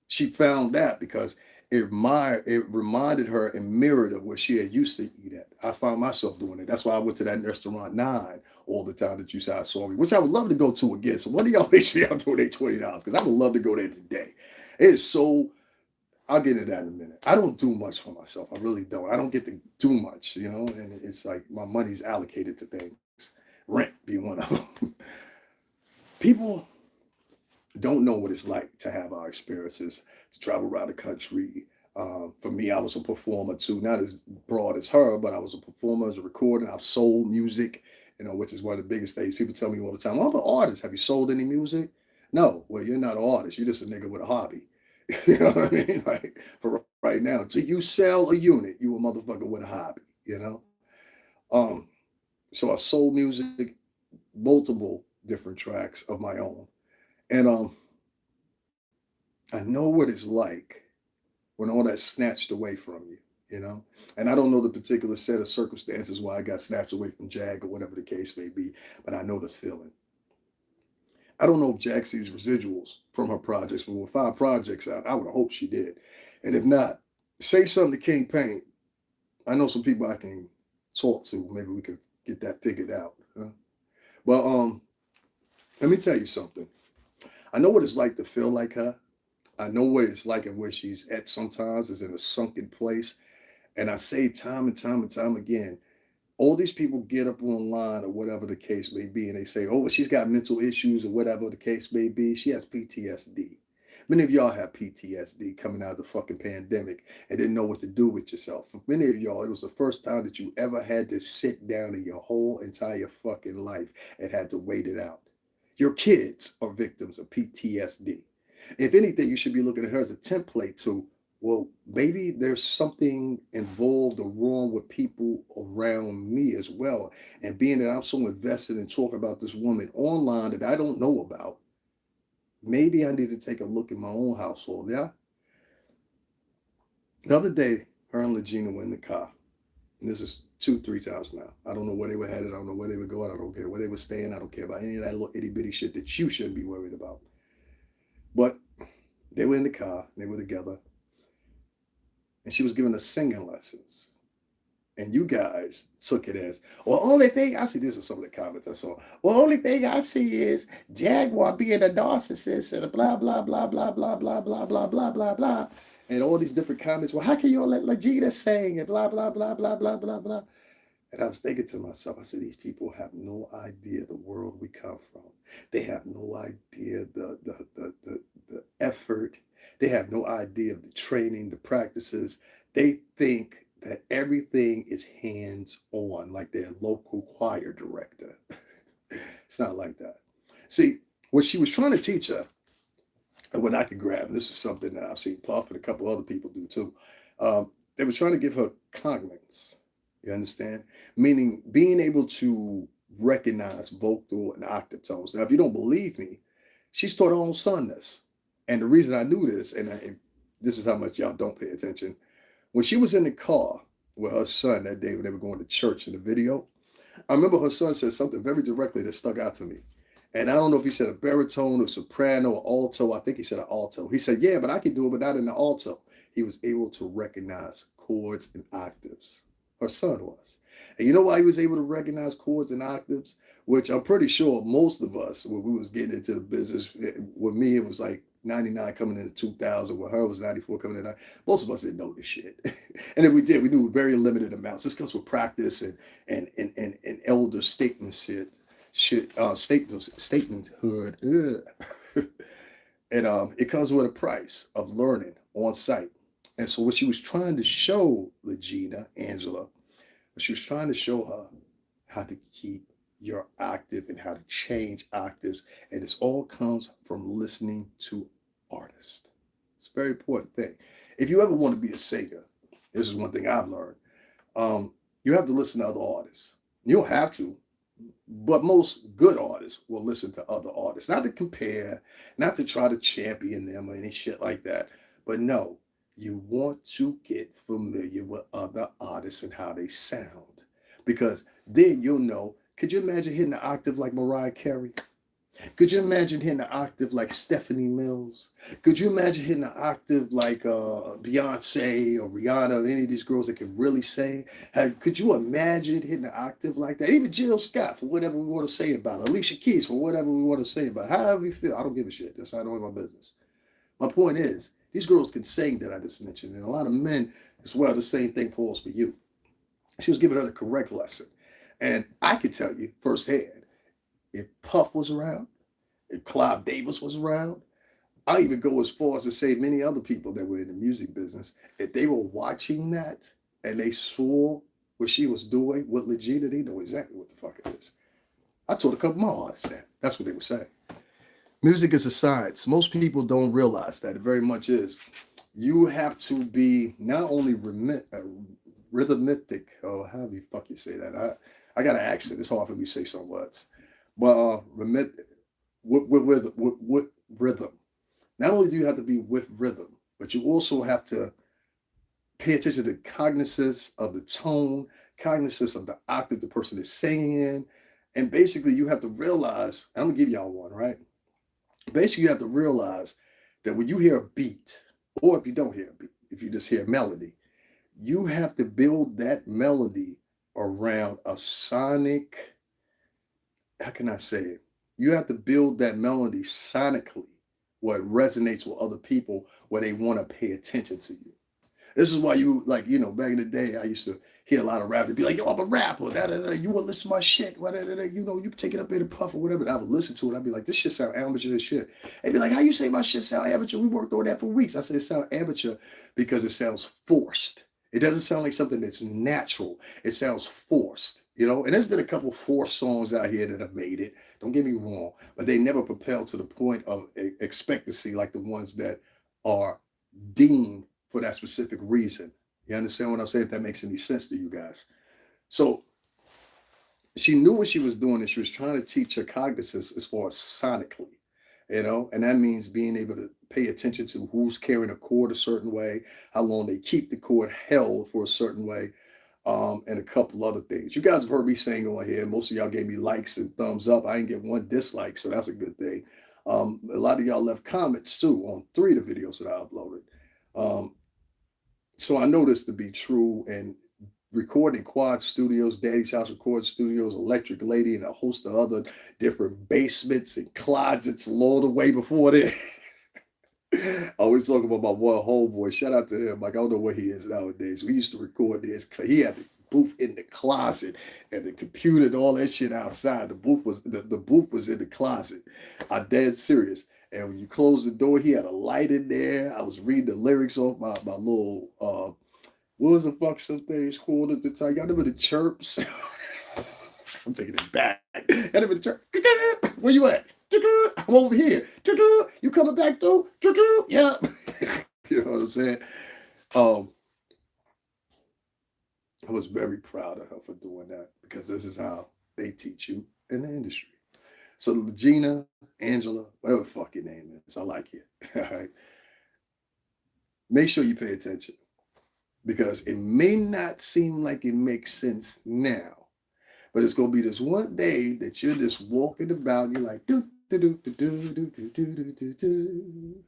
She found that because it reminded her and mirrored of what she had used to eat at. I found myself doing it. That's why I went to that restaurant 9 all the time that you saw me, which I would love to go to again. So one of y'all make sure y'all donate $20 because I would love to go there today. It is so. I'll get into that in a minute. I don't do much for myself. I really don't. I don't get to do much, and it's like my money's allocated to things. Rent being one of them. People don't know what it's like to have our experiences, to travel around the country. For me, I was a performer too, not as broad as her, but I was a performer as a recorder. I've sold music, which is one of the biggest things. People tell me all the time, well, I'm an artist. Have you sold any music? No. Well, you're not an artist. You're just a nigga with a hobby. You know what I mean? Like for right now, till you sell a unit, you a motherfucker with a hobby, Um, so I've sold music, multiple different tracks of my own. And I know what it's like when all that's snatched away from you. And I don't know the particular set of circumstances why I got snatched away from Jag or whatever the case may be, but I know the feeling. I don't know if Jag sees residuals from her projects, but with 5 projects out, I would hope she did. And if not, say something to King Payne. I know some people I can talk to. Maybe we can get that figured out. Huh? Well, let me tell you something. I know what it's like to feel like her. I know what it's like and where she's at sometimes is in a sunken place. And I say time and time and time again, all these people get up online or whatever the case may be, and they say, oh, she's got mental issues or whatever the case may be. She has PTSD. Many of y'all have PTSD coming out of the fucking pandemic and didn't know what to do with yourself. For many of y'all, it was the first time that you ever had to sit down in your whole entire fucking life and had to wait it out. Your kids are victims of PTSD. If anything, you should be looking at her as a template to, well, maybe there's something involved or wrong with people around me as well. And being that I'm so invested in talking about this woman online that I don't know about, maybe I need to take a look at my own household. Yeah. The other day, her and Legina were in the car. And this is 2-3 times now. I don't know where they were headed. I don't know where they were going. I don't care where they were staying. I don't care about any of that little itty bitty shit that you shouldn't be worried about. But they were in the car. They were together. And she was giving us singing lessons. And you guys took it as, well, only thing I see, these are some of the comments I saw. Well, only thing I see is Jaguar being a narcissist and a blah, blah, blah, blah, blah, blah, blah, blah, blah, blah, blah. And all these different comments. Well, how can you all let Legina sing and blah, blah, blah, blah, blah, blah, blah. And I was thinking to myself, I said, these people have no idea the world we come from. They have no idea the effort. They have no idea of the training, the practices. They think that everything is hands-on, like their local choir director. It's not like that. See, what she was trying to teach her, and what I could grab, and this is something that I've seen Puff and a couple other people do too, they were trying to give her cognates. You understand? Meaning being able to recognize vocal and octave tones. Now, if you don't believe me, she's taught her own son this. And the reason I knew this, and this is how much y'all don't pay attention, when she was in the car with her son that day when they were going to church in the video, I remember her son said something very directly that stuck out to me. And I don't know if he said a baritone or soprano or alto. I think he said an alto. He said, yeah, but I can do it, but not in the alto. He was able to recognize chords and octaves. Her son was. And you know why he was able to recognize chords and octaves? Which I'm pretty sure most of us, when we was getting into the business, with me, it was like 99 coming into 2000. With her, it was 94 coming in. Most of us didn't know this shit. And if we did, we knew very limited amounts. This comes with practice and elder statement statementhood. And it comes with a price of learning on site. And so what she was trying to show Angela, she was trying to show her how to keep your octave and how to change octaves. And this all comes from listening to artists. It's a very important thing. If you ever want to be a singer, this is one thing I've learned. You have to listen to other artists. You don't have to, but most good artists will listen to other artists, not to compare, not to try to champion them or any shit like that. But no, you want to get familiar with other artists and how they sound, because then you'll know. Could you imagine hitting an octave like Mariah Carey? Could you imagine hitting an octave like Stephanie Mills? Could you imagine hitting an octave like Beyonce or Rihanna or any of these girls that can really sing? Could you imagine hitting an octave like that? Even Jill Scott, for whatever we want to say about it. Alicia Keys, for whatever we want to say about it. However you feel, I don't give a shit. That's not none of my business. My point is, these girls can sing that I just mentioned, and a lot of men as well. The same thing falls for you. She was giving her the correct lesson. And I could tell you firsthand, if Puff was around, if Clive Davis was around, I even go as far as to say many other people that were in the music business, if they were watching that and they saw what she was doing with Legina, they know exactly what the fuck it is. I told a couple of my artists that. That's what they were saying. Music is a science. Most people don't realize that. It very much is. You have to be not only rhythmic, or however you fuck you say that. I got an accent. It's hard for me to say some words. But with rhythm. Not only do you have to be with rhythm, but you also have to pay attention to cognizance of the tone, cognizance of the octave the person is singing in. And basically you have to realize, I'm gonna give y'all one, right? Basically you have to realize that when you hear a beat, or if you don't hear a beat, if you just hear a melody, you have to build that melody around a sonic, how can I say it? You have to build that melody sonically where it resonates with other people, where they want to pay attention to you. This is why you, like, back in the day, I used to hear a lot of rap. They'd be like, yo, I'm a rapper. You want to listen to my shit. You take it up in a puff or whatever. And I would listen to it. I'd be like, this shit sound amateur as shit. They'd be like, how you say my shit sound amateur? We worked on that for weeks. I said it sound amateur because it sounds forced. It doesn't sound like something that's natural. It sounds forced, And there's been a couple forced songs out here that have made it. Don't get me wrong, but they never propel to the point of expectancy like the ones that are deemed for that specific reason. You understand what I'm saying? If that makes any sense to you guys. So she knew what she was doing, and she was trying to teach her cognizance as far as sonically, and that means being able to pay attention to who's carrying a chord a certain way, how long they keep the chord held for a certain way, and a couple other things. You guys have heard me saying on here. Most of y'all gave me likes and thumbs up. I didn't get one dislike, so that's a good thing. A lot of y'all left comments too on 3 of the videos that I uploaded. So I know this to be true, and recording Quad Studios, Daddy's House Record Studios, Electric Lady, and a host of other different basements and closets along the way before that. I always talk about my one homeboy. Shout out to him. Like, I don't know where he is nowadays. We used to record this. He had the booth in the closet and the computer and all that shit outside. The booth was in the closet. I'm dead serious. And when you close the door, he had a light in there. I was reading the lyrics off my little what was the fuck some things called at the time? Y'all remember the chirps? I'm taking it back. Y'all remember the chirp? Where you at? I'm over here. You coming back though? Yeah. You know what I'm saying? I was very proud of her for doing that, because this is how they teach you in the industry. So Gina, Angela, whatever the fuck your name is, I like it. All right. Make sure you pay attention, because it may not seem like it makes sense now, but it's gonna be this one day that you're just walking about and you're like, do do do do do do do do do do do.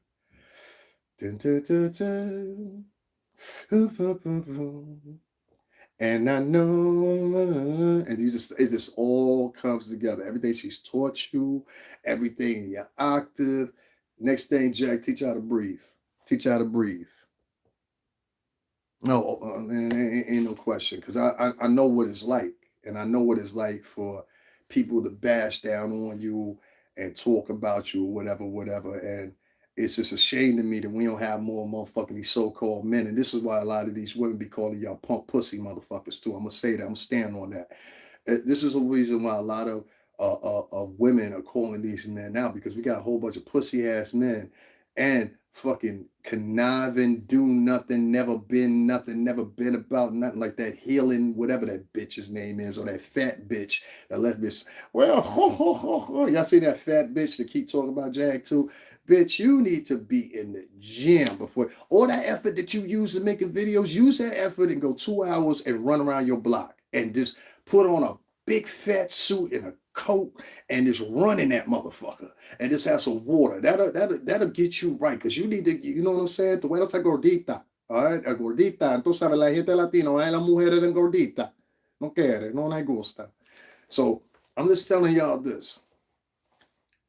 And I know, and it just all comes together. Everything she's taught you, everything in your octave. Next thing, Jack, teach you how to breathe. Teach you how to breathe. No, man, ain't no question, because I know what it's like, and I know what it's like for people to bash down on you and talk about you or whatever. And it's just a shame to me that we don't have more motherfucking these so-called men. And this is why a lot of these women be calling y'all punk pussy motherfuckers too. I'm gonna say that. I'm gonna stand on that. This is a reason why a lot of women are calling these men out, because we got a whole bunch of pussy ass men and fucking conniving, do nothing, never been nothing, never been about nothing, like that healing, whatever that bitch's name is, or that fat bitch, that left bitch. Well, y'all see that fat bitch that keep talking about Jag too? Bitch, you need to be in the gym before all that effort that you use in making videos. Use that effort and go 2 hours and run around your block and just put on a big fat suit and a coat and just run in that motherfucker and just have some water. That'll get you right, because you need to, you know what I'm saying? Tú eres gordita, all right? A gordita. Entonces, la gente latina, una de las mujeres eran gordita. No quiere, no le gusta. So I'm just telling y'all this.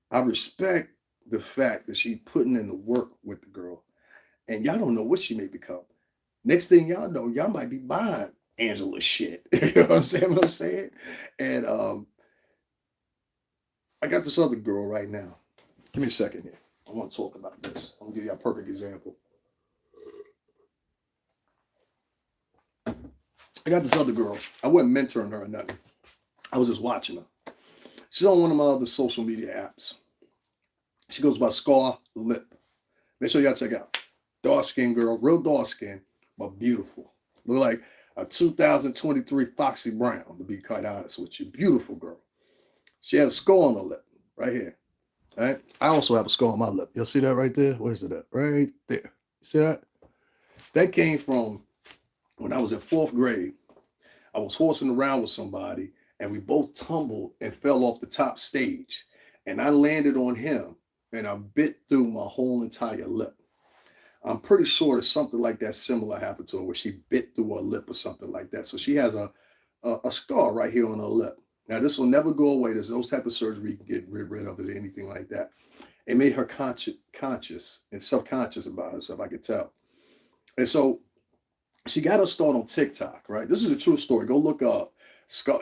I respect the fact that she putting in the work with the girl, and y'all don't know what she may become. Next thing y'all know, y'all might be buying Angela's shit. You know what I'm saying? What I'm saying? And I got this other girl right now. Give me a second here. I want to talk about this. I'm gonna give you a perfect example. I got this other girl. I wasn't mentoring her or nothing. I was just watching her. She's on one of my other social media apps. She goes by Scar Lip. Make sure y'all check out. Dark skin girl, real dark skin, but beautiful. Look like a 2023 Foxy Brown, to be quite honest with you. Beautiful girl. She has a scar on her lip, right here. All right. I also have a scar on my lip. You'll see that right there? Where's it at? Right there. See that? That came from when I was in 4th grade. I was horsing around with somebody, and we both tumbled and fell off the top stage. And I landed on him, and I bit through my whole entire lip. I'm pretty sure that something like that similar happened to her, where she bit through her lip or something like that. So she has a scar right here on her lip. Now, this will never go away. There's no type of surgery you can get rid of it or anything like that. It made her conscious and self-conscious about herself, I could tell. And so she got her start on TikTok, right? This is a true story. Go look up.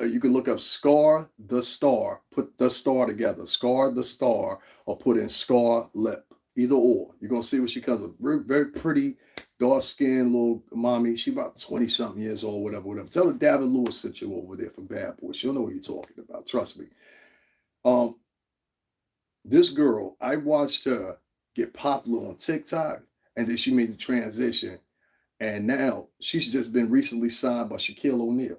You can look up Scar the Star, put the star together, Scar the Star, or put in Scar Lip. Either or. You're going to see what she comes with. Very, very pretty, dark-skinned little mommy. She about 20-something years old, whatever. Tell her David Lewis sent you over there from Bad Boy. She'll know what you're talking about. Trust me. This girl, I watched her get popular on TikTok, and then she made the transition. And now she's just been recently signed by Shaquille O'Neal.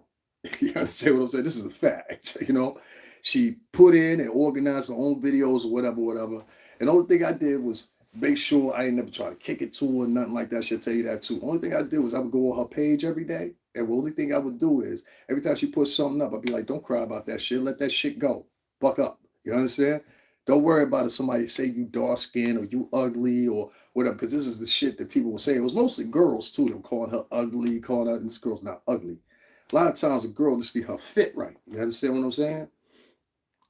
You understand what I'm saying? This is a fact. You know, she put in and organized her own videos or whatever. And the only thing I did was make sure I ain't never try to kick it to her or nothing like that. She'll tell you that too. Only thing I did was I would go on her page every day. And the only thing I would do is every time she put something up, I'd be like, don't cry about that shit. Let that shit go. Buck up. You understand? Don't worry about if somebody say you dark skinned or you ugly or whatever, because this is the shit that people will say. It was mostly girls too. They were calling her ugly, calling her, and this girl's not ugly. A lot of times a girl just need her fit right. You understand what I'm saying?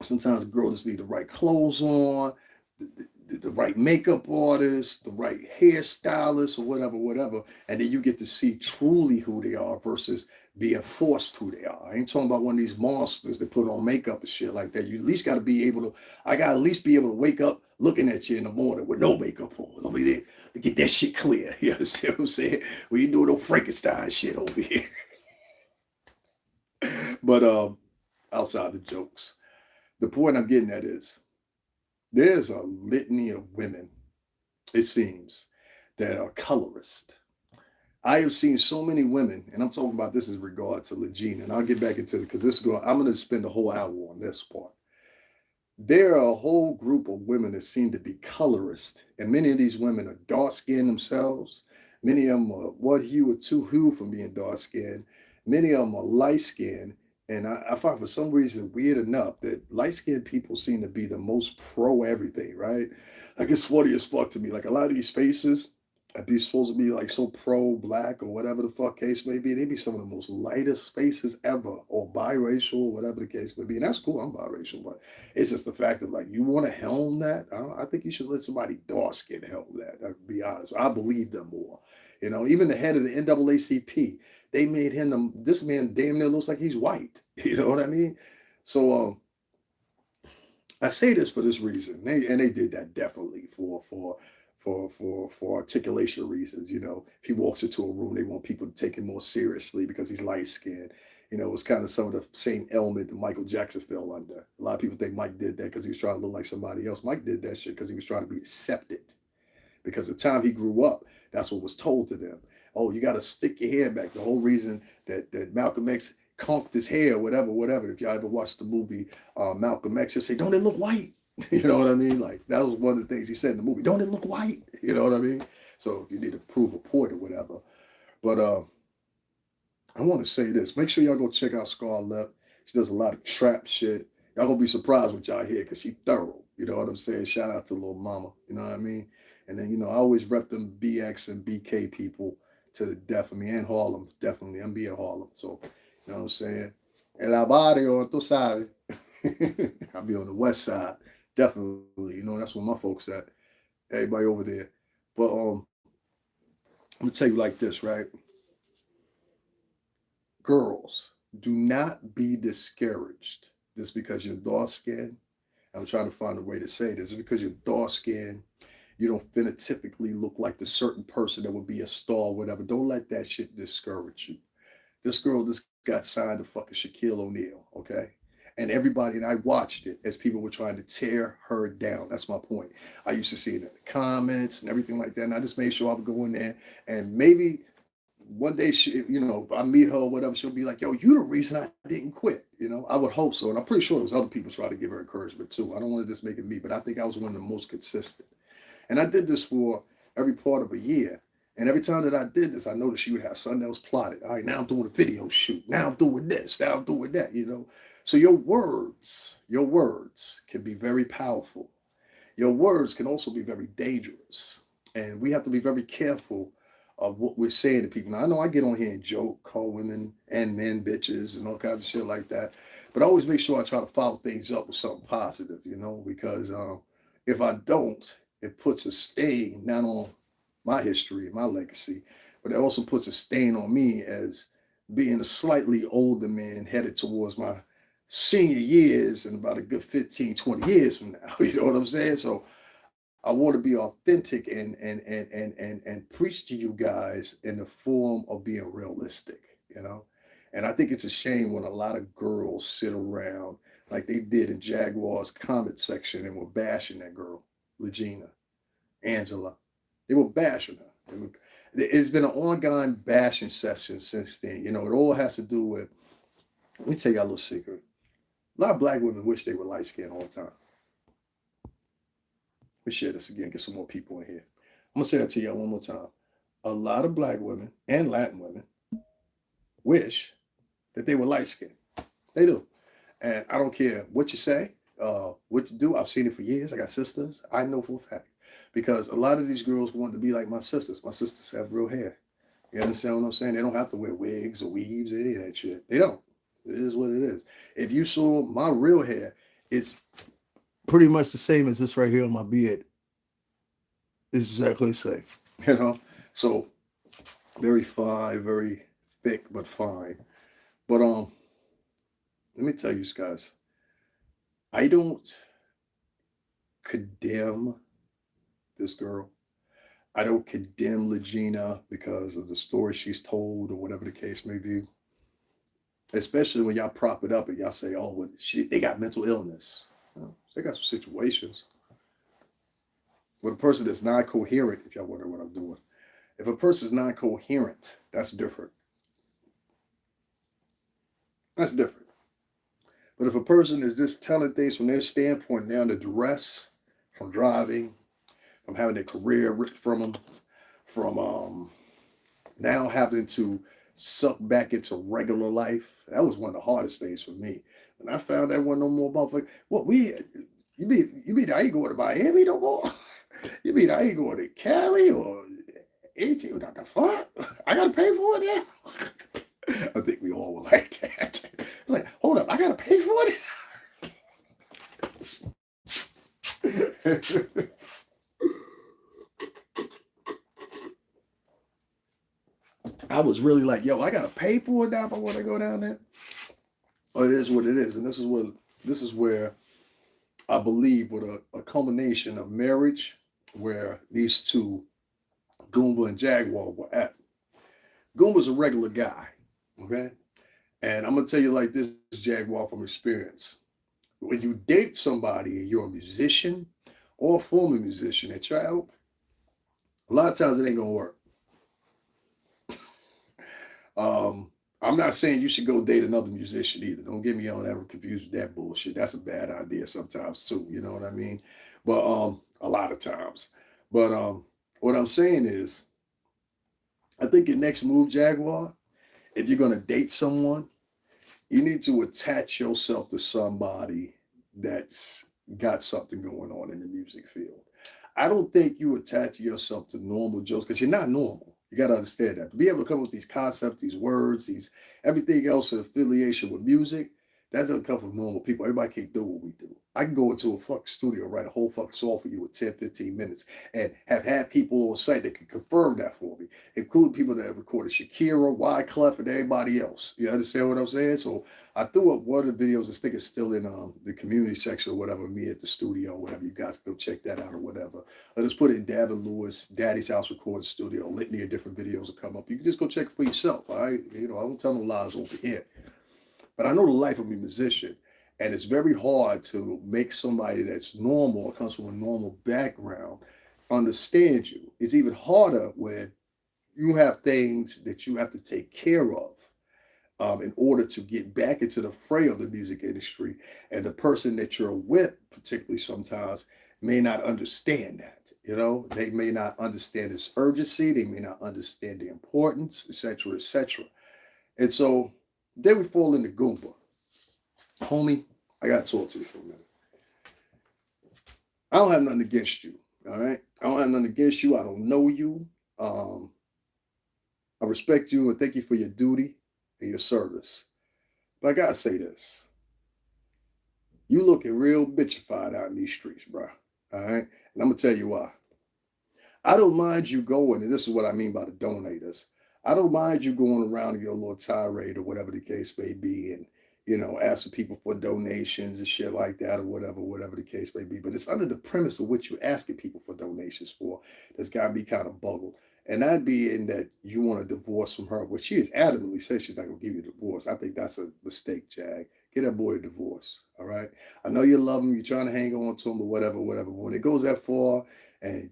Sometimes a girl just need the right clothes on, the right makeup artist, the right hairstylist, or whatever. And then you get to see truly who they are versus being forced who they are. I ain't talking about one of these monsters that put on makeup and shit like that. You at least got to be able to, I got to at least be able to wake up looking at you in the morning with no makeup on. Let me there to get that shit clear. You understand what I'm saying? When you doing no Frankenstein shit over here. But outside the jokes, the point I'm getting at is there's a litany of women, it seems, that are colorist. I have seen so many women, and I'm talking about this in regard to Legina, and I'll get back into it because I'm going to spend a whole hour on this part. There are a whole group of women that seem to be colorist, and many of these women are dark-skinned themselves. Many of them are one hue or two hue from being dark-skinned. Many of them are light-skinned. And I find for some reason, weird enough, that light-skinned people seem to be the most pro everything, right? Like, it's funny as fuck to me. Like, a lot of these faces, I'd be supposed to be like so pro-black or whatever the fuck case may be. They be some of the most lightest faces ever, or biracial, or whatever the case may be. And that's cool, I'm biracial, but it's just the fact of like, you want to helm that? I think you should let somebody dark-skinned helm that, I'll be honest. I believe them more. You know, even the head of the NAACP, they made him, this man damn near looks like he's white. You know what I mean? So I say this for this reason. They did that definitely for articulation reasons. You know, if he walks into a room, they want people to take him more seriously because he's light skinned. You know, it was kind of some of the same element that Michael Jackson fell under. A lot of people think Mike did that because he was trying to look like somebody else. Mike did that shit because he was trying to be accepted. Because the time he grew up, that's what was told to them. Oh, you got to stick your hair back. The whole reason that Malcolm X conked his hair, whatever. If y'all ever watched the movie Malcolm X, just say, don't it look white? You know what I mean? Like, that was one of the things he said in the movie. Don't it look white? You know what I mean? So you need to prove a point or whatever. But I want to say this. Make sure y'all go check out Scarlett. She does a lot of trap shit. Y'all gonna be surprised what y'all hear because she thorough. You know what I'm saying? Shout out to Lil Mama. You know what I mean? And then, you know, I always rep them BX and BK people to the death of me, and Harlem, definitely. I'm being Harlem. So, you know what I'm saying? En la barrio, tú sabes. I'll be on the west side. Definitely. You know, that's where my folks at. Everybody over there. But I'm gonna tell you like this, right? Girls, do not be discouraged just because you're dark skinned. I'm trying to find a way to say this. Just because you're dark skinned, you don't phenotypically look like the certain person that would be a star or whatever. Don't let that shit discourage you. This girl just got signed to fucking Shaquille O'Neal, okay? And everybody, and I watched it as people were trying to tear her down. That's my point. I used to see it in the comments and everything like that. And I just made sure I would go in there and maybe one day she, you know, if I meet her or whatever, she'll be like, yo, you the reason I didn't quit. You know, I would hope so. And I'm pretty sure there's other people trying to give her encouragement too. I don't want to just make it me, but I think I was one of the most consistent. And I did this for every part of a year. And every time that I did this, I noticed she would have something else plotted. All right, now I'm doing a video shoot. Now I'm doing this. Now I'm doing that, you know. So your words can be very powerful. Your words can also be very dangerous. And we have to be very careful of what we're saying to people. Now, I know I get on here and joke, call women and men bitches and all kinds of shit like that. But I always make sure I try to follow things up with something positive, you know, because if I don't, it puts a stain not on my history, my legacy, but it also puts a stain on me as being a slightly older man headed towards my senior years in about a good 15, 20 years from now. You know what I'm saying? So I want to be authentic and preach to you guys in the form of being realistic, you know? And I think it's a shame when a lot of girls sit around like they did in Jaguar's comment section and were bashing that girl, Legina, Angela. They were bashing her. It's been an ongoing bashing session since then. You know, it all has to do with, let me tell you a little secret. A lot of black women wish they were light skinned all the time. Let me share this again, get some more people in here. I'm going to say that to y'all one more time. A lot of black women and Latin women wish that they were light skinned. They do. And I don't care what you say, what you do. I've seen it for years. I got sisters. I know for a fact. Because a lot of these girls want to be like my sisters. My sisters have real hair. You understand what I'm saying? They don't have to wear wigs or weaves, any of that shit. They don't. It is what it is. If you saw my real hair, it's pretty much the same as this right here on my beard. It's exactly the same. You know? So very fine, very thick, but fine. But let me tell you guys, I don't condemn this girl. I don't condemn Legina because of the story she's told or whatever the case may be. Especially when y'all prop it up and y'all say, oh, well, they got mental illness. Well, they got some situations. With a person that's non-coherent, if y'all wonder what I'm doing. If a person's non-coherent, that's different. That's different. But if a person is just telling things from their standpoint down to duress, from driving, from having their career ripped from them, from now having to suck back into regular life. That was one of the hardest things for me. When I found that wasn't no more about like, what you mean I ain't going to Miami no more? You mean I ain't going to Cali or 18? What the fuck? I gotta pay for it now? I think we all were like that. It's like, hold up, I gotta pay for it? I was really like, yo, I gotta pay for it now if I want to go down there. But it is what it is, and this is where I believe with a culmination of marriage, where these two, Goomba and Jaguar, were at. Goomba's a regular guy, okay, And I'm gonna tell you like this, Jaguar, from experience. When you date somebody and you're a musician or a former musician at child, a lot of times it ain't gonna work. Um, I'm not saying you should go date another musician either. Don't get me on ever confused with that bullshit. That's a bad idea sometimes too. You know what I mean? But a lot of times. But what I'm saying is, I think your next move, Jaguar, if you're gonna date someone, you need to attach yourself to somebody that's got something going on in the music field. I don't think you attach yourself to normal jokes because you're not normal. You got to understand that. To be able to come up with these concepts, these words, these everything else in affiliation with music, that doesn't come from normal people. Everybody can't do what we do. I can go into a fucking studio, write a whole fucking song for you in 10, 15 minutes and have had people on site that can confirm that for me, including people that have recorded Shakira, Wyclef, and everybody else. You understand what I'm saying? So I threw up one of the videos. I think it's still in the community section or whatever, me at the studio, whatever. You guys can go check that out or whatever. I just put it in Davin Lewis, Daddy's House Recording Studio. A litany of different videos will come up. You can just go check it for yourself. All right? You know, I don't tell no lies over here. But I know the life of a musician. And it's very hard to make somebody that's normal or comes from a normal background understand you. It's even harder when you have things that you have to take care of in order to get back into the fray of the music industry. And the person that you're with, particularly sometimes, may not understand that. You know, they may not understand its urgency, they may not understand the importance, etc., etc. And so then we fall into Goomba. Homie, I gotta talk to you for a minute. I don't have nothing against you. All right. I don't have nothing against you. I don't know you. Um, I respect you and thank you for your duty and your service. But I gotta say this. You looking real bitchified out in these streets, bro. All right. And I'm gonna tell you why. I don't mind you going, and this is what I mean by the donators. I don't mind you going around in your little tirade or whatever the case may be, and asking people for donations and shit like that, or whatever the case may be. But it's under the premise of what you're asking people for donations for that's gotta be kind of buggled. And that being that you want a divorce from her, which she has adamantly said she's not gonna give you a divorce. I think that's a mistake, Jag. Get that boy a divorce. All right. I know you love him, you're trying to hang on to him, or whatever. But when it goes that far, and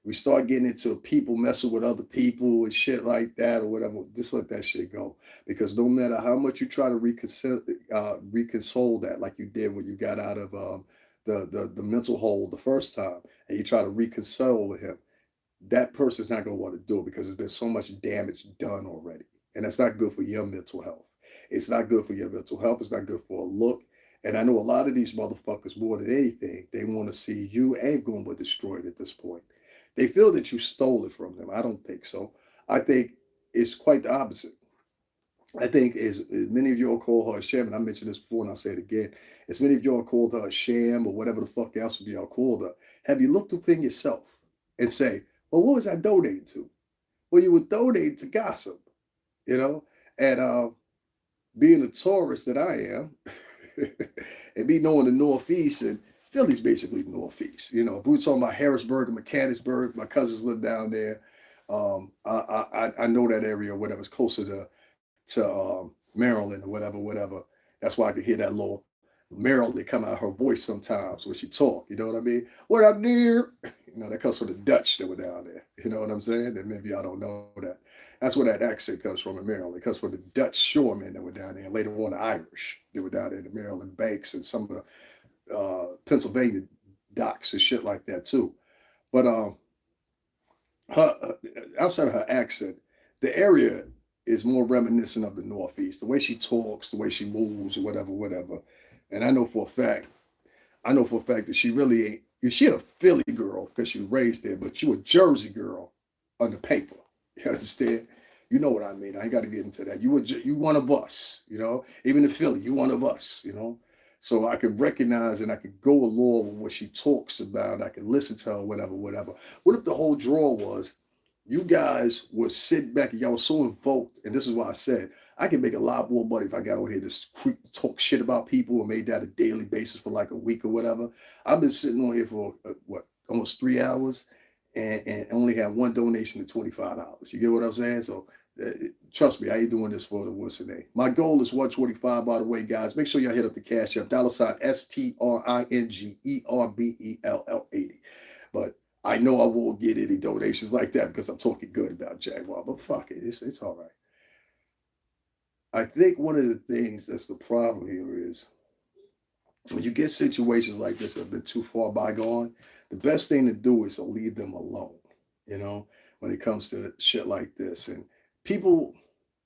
we start getting into people messing with other people and shit like that or whatever, just let that shit go. Because no matter how much you try to reconsole that, like you did when you got out of the mental hole the first time, and you try to reconcile with him, that person's not going to want to do it because there's been so much damage done already. And that's not good for your mental health. It's not good for your mental health. It's not good for a look. And I know a lot of these motherfuckers, more than anything, they want to see you and Goomba destroyed at this point. They feel that you stole it from them. I don't think so. I think it's quite the opposite. I think as many of y'all call her a sham, and I mentioned this before and I'll say it again, as many of y'all called her a sham or whatever the fuck else of y'all called her, have you looked within yourself and say, well, what was I donating to? Well, you were donating to gossip, you know? And being a tourist that I am, and me knowing the Northeast, and Philly's basically the Northeast. If we were talking about Harrisburg and Mechanicsburg, my cousins live down there. I know that area or whatever. It's closer to Maryland or whatever. That's why I could hear that little Maryland come out of her voice sometimes when she talk. You know what I mean? What up, dear? That comes from the Dutch that were down there. You know what I'm saying? And maybe y'all don't know that. That's where that accent comes from in Maryland. It comes from the Dutch shoremen that were down there, and later on the Irish that were down there in the Maryland banks and some of the Pennsylvania docks and shit like that too. But her outside of her accent, the area is more reminiscent of the Northeast. The way she talks, the way she moves, whatever. And I know for a fact that she really ain't. She a Philly girl because she was raised there, but you a Jersey girl on the paper. You understand? You know what I mean. I ain't got to get into that. You one of us. Even in Philly, you one of us. So I could recognize and I could go along with what she talks about. I could listen to her, whatever. What if the whole draw was you guys would sit back and y'all were so invoked, and this is why I said I can make a lot more money if I got on here to talk shit about people and made that a daily basis for like a week or whatever. I've been sitting on here for almost 3 hours and only have one donation of $25. You get what I'm saying? So Trust me, I ain't doing this for the what's the name. My goal is 125, by the way, guys. Make sure y'all hit up the Cashapp, $STRINGERBELL80. But I know I won't get any donations like that because I'm talking good about Jaguar, but fuck it, it's all right. I think one of the things that's the problem here is when you get situations like this that have been too far bygone, the best thing to do is to leave them alone, you know, when it comes to shit like this. And people,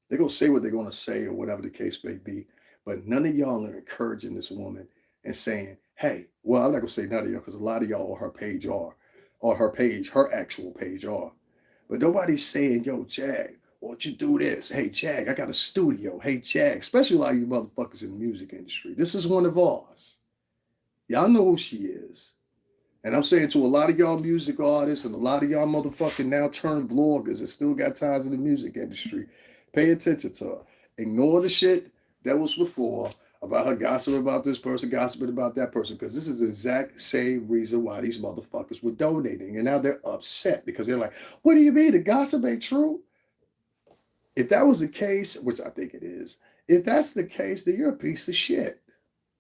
they're going to say what they're going to say or whatever the case may be, but none of y'all are encouraging this woman and saying, hey, well, I'm not going to say none of y'all because a lot of y'all on her page are, or her page, her actual page are. But nobody's saying, yo, Jag, won't you do this? Hey, Jag, I got a studio. Hey, Jag, especially a lot of you motherfuckers in the music industry. This is one of ours. Y'all know who she is. And I'm saying to a lot of y'all music artists and a lot of y'all motherfucking now turned vloggers that still got ties in the music industry, pay attention to her. Ignore the shit that was before about her gossiping about this person, gossiping about that person, because this is the exact same reason why these motherfuckers were donating. And now they're upset because they're like, what do you mean? The gossip ain't true? If that was the case, which I think it is, if that's the case, then you're a piece of shit.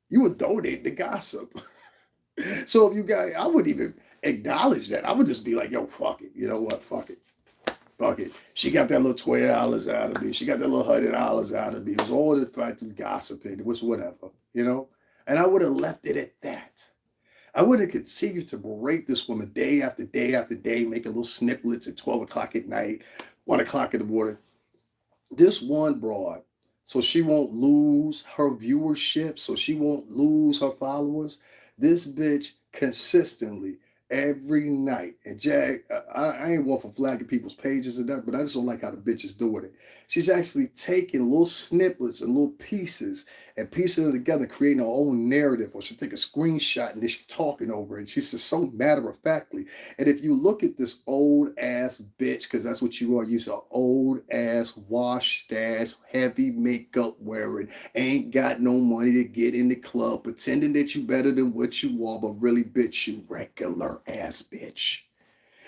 You would donate the gossip. So if you guys, I wouldn't even acknowledge that. I would just be like, yo, fuck it. You know what? Fuck it. Fuck it. She got that little $20 out of me. She got that little $100 out of me. It was all the fact of gossiping. It was whatever, you know? And I would have left it at that. I would have continued to berate this woman day after day after day, making little snippets at 12 o'clock at night, 1 o'clock in the morning. This one broad, so she won't lose her viewership, so she won't lose her followers. This bitch consistently every night. And Jag, I ain't one for flagging people's pages and that, but I just don't like how the bitch is doing it. She's actually taking little snippets and little pieces and piecing them together, creating her own narrative. Or she'll take a screenshot and then she's talking over it. She's just so matter-of-factly. And if you look at this old ass bitch, because that's what you are, you're an old ass, washed ass, heavy makeup wearing, ain't got no money to get in the club, pretending that you better than what you are, but really, bitch, you regular ass bitch.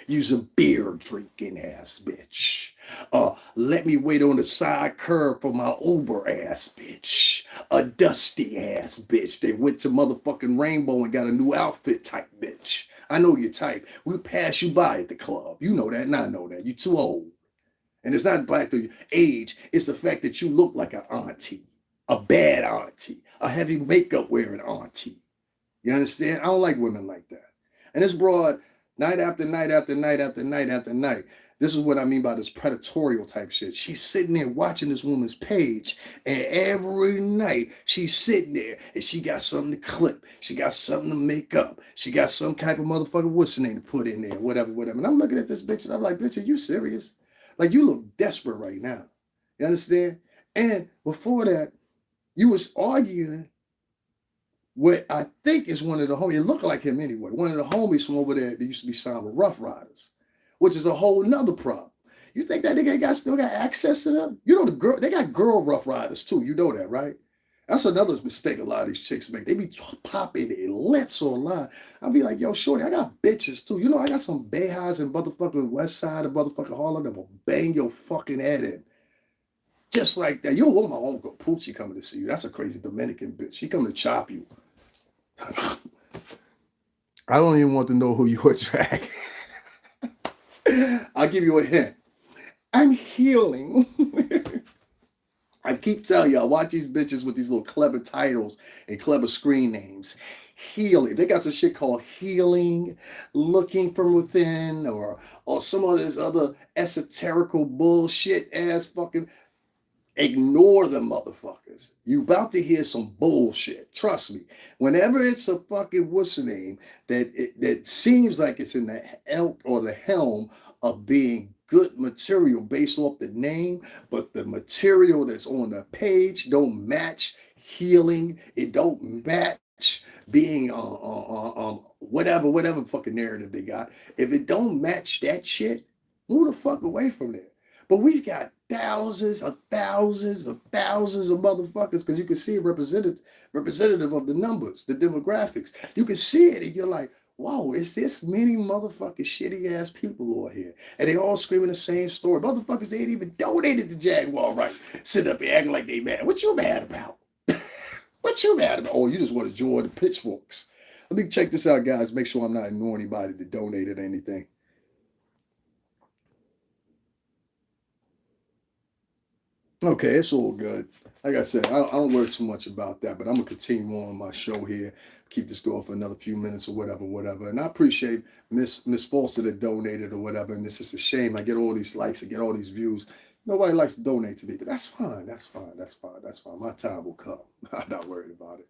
You's a beer drinking ass bitch. Let me wait on the side curb for my Uber ass bitch. A dusty ass bitch. They went to motherfucking Rainbow and got a new outfit type bitch. I know your type. We'll pass you by at the club. You know that and I know that. You're too old. And it's not back to your age. It's the fact that you look like an auntie. A bad auntie. A heavy makeup wearing auntie. You understand? I don't like women like that. And this broad, night after night after night after night after night. This is what I mean by this predatorial type shit. She's sitting there watching this woman's page, and every night she's sitting there and she got something to clip. She got something to make up. She got some type of motherfucking what's the name to put in there, whatever, whatever. And I'm looking at this bitch and I'm like, bitch, are you serious? Like, you look desperate right now. You understand? And before that, you was arguing what I think is one of the homies, it looked like him anyway, one of the homies from over there that used to be signed with Rough Riders, which is a whole nother problem. You think that nigga still got access to them? You know the girl, they got girl Rough Riders too. You know that, right? That's another mistake a lot of these chicks make. They be popping their lips online. I'll be like, yo, shorty, I got bitches too. You know, I got some bayhighs in motherfucking West Side of motherfucking Harlem that will bang your fucking head in. Just like that. You don't want my uncle Poochie coming to see you. That's a crazy Dominican bitch. She coming to chop you. I don't even want to know who you attract. I'll give you a hint. I'm healing. I keep telling you, I watch these bitches with these little clever titles and clever screen names. Healing. They got some shit called healing, looking from within, or some of this other esoterical bullshit ass fucking. Ignore them motherfuckers. You about to hear some bullshit. Trust me. Whenever it's a fucking what's the name that seems like it's in the elk or the helm of being good material based off the name, but the material that's on the page don't match healing. It don't match being whatever fucking narrative they got. If it don't match that shit, move the fuck away from there. But we've got thousands of motherfuckers, because you can see a representative of the numbers, the demographics. You can see it and you're like, whoa, is this many motherfucking shitty ass people on here? And they all screaming the same story. Motherfuckers, they ain't even donated to Jaguar Wright. Sitting up here acting like they mad. What you mad about? What you mad about? Oh, you just want to join the pitchforks. Let me check this out, guys. Make sure I'm not ignoring anybody that donated anything. Okay, it's all good. Like I said, I don't worry too much about that, but I'm gonna continue on my show here. Keep this going for another few minutes or whatever, whatever. And I appreciate Miss Foster that donated or whatever. And this is a shame. I get all these likes, I get all these views. Nobody likes to donate to me, but that's fine. That's fine. That's fine. That's fine. My time will come. I'm not worried about it.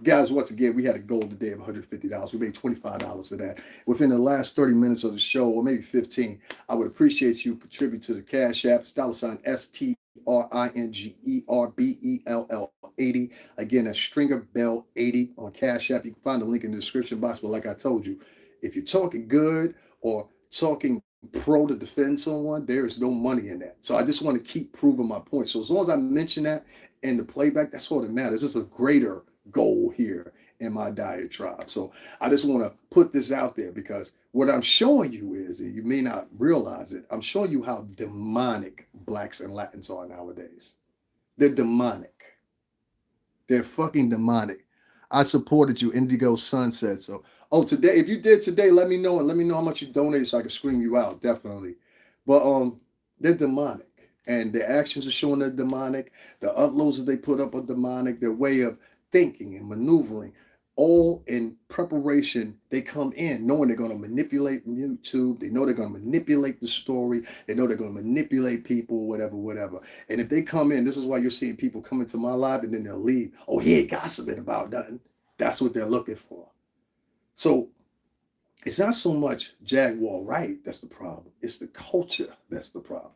Guys, once again, we had a goal today of $150. We made $25 of that. Within the last 30 minutes of the show, or maybe 15, I would appreciate you contribute to the Cash App, $STRINGERBELL 80. Again, that's Stringer Bell 80 on Cash App. You can find the link in the description box. But like I told you, if you're talking good or talking pro to defend someone, there is no money in that. So I just want to keep proving my point. So as long as I mention that in the playback, that's all that matters. It's a greater goal here in my diatribe. So I just want to put this out there because what I'm showing you is, and you may not realize it, I'm showing you how demonic blacks and Latins are nowadays. They're demonic. They're fucking demonic. I supported you, Indigo Sunset. So, oh, today, if you did today, let me know and let me know how much you donated so I can scream you out, definitely. But they're demonic. And their actions are showing they're demonic. The uploads that they put up are demonic. Their way of thinking and maneuvering, all in preparation. They come in knowing they're going to manipulate YouTube. They know they're going to manipulate the story. They know they're going to manipulate people, whatever, whatever. And if they come in, this is why you're seeing people come into my live and then they'll leave. Oh, he ain't gossiping about nothing. That's what they're looking for. So it's not so much Jaguar Wright that's the problem. It's the culture that's the problem.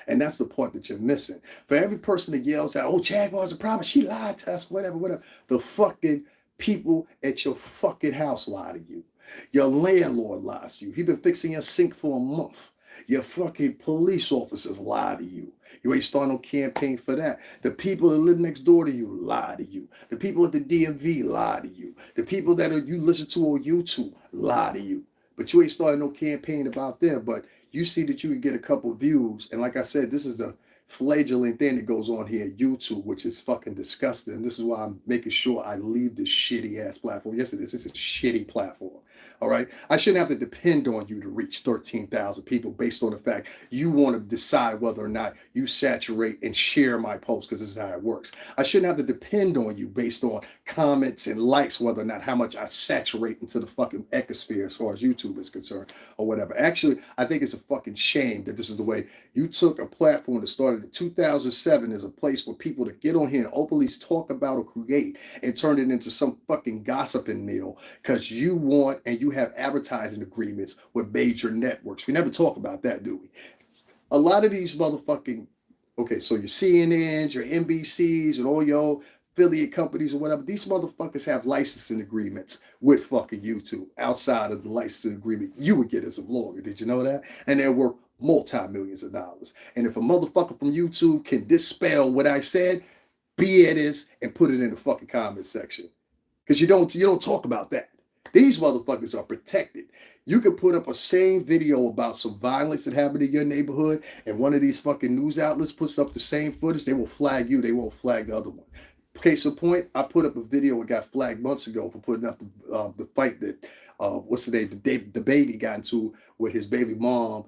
And that's the part that you're missing. For every person that yells out, oh, Jaguar's a problem, she lied to us, whatever, whatever. The fucking people at your fucking house lie to you. Your landlord lies to you. He's been fixing your sink for a month. Your fucking police officers lie to you. You ain't starting no campaign for that. The people that live next door to you lie to you. The people at the DMV lie to you. The people that you listen to on YouTube lie to you. But you ain't starting no campaign about them. But you see that you can get a couple views. And like I said, this is the flagellant thing that goes on here at YouTube, which is fucking disgusting. And this is why I'm making sure I leave this shitty ass platform. Yes, it is. It's a shitty platform. All right. I shouldn't have to depend on you to reach 13,000 people based on the fact you want to decide whether or not you saturate and share my post, because this is how it works. I shouldn't have to depend on you based on comments and likes, whether or not how much I saturate into the fucking ecosphere as far as YouTube is concerned or whatever. Actually, I think it's a fucking shame that this is the way you took a platform that started in 2007 as a place for people to get on here and openly talk about or create and turn it into some fucking gossiping meal because you want and you have advertising agreements with major networks. We never talk about that, do we? A lot of these motherfucking, okay, so your CNNs, your NBCs, and all your affiliate companies or whatever, these motherfuckers have licensing agreements with fucking YouTube outside of the licensing agreement you would get as a vlogger. Did you know that? And they're worth multi-millions of dollars. And if a motherfucker from YouTube can dispel what I said, be it is, and put it in the fucking comment section. Because you don't talk about that. These motherfuckers are protected. You can put up a same video about some violence that happened in your neighborhood, and one of these fucking news outlets puts up the same footage, they will flag you, they won't flag the other one. Case in point, I put up a video and got flagged months ago for putting up the fight that, what's the name, the baby got into with his baby mom,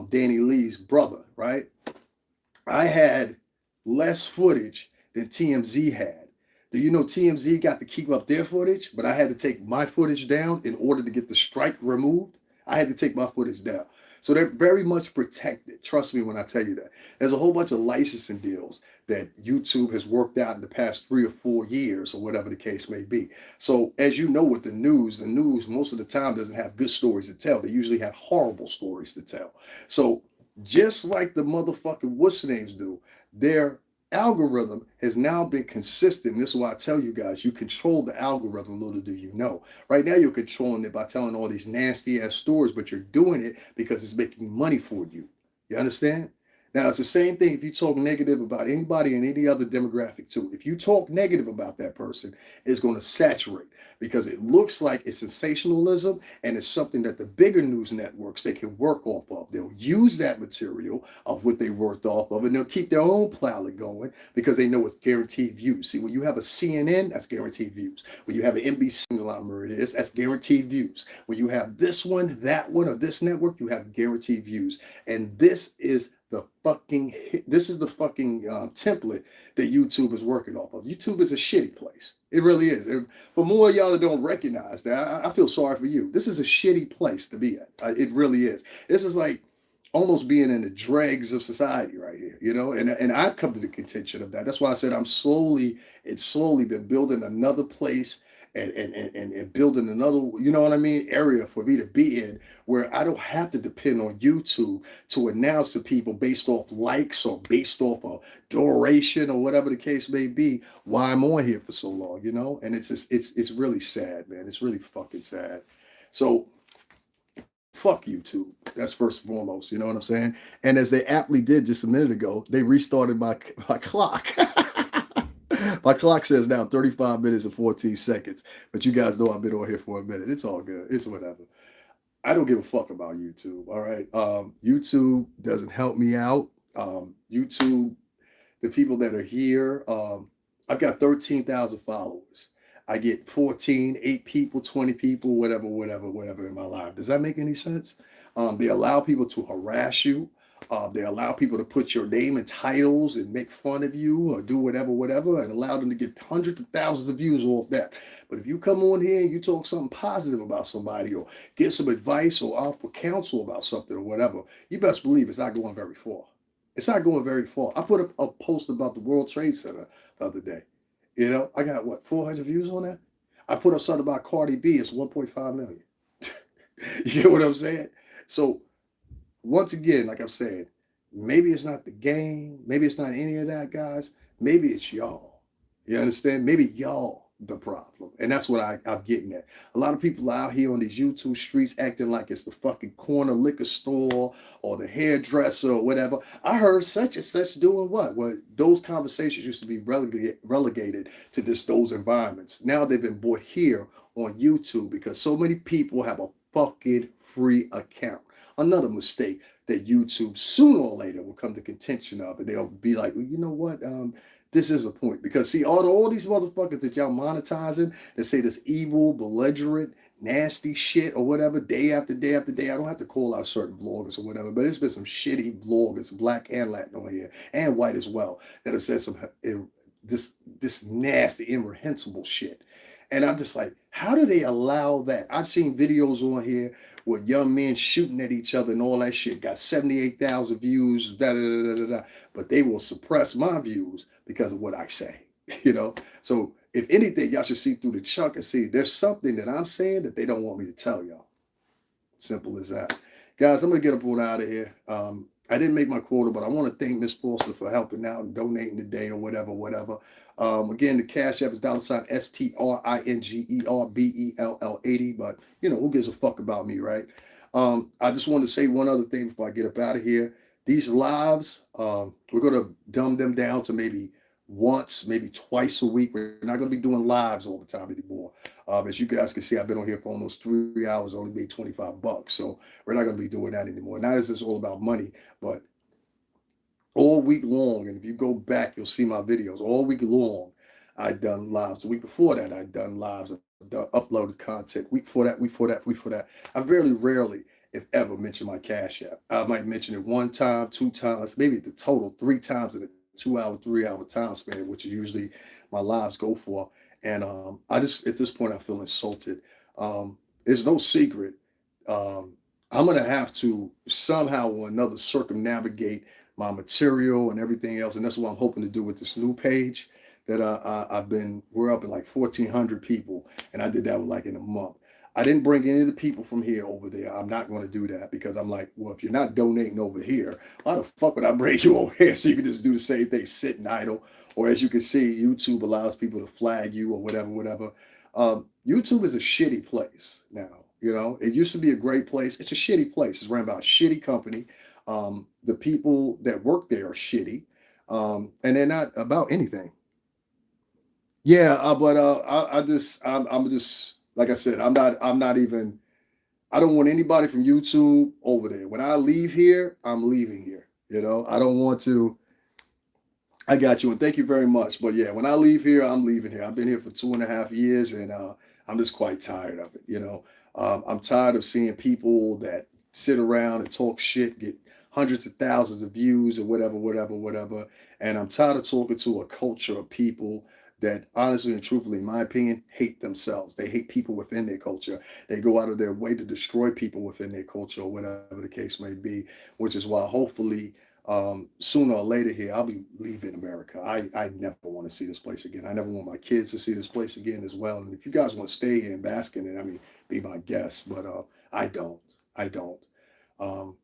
Danny Lee's brother, right? I had less footage than TMZ had. Do you know TMZ got to keep up their footage, but I had to take my footage down in order to get the strike removed? I had to take my footage down. So they're very much protected. Trust me when I tell you that. There's a whole bunch of licensing deals that YouTube has worked out in the past 3 or 4 years or whatever the case may be. So as you know with the news most of the time doesn't have good stories to tell. They usually have horrible stories to tell. So just like the motherfucking what's names do, their algorithm has now been consistent. And this is why I tell you guys, you control the algorithm, little do you know. Right now you're controlling it by telling all these nasty ass stories, but you're doing it because it's making money for you. You understand? Now, it's the same thing if you talk negative about anybody in any other demographic, too. If you talk negative about that person, it's going to saturate because it looks like it's sensationalism and it's something that the bigger news networks they can work off of. They'll use that material of what they worked off of and they'll keep their own plowing going because they know it's guaranteed views. See, when you have a CNN, that's guaranteed views. When you have an NBC conglomerate, that's guaranteed views. When you have this one, that one, or this network, you have guaranteed views. And this is the fucking template that YouTube is working off of. YouTube is a shitty place. It really is. For more of y'all that don't recognize that, I feel sorry for you. This is a shitty place to be at. It really is. This is like almost being in the dregs of society right here, you know? And I've come to the contention of that. That's why I said it's slowly been building another place and building another, you know what I mean, area for me to be in where I don't have to depend on YouTube to announce to people based off likes or based off of duration or whatever the case may be why I'm on here for so long, you know? And it's just, it's really sad, man. It's really fucking sad. So fuck YouTube. That's first and foremost, you know what I'm saying? And as they aptly did just a minute ago, they restarted my clock. My clock says now 35 minutes and 14 seconds. But you guys know I've been on here for a minute. It's all good. It's whatever. I don't give a fuck about YouTube. All right. YouTube doesn't help me out. YouTube, the people that are here, I've got 13,000 followers. I get 14, 8 people, 20 people, whatever in my life. Does that make any sense? They allow people to harass you. They allow people to put your name in titles and make fun of you or do whatever, and allow them to get hundreds of thousands of views off that. But if you come on here and you talk something positive about somebody or give some advice or offer counsel about something or whatever, you best believe it's not going very far. It's not going very far. I put a post about the World Trade Center the other day. You know, I got 400 views on that? I put up something about Cardi B, it's 1.5 million. You get what I'm saying? So once again, like I'm saying, maybe it's not the game. Maybe it's not any of that, guys. Maybe it's y'all. You understand? Maybe y'all the problem. And that's what I'm getting at. A lot of people out here on these YouTube streets acting like it's the fucking corner liquor store or the hairdresser or whatever. I heard such and such doing what? Well, those conversations used to be relegated to those environments. Now they've been brought here on YouTube because so many people have a fucking free account. Another mistake that YouTube sooner or later will come to contention of, and they'll be like, well, you know what? This is a point. Because see, all these motherfuckers that y'all monetizing that say this evil, belligerent, nasty shit or whatever, day after day after day. I don't have to call out certain vloggers or whatever, but it's been some shitty vloggers, black and Latin on here, and white as well, that have said some this nasty, imrehensible shit. And I'm just like, how do they allow that? I've seen videos on here with young men shooting at each other and all that shit. Got 78,000 views, but they will suppress my views because of what I say, you know? So if anything, y'all should see through the chunk and see there's something that I'm saying that they don't want me to tell y'all. Simple as that. Guys, I'm going to get up on out of here. I didn't make my quota, but I want to thank Miss Foster for helping out and donating today or whatever. Again, the Cashapp is $STRINGERBELL80, but you know, who gives a fuck about me, right? I just want to say one other thing before I get up out of here. These lives, we're going to dumb them down to maybe once, maybe twice a week. We're not going to be doing lives all the time anymore. As you guys can see, I've been on here for almost 3 hours, only made $25. So we're not going to be doing that anymore. Now is this all about money, but all week long, and if you go back, you'll see my videos. All week long, I've done lives. The week before that, I've done lives. I've uploaded content. Week for that. I very rarely, if ever, mention my Cash App. I might mention it 1 time, 2 times, maybe the total 3 times in a 2-hour, 3-hour time span, which is usually my lives go for. And I just, at this point, I feel insulted. It's no secret. I'm going to have to somehow or another circumnavigate my material and everything else. And that's what I'm hoping to do with this new page that we're up at like 1,400 people. And I did that like in a month. I didn't bring any of the people from here over there. I'm not going to do that because I'm like, well, if you're not donating over here, why the fuck would I bring you over here so you can just do the same thing, sitting idle? Or as you can see, YouTube allows people to flag you or whatever. YouTube is a shitty place now. You know, it used to be a great place. It's a shitty place. It's run by a shitty company. The people that work there are shitty, and they're not about anything. Yeah, but I'm just like I said, I'm not even. I don't want anybody from YouTube over there. When I leave here, I'm leaving here. I don't want to. I got you, and thank you very much. But yeah, when I leave here, I'm leaving here. I've been here for 2.5 years, and I'm just quite tired of it. I'm tired of seeing people that sit around and talk shit, get hundreds of thousands of views or whatever, whatever, whatever. And I'm tired of talking to a culture of people that, honestly and truthfully, in my opinion, hate themselves. They hate people within their culture. They go out of their way to destroy people within their culture, or whatever the case may be. Which is why, hopefully, sooner or later here, I'll be leaving America. I never want to see this place again. I never want my kids to see this place again as well. And if you guys want to stay here and bask in it, I mean, be my guest. But I don't. I don't. Um,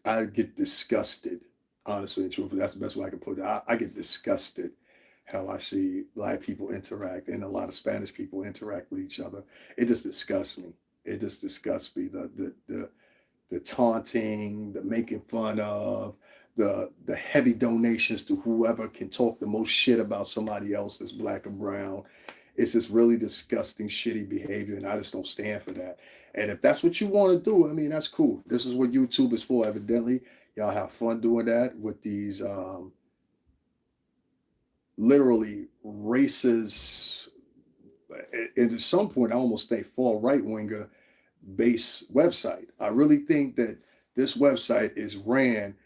I get disgusted, honestly and truthfully. That's the best way I can put it. I get disgusted how I see Black people interact and a lot of Spanish people interact with each other. It just disgusts me. It just disgusts me. The taunting, the making fun of, the heavy donations to whoever can talk the most shit about somebody else that's Black or brown. It's just really disgusting, shitty behavior, and I just don't stand for that. And if that's what you want to do, I mean, that's cool. This is what YouTube is for, evidently. Y'all have fun doing that with these literally racist, and at some point, I almost think fall right winger base website. I really think that this website is ran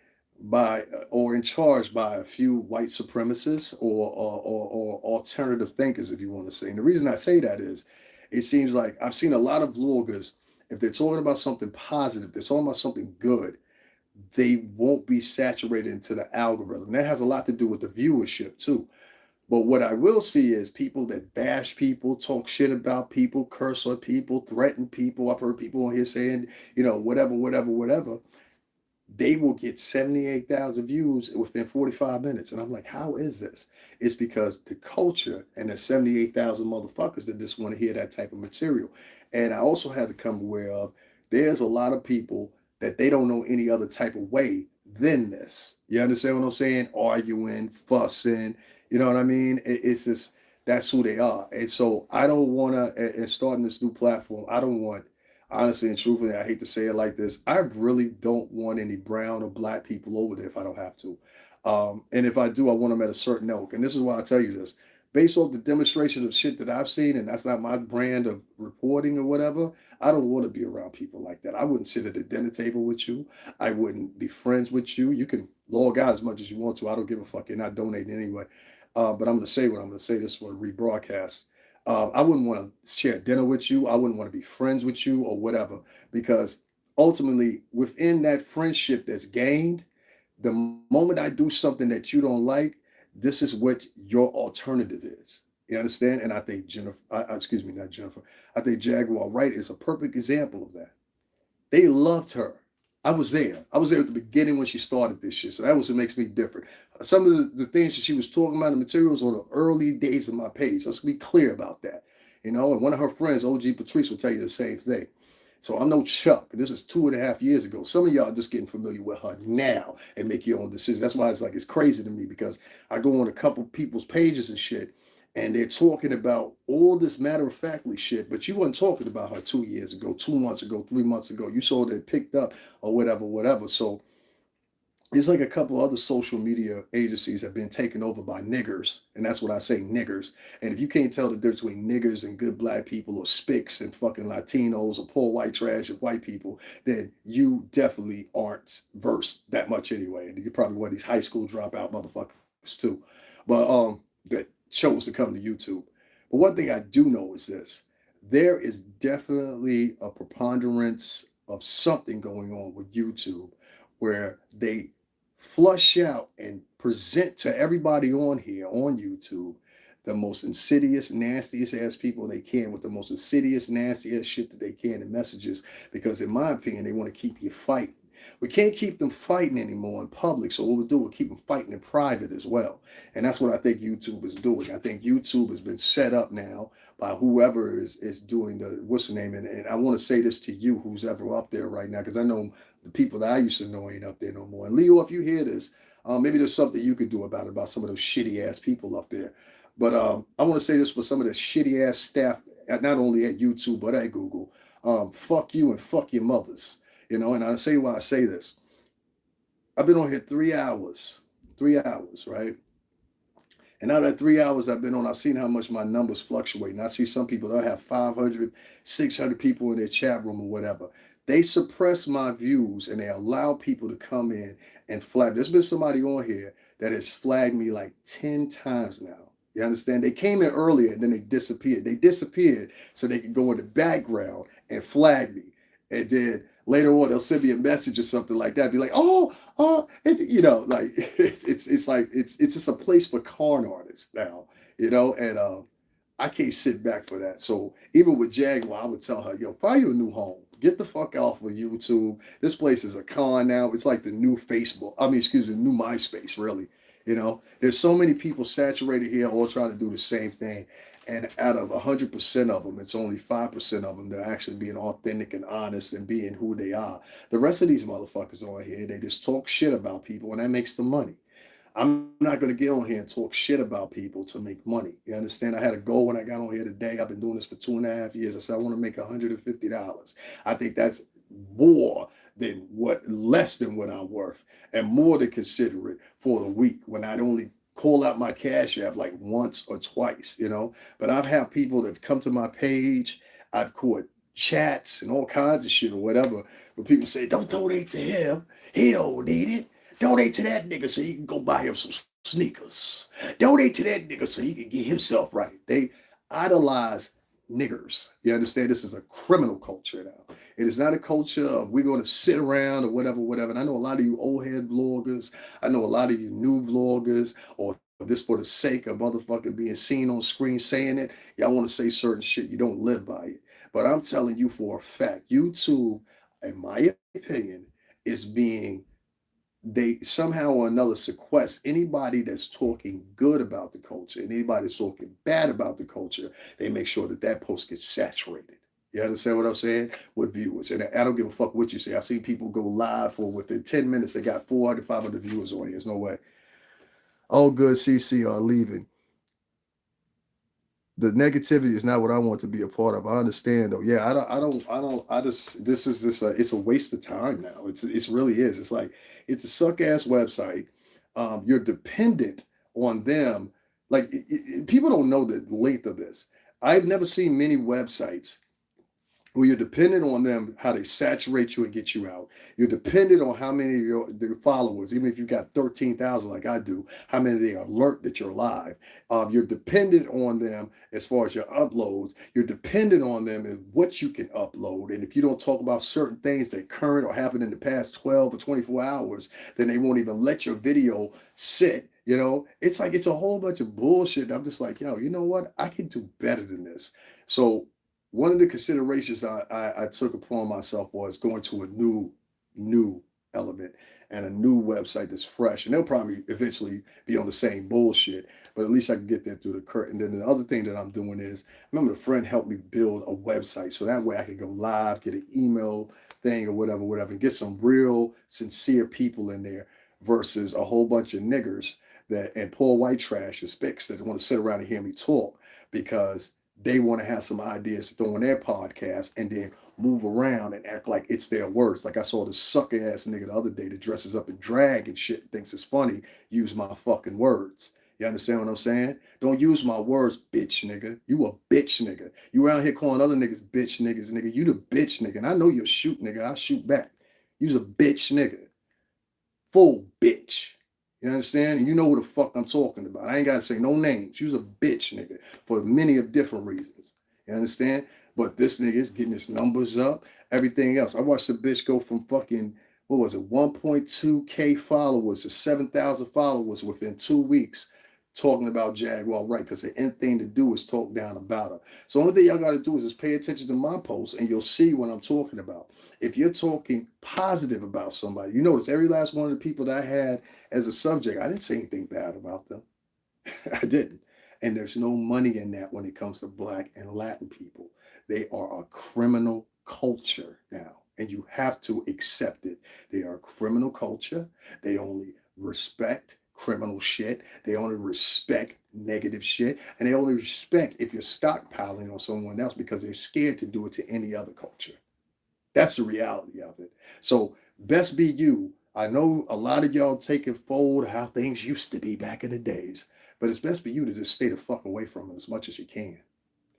by or in charge by a few white supremacists or alternative thinkers, if you want to say. And the reason I say that is it seems like I've seen a lot of vloggers, if they're talking about something positive, they're talking about something good, they won't be saturated into the algorithm. That has a lot to do with the viewership too. But what I will see is people that bash people, talk shit about people, curse on people, threaten people. I've heard people on here saying, whatever, whatever, whatever. They will get 78,000 views within 45 minutes. And I'm like, how is this? It's because the culture and the 78,000 motherfuckers that just want to hear that type of material. And I also had to come aware of there's a lot of people that they don't know any other type of way than this. You understand what I'm saying? Arguing, fussing, you know what I mean? It's just that's who they are. And so I don't want to, and starting this new platform, I don't want, honestly and truthfully, I hate to say it like this, I really don't want any brown or Black people over there if I don't have to. And if I do, I want them at a certain ilk. And this is why I tell you this. Based off the demonstration of shit that I've seen, and that's not my brand of reporting or whatever, I don't want to be around people like that. I wouldn't sit at a dinner table with you. I wouldn't be friends with you. You can log out as much as you want to. I don't give a fuck. You're not donating anyway. But I'm going to say what I'm going to say. This for a rebroadcast. I wouldn't want to share dinner with you. I wouldn't want to be friends with you or whatever, because ultimately within that friendship that's gained, the moment I do something that you don't like, this is what your alternative is. You understand? And I think excuse me, not Jennifer. I think Jaguar Wright is a perfect example of that. They loved her. I was there. I was there at the beginning when she started this shit. So that was what makes me different. Some of the things that she was talking about, the materials on the early days of my page. Let's be clear about that. And one of her friends, OG Patrice, will tell you the same thing. So I'm no Chuck. This is 2.5 years ago. Some of y'all are just getting familiar with her now and make your own decisions. That's why it's crazy to me, because I go on a couple people's pages and shit, and they're talking about all this matter-of-factly shit, but you weren't talking about her 2 years ago, 2 months ago, 3 months ago. You saw that it picked up or whatever, whatever. So it's like a couple other social media agencies have been taken over by niggers, and that's what I say, niggers. And if you can't tell the difference between niggers and good Black people, or spics and fucking Latinos, or poor white trash and white people, then you definitely aren't versed that much anyway. And you're probably one of these high school dropout motherfuckers too. But that chose to come to YouTube. But one thing I do know is this: there is definitely a preponderance of something going on with YouTube where they flush out and present to everybody on here on YouTube the most insidious, nastiest ass people they can with the most insidious, nastiest shit that they can in messages, because in my opinion, they want to keep you fighting. We can't keep them fighting anymore in public, so what we'll do, we'll keep them fighting in private as well. And that's what I think YouTube is doing. I think YouTube has been set up now by whoever is doing the, what's the name, and I want to say this to you, who's ever up there right now, because I know The people that I used to know ain't up there no more. And Leo, if you hear this, maybe there's something you could do about some of those shitty ass people up there. But I want to say this for some of the shitty ass staff, not only at YouTube but at Google. Fuck you and fuck your mothers. You know, and I'll say why I say this. I've been on here 3 hours, 3 hours, right? And out of that 3 hours I've been on, I've seen how much my numbers fluctuate. And I see some people that have 500, 600 people in their chat room or whatever. They suppress my views and they allow people to come in and flag. There's been somebody on here that has flagged me like 10 times now. You understand? They came in earlier and then they disappeared. They disappeared so they could go in the background and flag me. And then later on, they'll send me a message or something like that. Be like, you know, like it's like it's just a place for con artists now, you know. And I can't sit back for that. So even with Jaguar, I would tell her, yo, find you a new home. Get the fuck off of YouTube. This place is a con now. It's like the new Facebook. I mean, excuse me, the new MySpace, really. You know, there's so many people saturated here, all trying to do the same thing. And out of 100% of them, it's only 5% of them that are actually being authentic and honest and being who they are. The rest of these motherfuckers on here, they just talk shit about people and that makes them money. I'm not going to get on here and talk shit about people to make money. You understand? I had a goal when I got on here today. I've been doing this for 2.5 years. I said, I want to make $150. I think that's more than less than what I'm worth and more than considerate for the week when I'd only call out my Cashapp like once or twice, you know. But I've had people that have come to my page. I've caught chats and all kinds of shit or whatever where people say, don't donate to him. He don't need it. Donate to that nigga so he can go buy him some sneakers. Donate to that nigga so he can get himself right. They idolize niggers. You understand? This is a criminal culture now. It is not a culture of we're going to sit around or whatever, whatever. And I know a lot of you old head vloggers. I know a lot of you new vloggers or just for the sake of motherfucking being seen on screen saying it. Y'all want to say certain shit. You don't live by it. But I'm telling you for a fact, YouTube, in my opinion, is being they somehow or another sequester anybody that's talking good about the culture and anybody that's talking bad about the culture. They make sure that that post gets saturated. You understand what I'm saying? With viewers. And I don't give a fuck what you say. I've seen people go live for within 10 minutes. They got 400, 500 viewers on here. There's no way. All good CC are leaving. The negativity is not what I want to be a part of. I understand though. Yeah, it's a waste of time now. It really is. It's like, it's a suck ass website. You're dependent on them. Like people don't know the length of this. I've never seen many websites where you're dependent on them, how they saturate you and get you out. You're dependent on how many of their followers, even if you've got 13,000 like I do, how many they alert that you're live. You're dependent on them as far as your uploads. You're dependent on them and what you can upload. And if you don't talk about certain things that current or happened in the past 12 or 24 hours, then they won't even let your video sit. You know, it's like it's a whole bunch of bullshit. I'm just like, yo, you know what? I can do better than this. So one of the considerations I took upon myself was going to a new element and a new website that's fresh. And they'll probably eventually be on the same bullshit, but at least I can get there through the curtain. And then the other thing that I'm doing is, I remember a friend helped me build a website so that way I could go live, get an email thing or whatever, whatever, and get some real sincere people in there versus a whole bunch of niggers that and poor white trash and spics that want to sit around and hear me talk because they want to have some ideas to throw in their podcast and then move around and act like it's their words. Like I saw this sucker ass nigga the other day that dresses up in drag and shit and thinks it's funny. Use my fucking words. You understand what I'm saying? Don't use my words, bitch nigga. You a bitch nigga. You around here calling other niggas bitch niggas, nigga. You the bitch nigga. And I know you'll shoot nigga. I'll shoot back. You's a bitch nigga. Full bitch. You understand? And you know who the fuck I'm talking about. I ain't got to say no names. You's a bitch, nigga, for many of different reasons. You understand? But this nigga is getting his numbers up, everything else. I watched the bitch go from fucking, what was it, 1.2K followers to 7,000 followers within 2 weeks talking about Jaguar Wright because the end thing to do is talk down about her. So the only thing y'all got to do is just pay attention to my posts and you'll see what I'm talking about. If you're talking positive about somebody, you notice every last one of the people that I had as a subject, I didn't say anything bad about them. I didn't. And there's no money in that when it comes to Black and Latin people. They are a criminal culture now. and you have to accept it. They are a criminal culture. They only respect criminal shit. They only respect negative shit. And they only respect if you're stockpiling on someone else because they're scared to do it to any other culture. That's the reality of it. So best be you. I know a lot of y'all take it forward how things used to be back in the days, but it's best for you to just stay the fuck away from it as much as you can.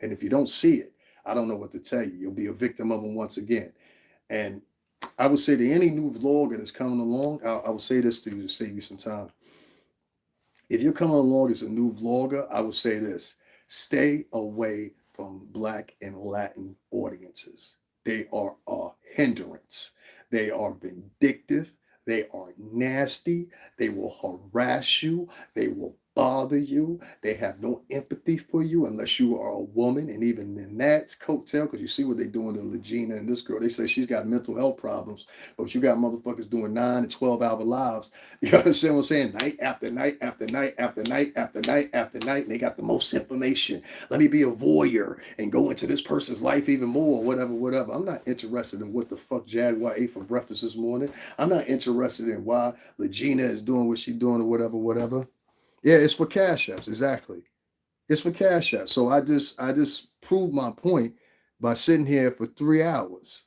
And if you don't see it, I don't know what to tell you. You'll be a victim of them once again. And I would say to any new vlogger that's coming along, I will say this to you to save you some time. If you're coming along as a new vlogger, I would say this: stay away from Black and Latin audiences. They are a hindrance. They are vindictive. They are nasty. They will harass you. They will bother you. They have no empathy for you unless you are a woman. And even in that's coattail, because you see what they're doing to Legina and this girl. They say she's got mental health problems, but you got motherfuckers doing 9 and 12-hour lives. You understand what I'm saying? Night after night after night after night after night after night. And they got the most information. Let me be a voyeur and go into this person's life even more, whatever, whatever. I'm not interested in what the fuck Jaguar ate for breakfast this morning. I'm not interested in why Legina is doing what she's doing or whatever, whatever. Yeah, it's for cash apps, exactly. It's for cash apps. So I just proved my point by sitting here for 3 hours,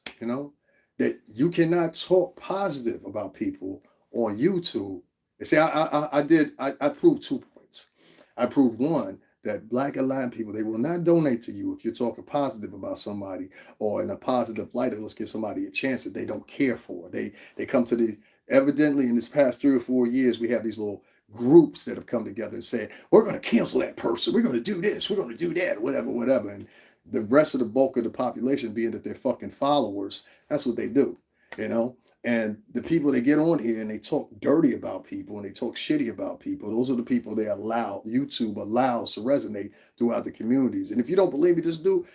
that you cannot talk positive about people on YouTube. And see, I proved 2 points. I proved one, that Black and Latin people, they will not donate to you if you're talking positive about somebody or in a positive light, or let's give somebody a chance that they don't care for. They come to these, evidently in this past 3 or 4 years, we have these little groups that have come together and said, we're going to cancel that person. We're going to do this. We're going to do that, whatever, whatever. And the rest of the bulk of the population, being that they're fucking followers, that's what they do, you know? And the people that get on here and they talk dirty about people and they talk shitty about people, those are the people YouTube allows to resonate throughout the communities. And if you don't believe me, just do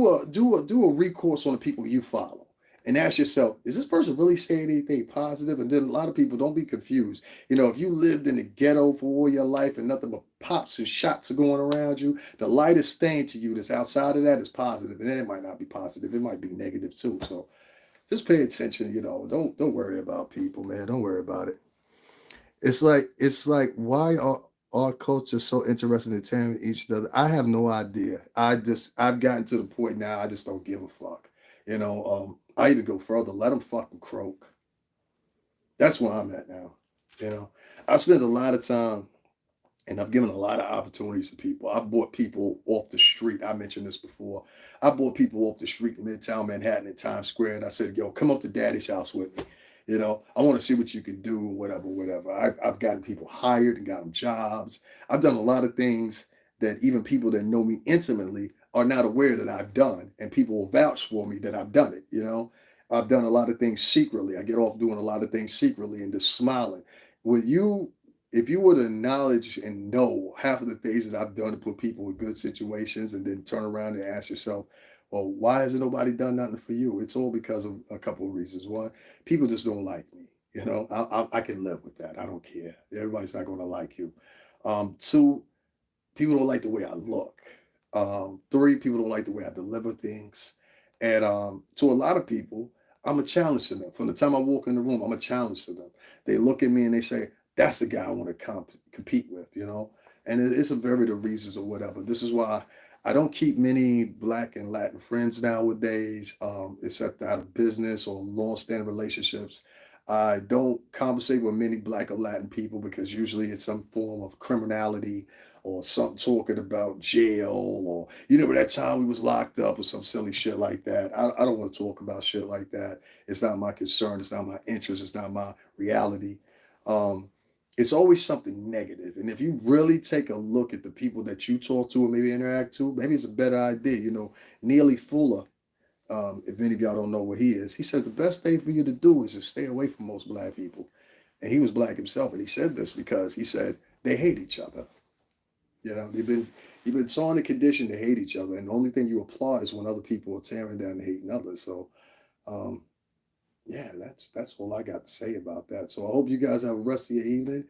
a recourse on the people you follow and ask yourself, is this person really saying anything positive? And then a lot of people, don't be confused. If you lived in the ghetto for all your life and nothing but pops and shots are going around you, the lightest thing to you that's outside of that is positive. And then it might not be positive. It might be negative too. So just pay attention, don't worry about people, man. Don't worry about it. It's like why are our culture so interested in tearing each other? I have no idea. I've gotten to the point now I just don't give a fuck. I even go further. Let them fucking croak. That's where I'm at now. You know, I spent a lot of time and I've given a lot of opportunities to people. I bought people off the street. I mentioned this before. I bought people off the street in Midtown Manhattan in Times Square, and I said, "Yo, come up to Daddy's house with me. I want to see what you can do, whatever, whatever." I've gotten people hired and got them jobs. I've done a lot of things that even people that know me intimately are not aware that I've done, and people will vouch for me that I've done it. I've done a lot of things secretly. I get off doing a lot of things secretly and just smiling. With you, if you were to acknowledge and know half of the things that I've done to put people in good situations, and then turn around and ask yourself, well, why hasn't nobody done nothing for you? It's all because of a couple of reasons. One, people just don't like me. I can live with that. I don't care. Everybody's not going to like you. Two, people don't like the way I look. Three, people don't like the way I deliver things. And to a lot of people, I'm a challenge to them. From the time I walk in the room, I'm a challenge to them. They look at me and they say, that's the guy I want to compete with. And it's a variety of reasons or whatever. This is why I don't keep many Black and Latin friends nowadays, except out of business or long-standing relationships. I don't conversate with many Black or Latin people because usually it's some form of criminality or something talking about jail, or you remember that time we was locked up or some silly shit like that. I don't want to talk about shit like that. It's not my concern. It's not my interest. It's not my reality. Um, it's always something negative. And if you really take a look at the people that you talk to or maybe interact to, maybe it's a better idea. Neely Fuller, if any of y'all don't know what he is, he said the best thing for you to do is just stay away from most Black people. And he was Black himself, and he said this because he said they hate each other. You've been taught in a condition to hate each other, and the only thing you applaud is when other people are tearing down and hating others. So, um, yeah, that's all I got to say about that. So I hope you guys have a rest of your evening.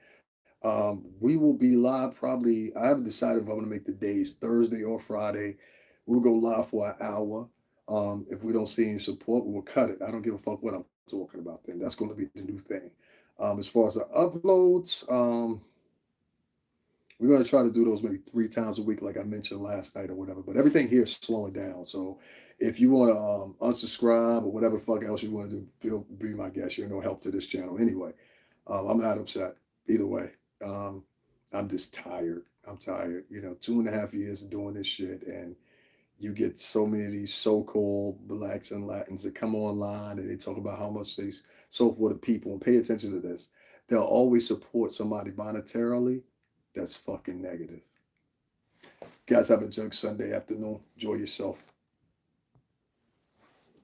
We will be live probably. I haven't decided if I'm going to make the days Thursday or Friday. We'll go live for an hour. If we don't see any support, we will cut it. I don't give a fuck what I'm talking about then. That's going to be the new thing. As far as the uploads, we're going to try to do those maybe 3 times a week, like I mentioned last night or whatever. But everything here is slowing down. So if you want to unsubscribe or whatever the fuck else you want to do, be my guest. You're no help to this channel anyway. I'm not upset either way. I'm just tired. I'm tired. 2.5 years of doing this shit, and you get so many of these so-called blacks and Latins that come online and they talk about how much they support the people. And pay attention to this. They'll always support somebody monetarily that's fucking negative. Guys, have a jug Sunday afternoon. Enjoy yourself.